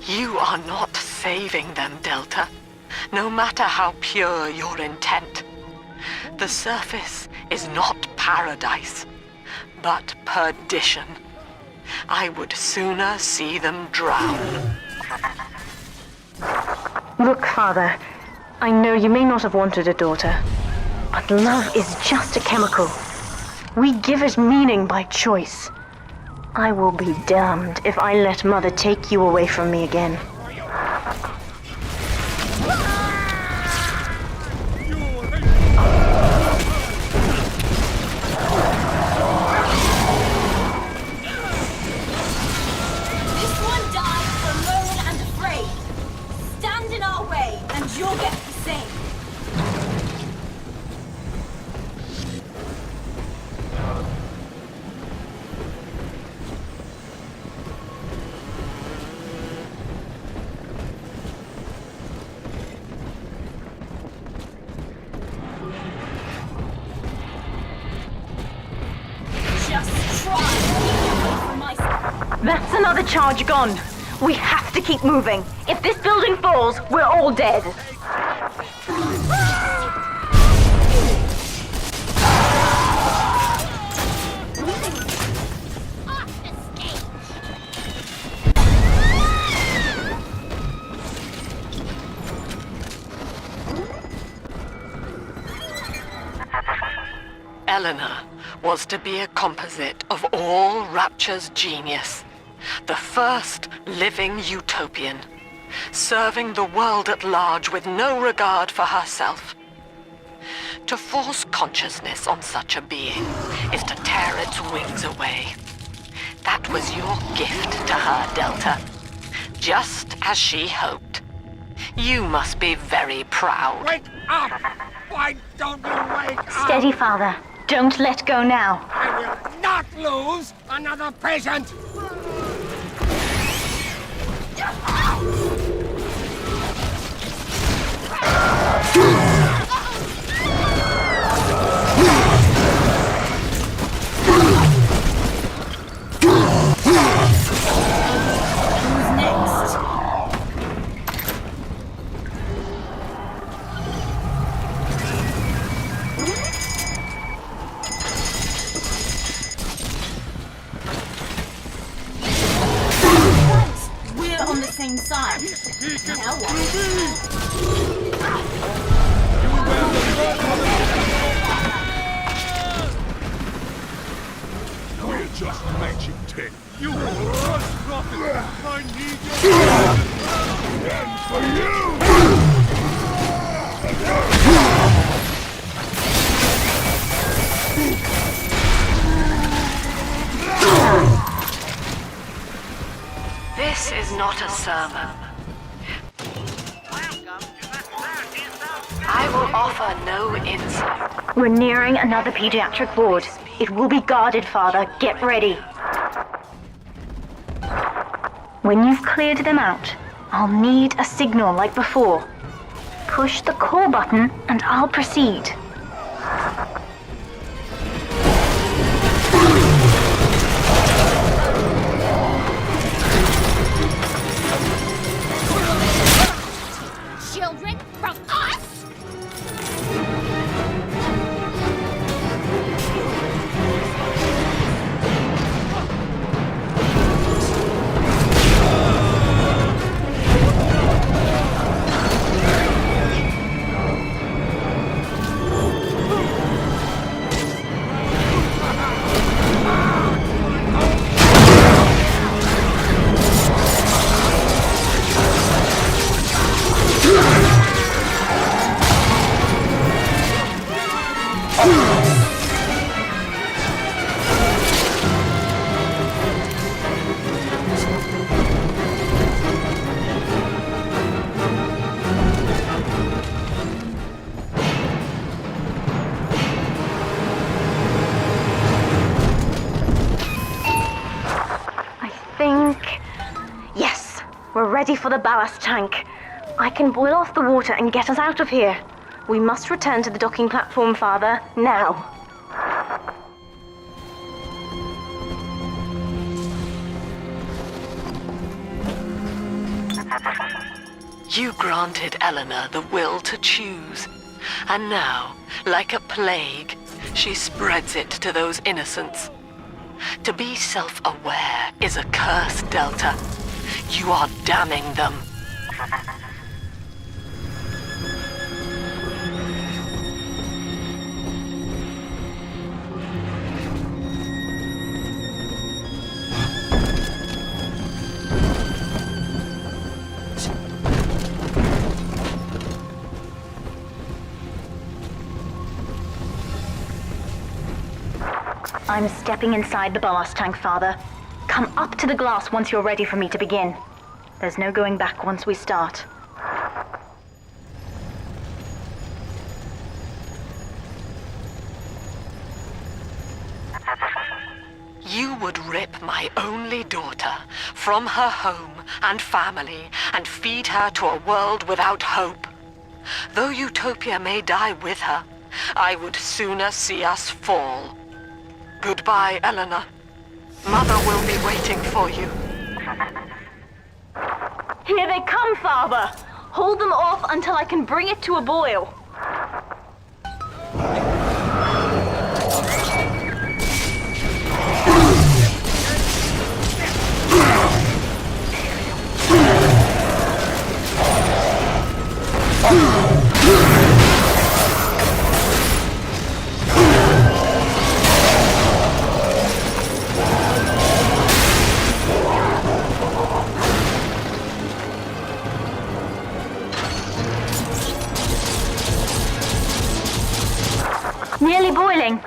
You are not saving them, Delta, no matter how pure your intent. The surface is not paradise, but perdition. I would sooner see them drown. Look, Father, I know you may not have wanted a daughter, but love is just a chemical. We give it meaning by choice. I will be damned if I let Mother take you away from me again. This one died alone and afraid. Stand in our way, and you'll get the same. That's another charge gone. We have to keep moving. If this building falls, we're all dead. Eleanor was to be a composite of all Rapture's genius. The first living utopian, serving the world at large with no regard for herself. To force consciousness on such a being is to tear its wings away. That was your gift to her, Delta. Just as she hoped. You must be very proud. Wake up! Why don't you wake up? Steady, Father. Don't let go now. I will not lose another patient! Who's next? We're on the same side. Now We're just matching 10. You rust rocket! I need your and for you! This is not a sermon. I will offer no insight. We're nearing another pediatric ward. It will be guarded, Father. Get ready. When you've cleared them out, I'll need a signal like before. Push the call button and I'll proceed. Children from us? Yes, we're ready for the ballast tank. I can boil off the water and get us out of here. We must return to the docking platform, Father, now. You granted Eleanor the will to choose, and now, like a plague, she spreads it to those innocents. To be self-aware is a curse, Delta. You are damning them. I'm stepping inside the ballast tank, Father. Come up to the glass once you're ready for me to begin. There's no going back once we start. You would rip my only daughter from her home and family and feed her to a world without hope. Though Utopia may die with her, I would sooner see us fall. Goodbye, Eleanor. Mother will be waiting for you. Here they come, Father! Hold them off until I can bring it to a boil. Nearly boiling.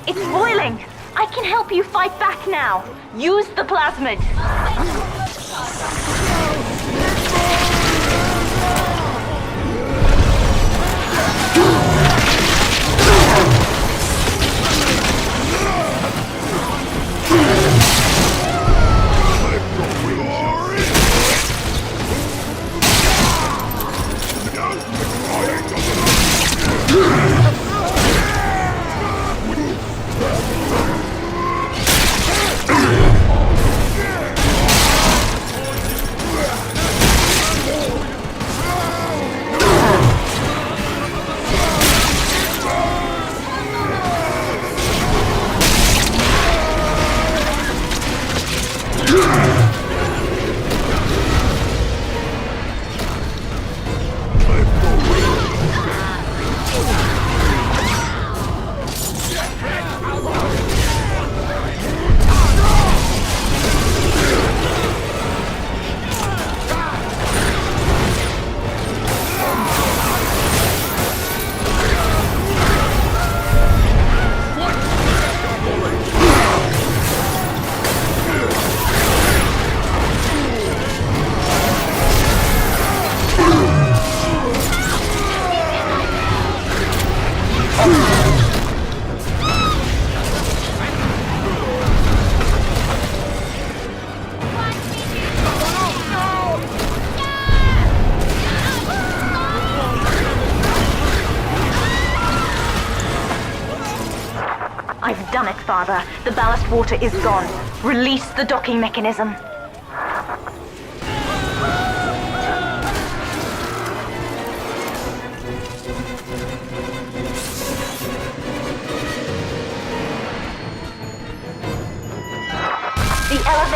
It's boiling! I can help you fight back now. Use the plasmid. I've done it, Father. The ballast water is gone. Release the docking mechanism.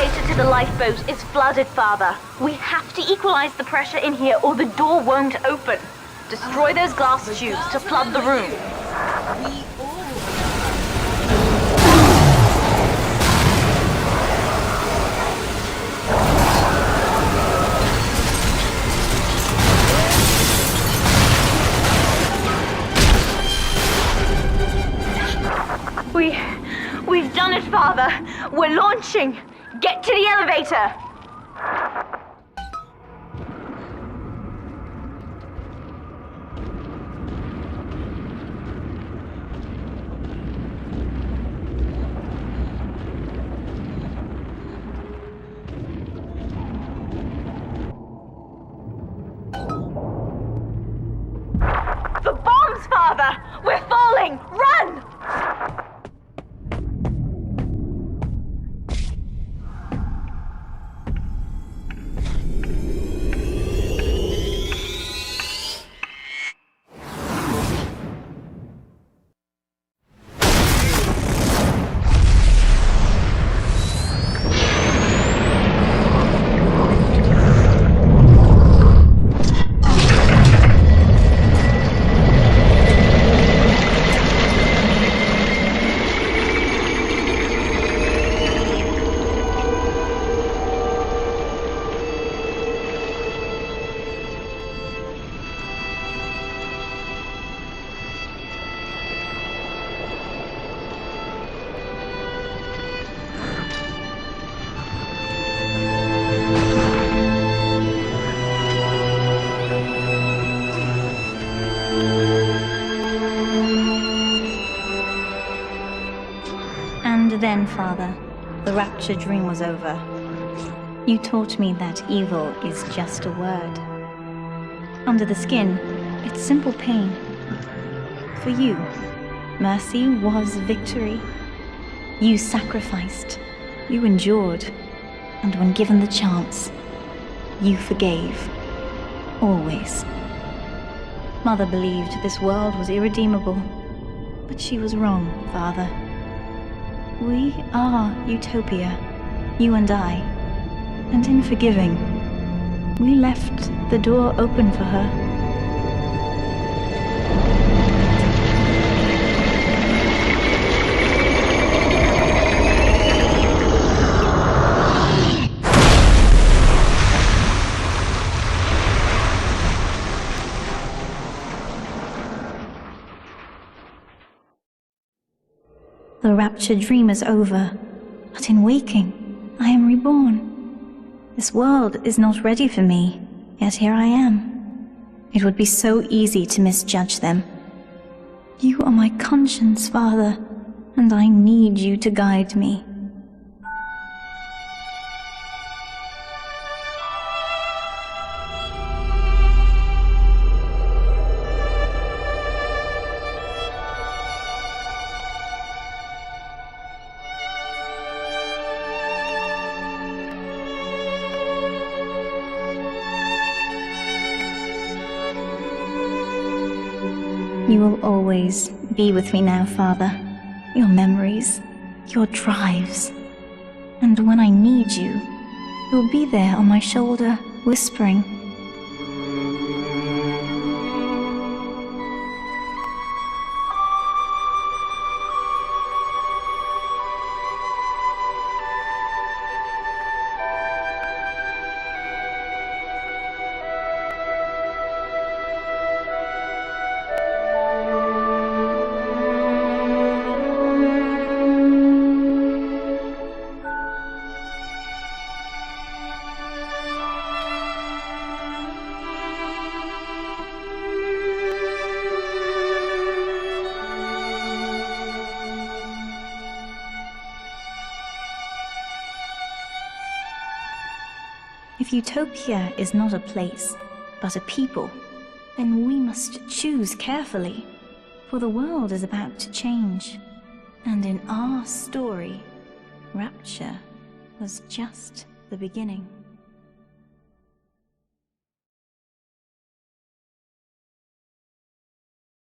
elevator to the lifeboat is flooded, Father. We have to equalize the pressure in here or the door won't open. Destroy those glass tubes to flood the room. We've done it, Father. We're launching. Get to the elevator. The bombs, Father! We're falling! Run! Then, Father, the rapture dream was over. You taught me that evil is just a word. Under the skin, it's simple pain. For you, mercy was victory. You sacrificed, you endured, and when given the chance, you forgave. Always. Mother believed this world was irredeemable, but she was wrong, Father. We are Utopia, you and I, and in forgiving, we left the door open for her. The rapture dream is over, but in waking, I am reborn. This world is not ready for me, yet here I am. It would be so easy to misjudge them. You are my conscience, Father, and I need you to guide me. You will always be with me now, Father. Your memories, your drives. And when I need you, you'll be there on my shoulder, whispering. If Utopia is not a place, but a people, then we must choose carefully, for the world is about to change. And in our story, rapture was just the beginning.